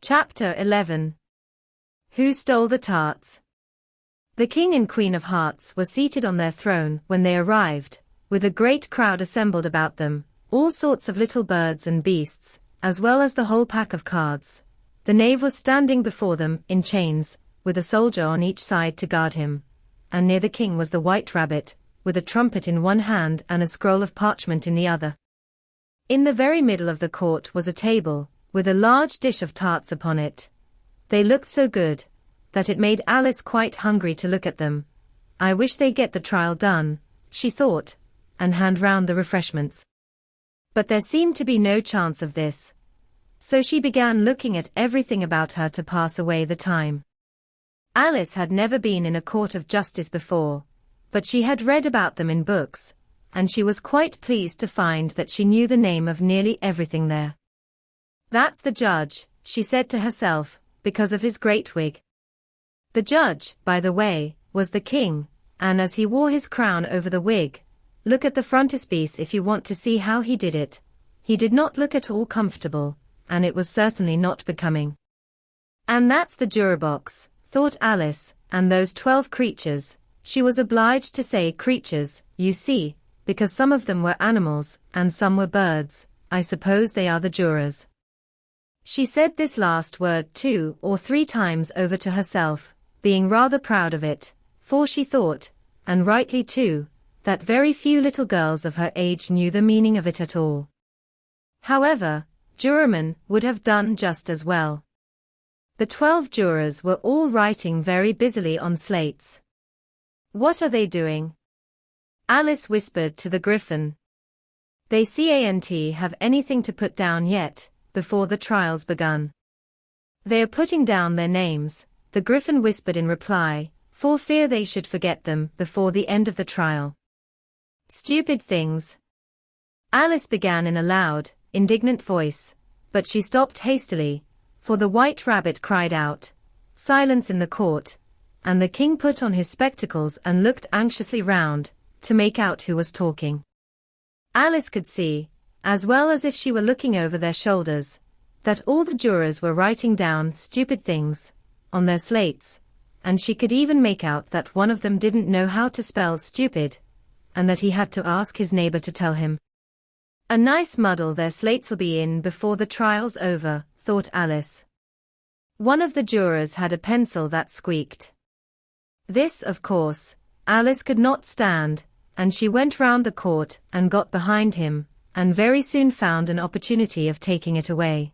Chapter 11. Who Stole the Tarts? The King and Queen of Hearts were seated on their throne when they arrived, with a great crowd assembled about them, all sorts of little birds and beasts, as well as the whole pack of cards. The knave was standing before them in chains, with a soldier on each side to guard him, and near the king was the White Rabbit, with a trumpet in one hand and a scroll of parchment in the other. In the very middle of the court was a table, with a large dish of tarts upon it. They looked so good, that it made Alice quite hungry to look at them. "I wish they'd get the trial done," she thought, and hand round the refreshments. But there seemed to be no chance of this. So she began looking at everything about her to pass away the time. Alice had never been in a court of justice before, but she had read about them in books, and she was quite pleased to find that she knew the name of nearly everything there. "That's the judge," she said to herself, because of his great wig. The judge, by the way, was the king, and as he wore his crown over the wig, look at the frontispiece if you want to see how he did it. He did not look at all comfortable, and it was certainly not becoming. "And that's the jury box," thought Alice, "and those 12 creatures," she was obliged to say creatures, you see, because some of them were animals, and some were birds. "I suppose they are the jurors." She said this last word 2 or 3 times over to herself, being rather proud of it, for she thought, and rightly too, that very few little girls of her age knew the meaning of it at all. However, jurymen would have done just as well. The 12 jurors were all writing very busily on slates. "What are they doing?" Alice whispered to the Griffin. "They can't have anything to put down yet, before the trial's begun." "They are putting down their names," the Griffin whispered in reply, for fear they should forget them before the end of the trial. "Stupid things," Alice began in a loud, indignant voice, but she stopped hastily, for the White Rabbit cried out, "Silence in the court," and the king put on his spectacles and looked anxiously round, to make out who was talking. Alice could see, as well as if she were looking over their shoulders, that all the jurors were writing down "stupid things" on their slates, and she could even make out that one of them didn't know how to spell stupid, and that he had to ask his neighbor to tell him. "A nice muddle their slates'll be in before the trial's over," thought Alice. One of the jurors had a pencil that squeaked. This, of course, Alice could not stand, and she went round the court and got behind him, and very soon found an opportunity of taking it away.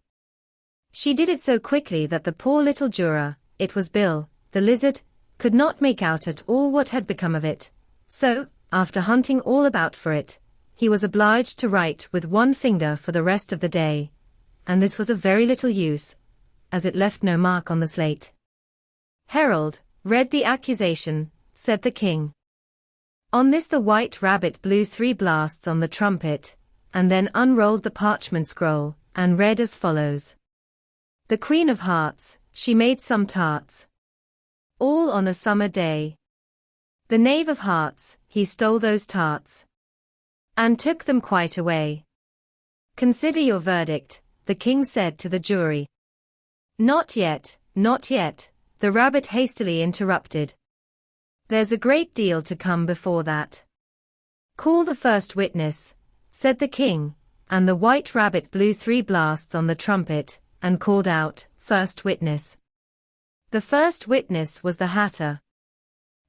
She did it so quickly that the poor little juror, it was Bill, the lizard, could not make out at all what had become of it, so, after hunting all about for it, he was obliged to write with one finger for the rest of the day, and this was of very little use, as it left no mark on the slate. "Herald, read the accusation," said the king. On this the White Rabbit blew 3 blasts on the trumpet, and then unrolled the parchment scroll, and read as follows. "The Queen of Hearts, she made some tarts, all on a summer day. The Knave of Hearts, he stole those tarts, and took them quite away. Consider your verdict," the king said to the jury. "Not yet, not yet," the rabbit hastily interrupted. "There's a great deal to come before that." "Call the first witness," said the king, and the White Rabbit blew 3 blasts on the trumpet, and called out, "First witness." The first witness was the Hatter.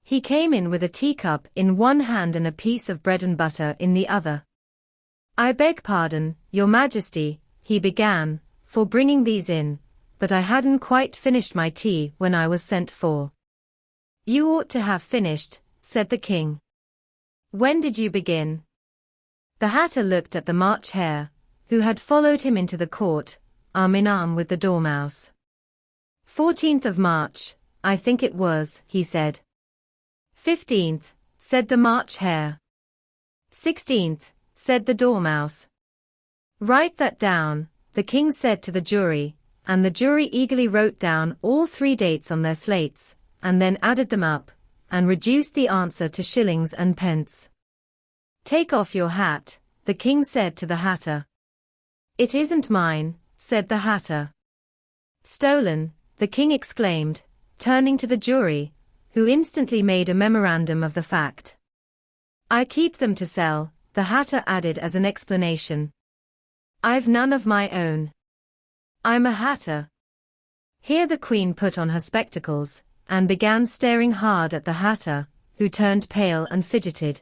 He came in with a teacup in one hand and a piece of bread and butter in the other. "I beg pardon, Your Majesty," he began, "for bringing these in, but I hadn't quite finished my tea when I was sent for." "You ought to have finished," said the king. "When did you begin?" The Hatter looked at the March Hare, who had followed him into the court, arm in arm with the Dormouse. 14th of March, I think it was, he said. 15th, said the March Hare. 16th, said the Dormouse. "Write that down," the king said to the jury, and the jury eagerly wrote down all 3 dates on their slates, and then added them up, and reduced the answer to shillings and pence. "Take off your hat," the king said to the Hatter. "It isn't mine," said the Hatter. "Stolen," the king exclaimed, turning to the jury, who instantly made a memorandum of the fact. "I keep them to sell," the Hatter added as an explanation. "I've none of my own. I'm a Hatter." Here the Queen put on her spectacles, and began staring hard at the Hatter, who turned pale and fidgeted.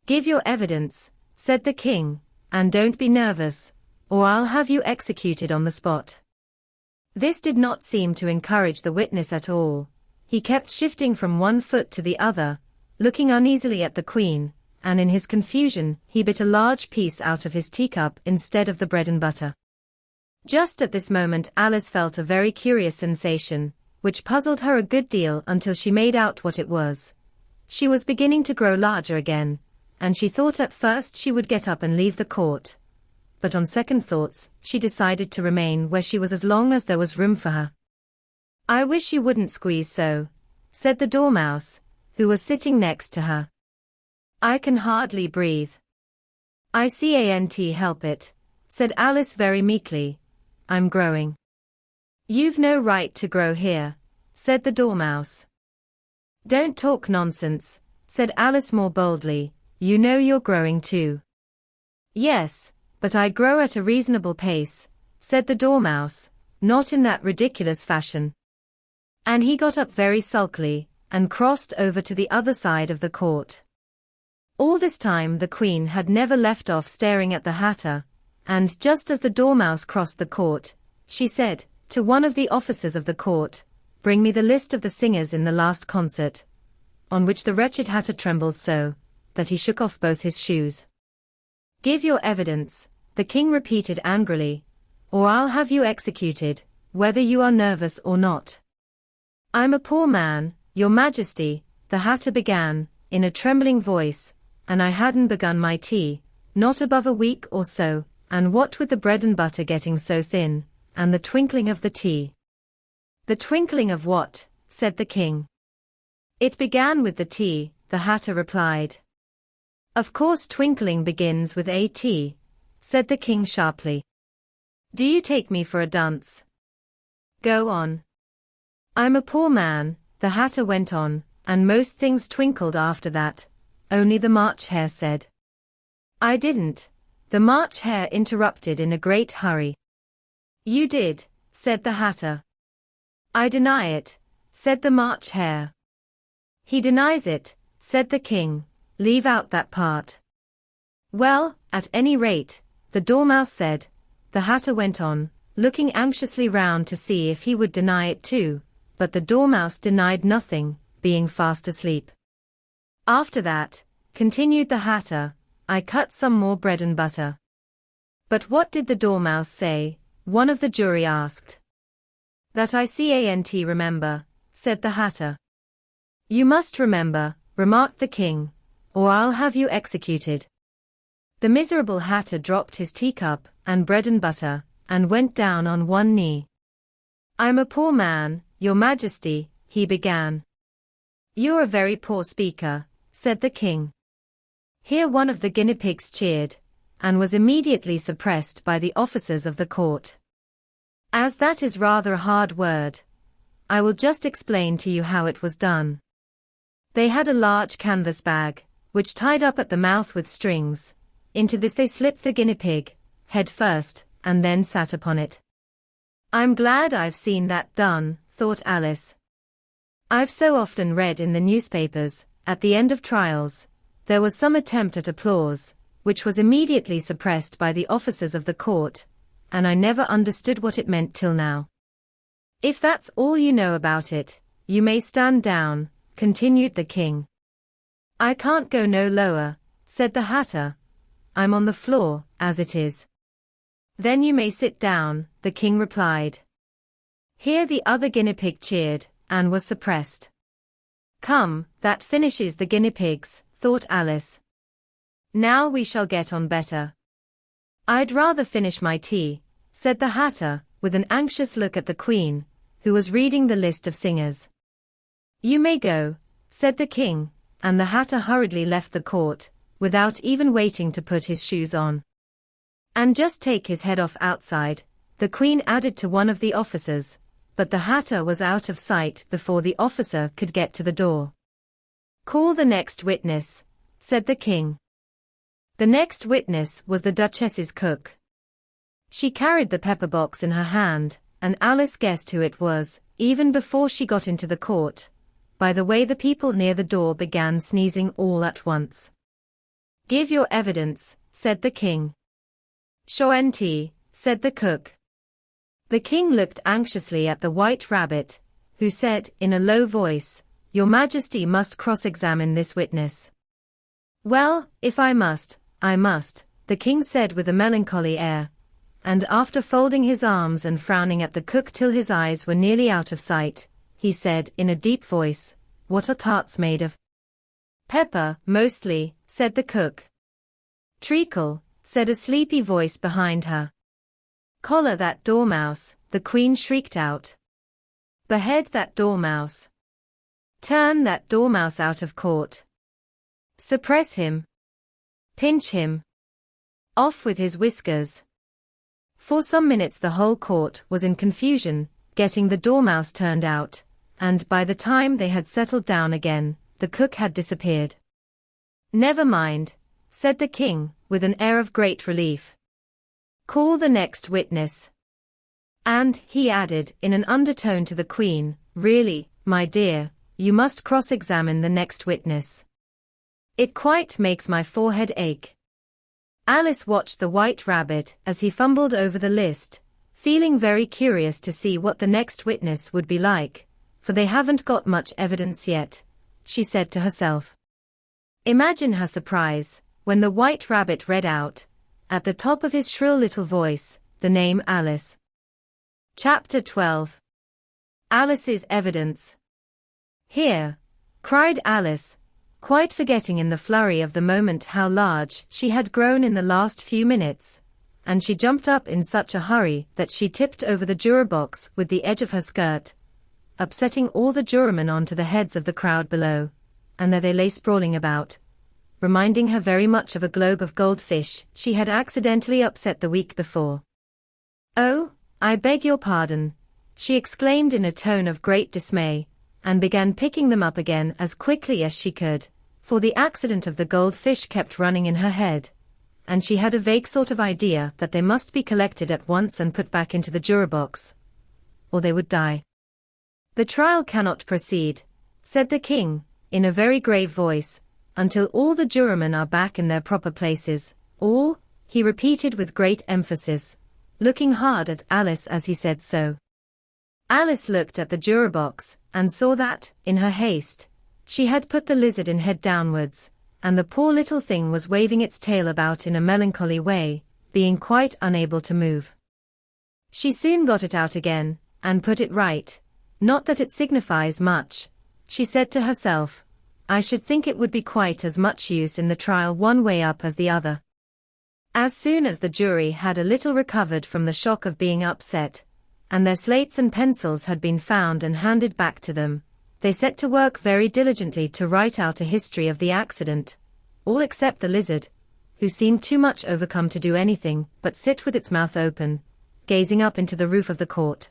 "Give your evidence," said the king, "and don't be nervous, or I'll have you executed on the spot." This did not seem to encourage the witness at all. He kept shifting from one foot to the other, looking uneasily at the Queen, and in his confusion he bit a large piece out of his teacup instead of the bread and butter. Just at this moment Alice felt a very curious sensation, which puzzled her a good deal until she made out what it was. She was beginning to grow larger again, and she thought at first she would get up and leave the court. But on second thoughts, she decided to remain where she was as long as there was room for her. "I wish you wouldn't squeeze so," said the Dormouse, who was sitting next to her. "I can hardly breathe." "I can't help it," said Alice very meekly. "I'm growing." "You've no right to grow here," said the Dormouse. "Don't talk nonsense," said Alice more boldly. "You know you're growing too." "Yes, but I grow at a reasonable pace," said the Dormouse, "not in that ridiculous fashion." And he got up very sulkily, and crossed over to the other side of the court. All this time the Queen had never left off staring at the Hatter, and just as the Dormouse crossed the court, she said, to one of the officers of the court, "Bring me the list of the singers in the last concert," on which the wretched Hatter trembled so, that he shook off both his shoes. "Give your evidence," the King repeated angrily, "or I'll have you executed, whether you are nervous or not." "I'm a poor man, Your Majesty," the Hatter began, in a trembling voice, "and I hadn't begun my tea, not above a week or so, and what with the bread and butter getting so thin, and the twinkling of the tea." "The twinkling of what?" said the King. "It began with the tea," the Hatter replied. "Of course twinkling begins with a T," said the King sharply. "Do you take me for a dunce? Go on." "I'm a poor man," the Hatter went on, "and most things twinkled after that, only the March Hare said." "I didn't," the March Hare interrupted in a great hurry. "You did," said the Hatter. "I deny it," said the March Hare. "He denies it," said the King. "Leave out that part." "Well, at any rate," the Dormouse said, the Hatter went on, looking anxiously round to see if he would deny it too, but the Dormouse denied nothing, being fast asleep. "After that," continued the Hatter, "I cut some more bread and butter." "But what did the Dormouse say?" one of the jury asked. "That I can't remember," said the Hatter. "You must remember," remarked the King, "or I'll have you executed." The miserable Hatter dropped his teacup and bread and butter, and went down on one knee. "I'm a poor man, Your Majesty," he began. "You're a very poor speaker," said the King. Here one of the guinea pigs cheered, and was immediately suppressed by the officers of the court. As that is rather a hard word, I will just explain to you how it was done. They had a large canvas bag, which tied up at the mouth with strings. Into this they slipped the guinea pig, head first, and then sat upon it. "I'm glad I've seen that done," thought Alice. "I've so often read in the newspapers, at the end of trials, there was some attempt at applause, which was immediately suppressed by the officers of the court, and I never understood what it meant till now." "If that's all you know about it, you may stand down," continued the King. "I can't go no lower," said the Hatter. "I'm on the floor, as it is." "Then you may sit down," the King replied. Here the other guinea pig cheered, and was suppressed. "Come, that finishes the guinea pigs," thought Alice. "Now we shall get on better." "I'd rather finish my tea," said the Hatter, with an anxious look at the Queen, who was reading the list of singers. "You may go," said the King, and the Hatter hurriedly left the court, without even waiting to put his shoes on. "And just take his head off outside," the Queen added to one of the officers, but the Hatter was out of sight before the officer could get to the door. "Call the next witness," said the King. The next witness was the Duchess's cook. She carried the pepper box in her hand, and Alice guessed who it was, even before she got into the court, by the way the people near the door began sneezing all at once. "Give your evidence," said the King. "Sure, said the cook. The King looked anxiously at the White Rabbit, who said, in a low voice, "Your Majesty must cross-examine this witness." "Well, if I must, I must," the King said with a melancholy air, and after folding his arms and frowning at the cook till his eyes were nearly out of sight, he said in a deep voice, "What are tarts made of?" Pepper, mostly, said the cook. Treacle, said a sleepy voice behind her. Collar that dormouse, the queen shrieked out. Behead that dormouse. Turn that dormouse out of court. Suppress him. Pinch him. Off with his whiskers. For some minutes the whole court was in confusion, getting the dormouse turned out, and by the time they had settled down again, the cook had disappeared. Never mind, said the king, with an air of great relief. Call the next witness. And, he added in an undertone to the queen, really, my dear, you must cross-examine the next witness. It quite makes my forehead ache. Alice watched the White Rabbit as he fumbled over the list, feeling very curious to see what the next witness would be like, for they haven't got much evidence yet, she said to herself. Imagine her surprise, when the White Rabbit read out, at the top of his shrill little voice, the name Alice. Chapter 12. Alice's Evidence. Here, cried Alice, quite forgetting in the flurry of the moment how large she had grown in the last few minutes, and she jumped up in such a hurry that she tipped over the juror box with the edge of her skirt, upsetting all the jurormen onto the heads of the crowd below, and there they lay sprawling about, reminding her very much of a globe of goldfish she had accidentally upset the week before. Oh, I beg your pardon, she exclaimed in a tone of great dismay, and began picking them up again as quickly as she could, for the accident of the goldfish kept running in her head, and she had a vague sort of idea that they must be collected at once and put back into the juror box, or they would die. The trial cannot proceed, said the king, in a very grave voice, until all the jurormen are back in their proper places. All, he repeated with great emphasis, looking hard at Alice as he said so. Alice looked at the juror box, and saw that, in her haste, she had put the lizard in head downwards, and the poor little thing was waving its tail about in a melancholy way, being quite unable to move. She soon got it out again, and put it right. Not that it signifies much, she said to herself. I should think it would be quite as much use in the trial one way up as the other. As soon as the jury had a little recovered from the shock of being upset, and their slates and pencils had been found and handed back to them, they set to work very diligently to write out a history of the accident, all except the lizard, who seemed too much overcome to do anything but sit with its mouth open, gazing up into the roof of the court.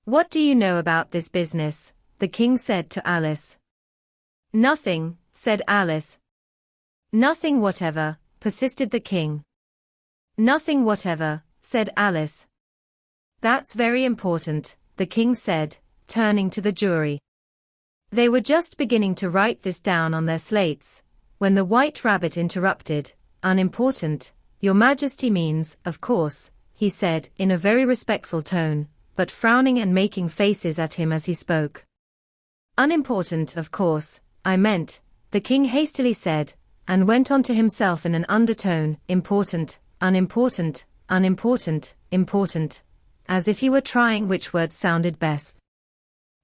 What do you know about this business? The king said to Alice. Nothing, said Alice. Nothing whatever, persisted the king. Nothing whatever, said Alice. That's very important, the king said, turning to the jury. They were just beginning to write this down on their slates, when the White Rabbit interrupted. Unimportant, Your Majesty means, of course, he said in a very respectful tone, but frowning and making faces at him as he spoke. Unimportant, of course, I meant, the king hastily said, and went on to himself in an undertone, important, unimportant, unimportant, important, as if he were trying which word sounded best.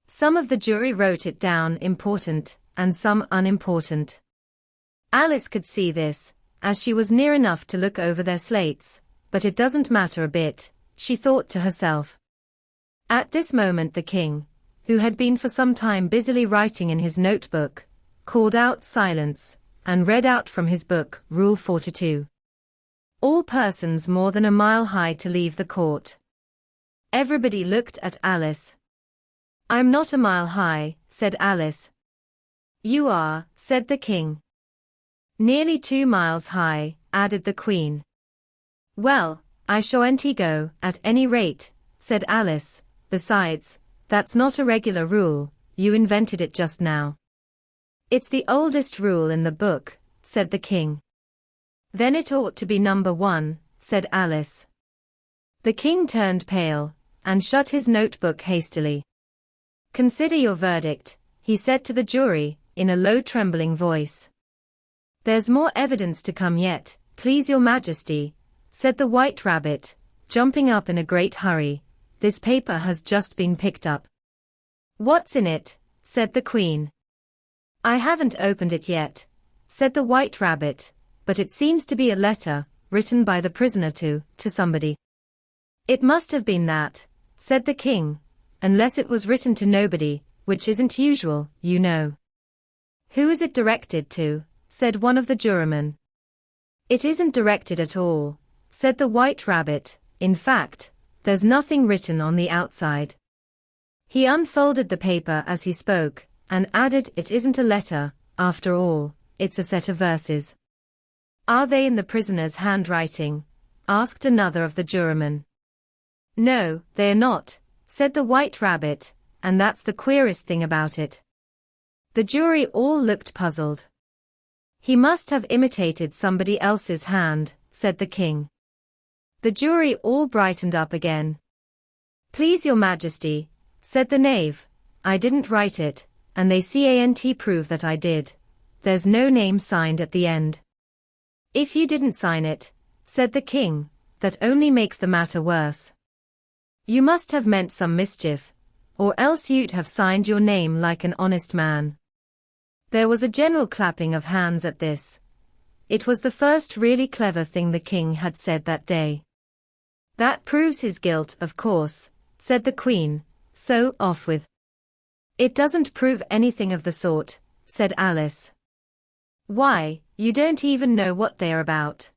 Some of the jury wrote it down important, and some unimportant. Alice could see this, as she was near enough to look over their slates, but it doesn't matter a bit, she thought to herself. At this moment the king, who had been for some time busily writing in his notebook, called out silence, and read out from his book, Rule 42. All persons more than a mile high to leave the court. Everybody looked at Alice. I'm not a mile high, said Alice. You are, said the king. Nearly 2 miles high, added the queen. Well, I shan't go, at any rate, said Alice. Besides, that's not a regular rule, you invented it just now. It's the oldest rule in the book, said the king. Then it ought to be number 1, said Alice. The king turned pale, and shut his notebook hastily. Consider your verdict, he said to the jury, in a low trembling voice. There's more evidence to come yet, please your majesty, said the White Rabbit, jumping up in a great hurry. This paper has just been picked up. What's in it? Said the queen. I haven't opened it yet, said the White Rabbit, but it seems to be a letter, written by the prisoner to somebody. It must have been that, said the king, unless it was written to nobody, which isn't usual, you know. Who is it directed to? Said one of the jurymen. It isn't directed at all, said the White Rabbit. In fact, there's nothing written on the outside. He unfolded the paper as he spoke, and added, it isn't a letter, after all, it's a set of verses. Are they in the prisoner's handwriting? Asked another of the jurymen. No, they're not, said the White Rabbit, and that's the queerest thing about it. The jury all looked puzzled. He must have imitated somebody else's hand, said the king. The jury all brightened up again. Please your majesty, said the knave, I didn't write it, and they can't prove that I did. There's no name signed at the end. If you didn't sign it, said the king, that only makes the matter worse. You must have meant some mischief, or else you'd have signed your name like an honest man. There was a general clapping of hands at this. It was the first really clever thing the king had said that day. That proves his guilt, of course, said the queen, so off with. It doesn't prove anything of the sort, said Alice. Why, you don't even know what they're about.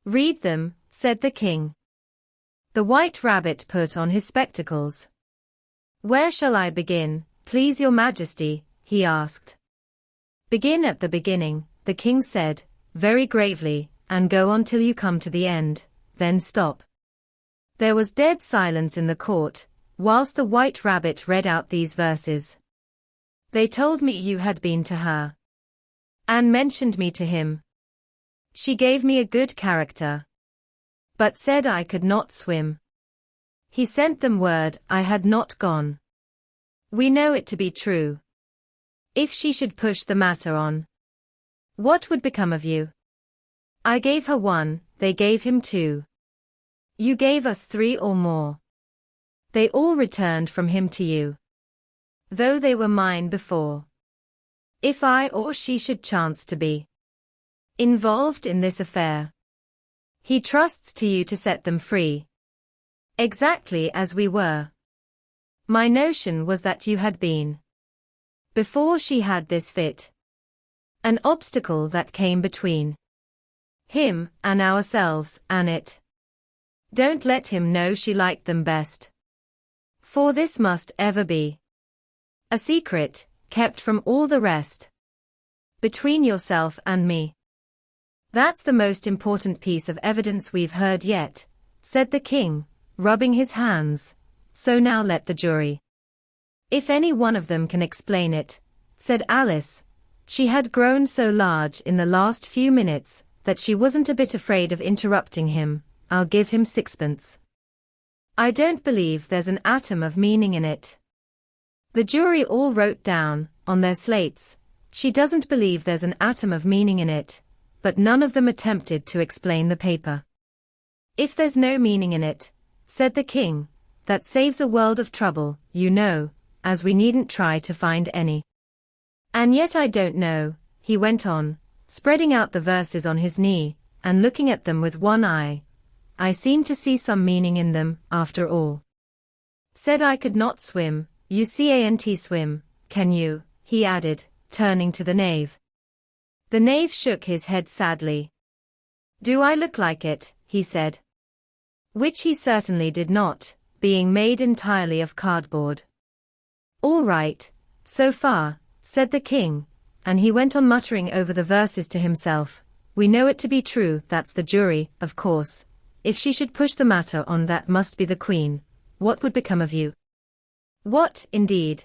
Read them, said the king. The White Rabbit put on his spectacles. Where shall I begin, please your majesty? He asked. Begin at the beginning, the king said, very gravely, and go on till you come to the end, then stop. There was dead silence in the court, whilst the White Rabbit read out these verses. They told me you had been to her. Anne mentioned me to him. She gave me a good character, but said I could not swim. He sent them word I had not gone. We know it to be true. If she should push the matter on, what would become of you? I gave her 1, they gave him 2. You gave us 3 or more. They all returned from him to you, though they were mine before. If I or she should chance to be involved in this affair, he trusts to you to set them free. Exactly as we were. My notion was that you had been, before she had this fit, an obstacle that came between him and ourselves and it. Don't let him know she liked them best, for this must ever be a secret, kept from all the rest, between yourself and me. That's the most important piece of evidence we've heard yet, said the king, rubbing his hands. So now let the jury. If any one of them can explain it, said Alice. She had grown so large in the last few minutes that she wasn't a bit afraid of interrupting him. I'll give him 6pence. I don't believe there's an atom of meaning in it. The jury all wrote down, on their slates, she doesn't believe there's an atom of meaning in it, but none of them attempted to explain the paper. If there's no meaning in it, said the king, that saves a world of trouble, you know, as we needn't try to find any. And yet I don't know, he went on, spreading out the verses on his knee, and looking at them with one eye. I seem to see some meaning in them, after all. Said I could not swim, you can't swim, can you? He added, turning to the knave. The knave shook his head sadly. Do I look like it? He said. Which he certainly did not, being made entirely of cardboard. All right, so far, said the king, and he went on muttering over the verses to himself. We know it to be true, that's the jury, of course. If she should push the matter on, that must be the queen. What would become of you? What, indeed?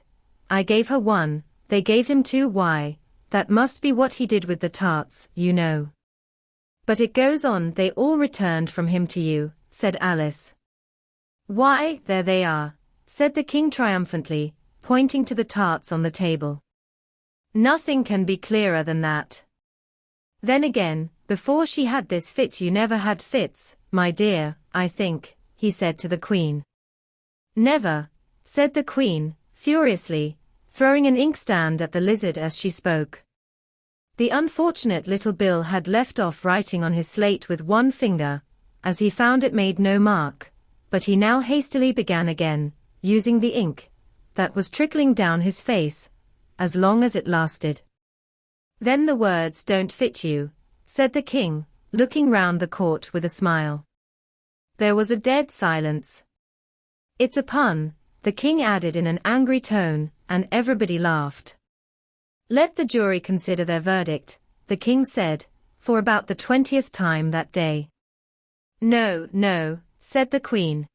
I gave her 1, they gave him 2. Why, that must be what he did with the tarts, you know. But it goes on, they all returned from him to you, said Alice. Why, there they are, said the king triumphantly, pointing to the tarts on the table. Nothing can be clearer than that. Then again, before she had this fit you never had fits, my dear, I think, he said to the queen. Never, said the queen, furiously, throwing an inkstand at the lizard as she spoke. The unfortunate little Bill had left off writing on his slate with one finger, as he found it made no mark, but he now hastily began again, using the ink that was trickling down his face, as long as it lasted. "Then the words don't fit you," said the king, looking round the court with a smile. There was a dead silence. "It's a pun," the king added in an angry tone, and everybody laughed. "Let the jury consider their verdict," the king said, for about the 20th time that day. "No, no," said the queen.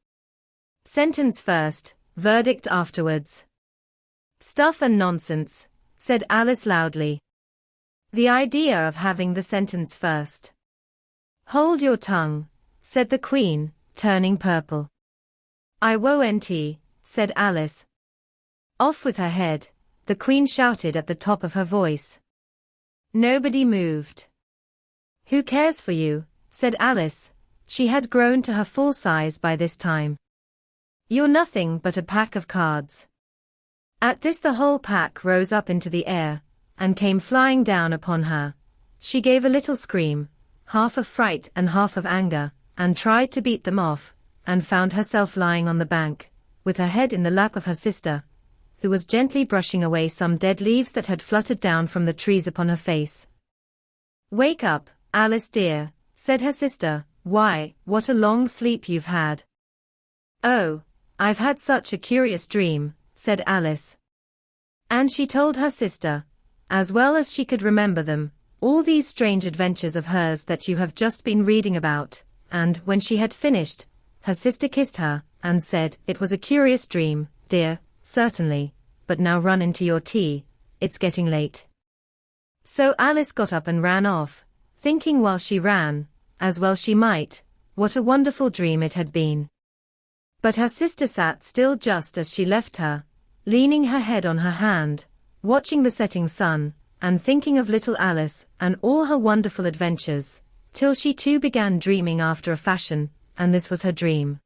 "Sentence first, verdict afterwards." "Stuff and nonsense," said Alice loudly. "The idea of having the sentence first." "Hold your tongue," said the queen, turning purple. "I won't," said Alice. "Off with her head," the queen shouted at the top of her voice. Nobody moved. "Who cares for you?" said Alice. She had grown to her full size by this time. "You're nothing but a pack of cards." At this the whole pack rose up into the air, and came flying down upon her. She gave a little scream, half of fright and half of anger, and tried to beat them off, and found herself lying on the bank, with her head in the lap of her sister, who was gently brushing away some dead leaves that had fluttered down from the trees upon her face. "Wake up, Alice dear," said her sister. "Why, what a long sleep you've had." "Oh, I've had such a curious dream," said Alice. And she told her sister, as well as she could remember them, all these strange adventures of hers that you have just been reading about, and when she had finished, her sister kissed her, and said, "It was a curious dream, dear, certainly, but now run into your tea, it's getting late." So Alice got up and ran off, thinking while she ran, as well she might, what a wonderful dream it had been. But her sister sat still just as she left her, leaning her head on her hand, watching the setting sun, and thinking of little Alice and all her wonderful adventures, till she too began dreaming after a fashion, and this was her dream.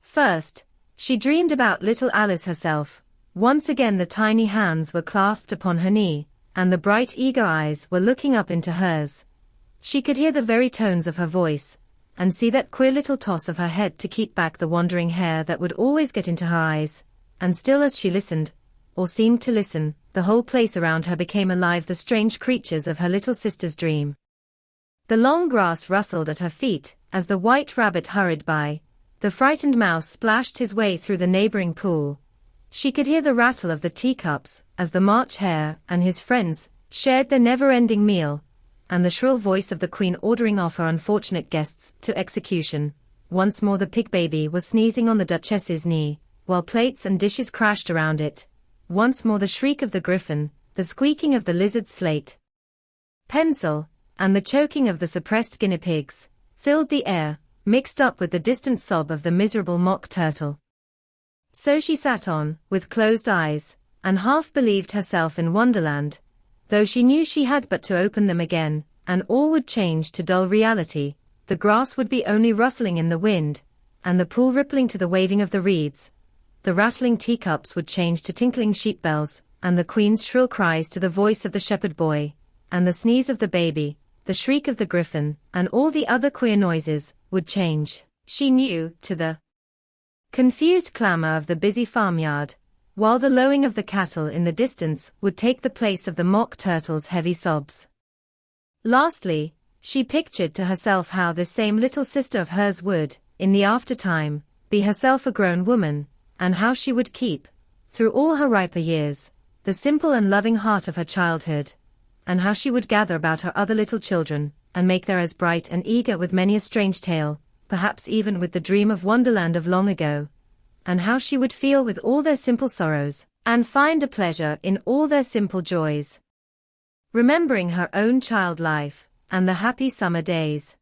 First, she dreamed about little Alice herself. Once again the tiny hands were clasped upon her knee, and the bright eager eyes were looking up into hers. She could hear the very tones of her voice, and see that queer little toss of her head to keep back the wandering hair that would always get into her eyes, and still as she listened, or seemed to listen, the whole place around her became alive, the strange creatures of her little sister's dream. The long grass rustled at her feet, as the white rabbit hurried by, the frightened mouse splashed his way through the neighboring pool. She could hear the rattle of the teacups, as the March Hare and his friends shared their never-ending meal, and the shrill voice of the queen ordering off her unfortunate guests to execution. Once more the pig baby was sneezing on the duchess's knee, while plates and dishes crashed around it. Once more the shriek of the griffin, the squeaking of the lizard's slate pencil, and the choking of the suppressed guinea pigs, filled the air, mixed up with the distant sob of the miserable mock turtle. So she sat on, with closed eyes, and half believed herself in Wonderland, though she knew she had but to open them again, and all would change to dull reality. The grass would be only rustling in the wind, and the pool rippling to the waving of the reeds. The rattling teacups would change to tinkling sheep bells, and the queen's shrill cries to the voice of the shepherd boy, and the sneeze of the baby, the shriek of the griffin, and all the other queer noises, would change, she knew, to the confused clamor of the busy farmyard, while the lowing of the cattle in the distance would take the place of the mock turtle's heavy sobs. Lastly, she pictured to herself how this same little sister of hers would, in the aftertime, be herself a grown woman, and how she would keep, through all her riper years, the simple and loving heart of her childhood, and how she would gather about her other little children, and make them as bright and eager with many a strange tale, perhaps even with the dream of Wonderland of long ago, and how she would feel with all their simple sorrows, and find a pleasure in all their simple joys. Remembering her own child life, and the happy summer days.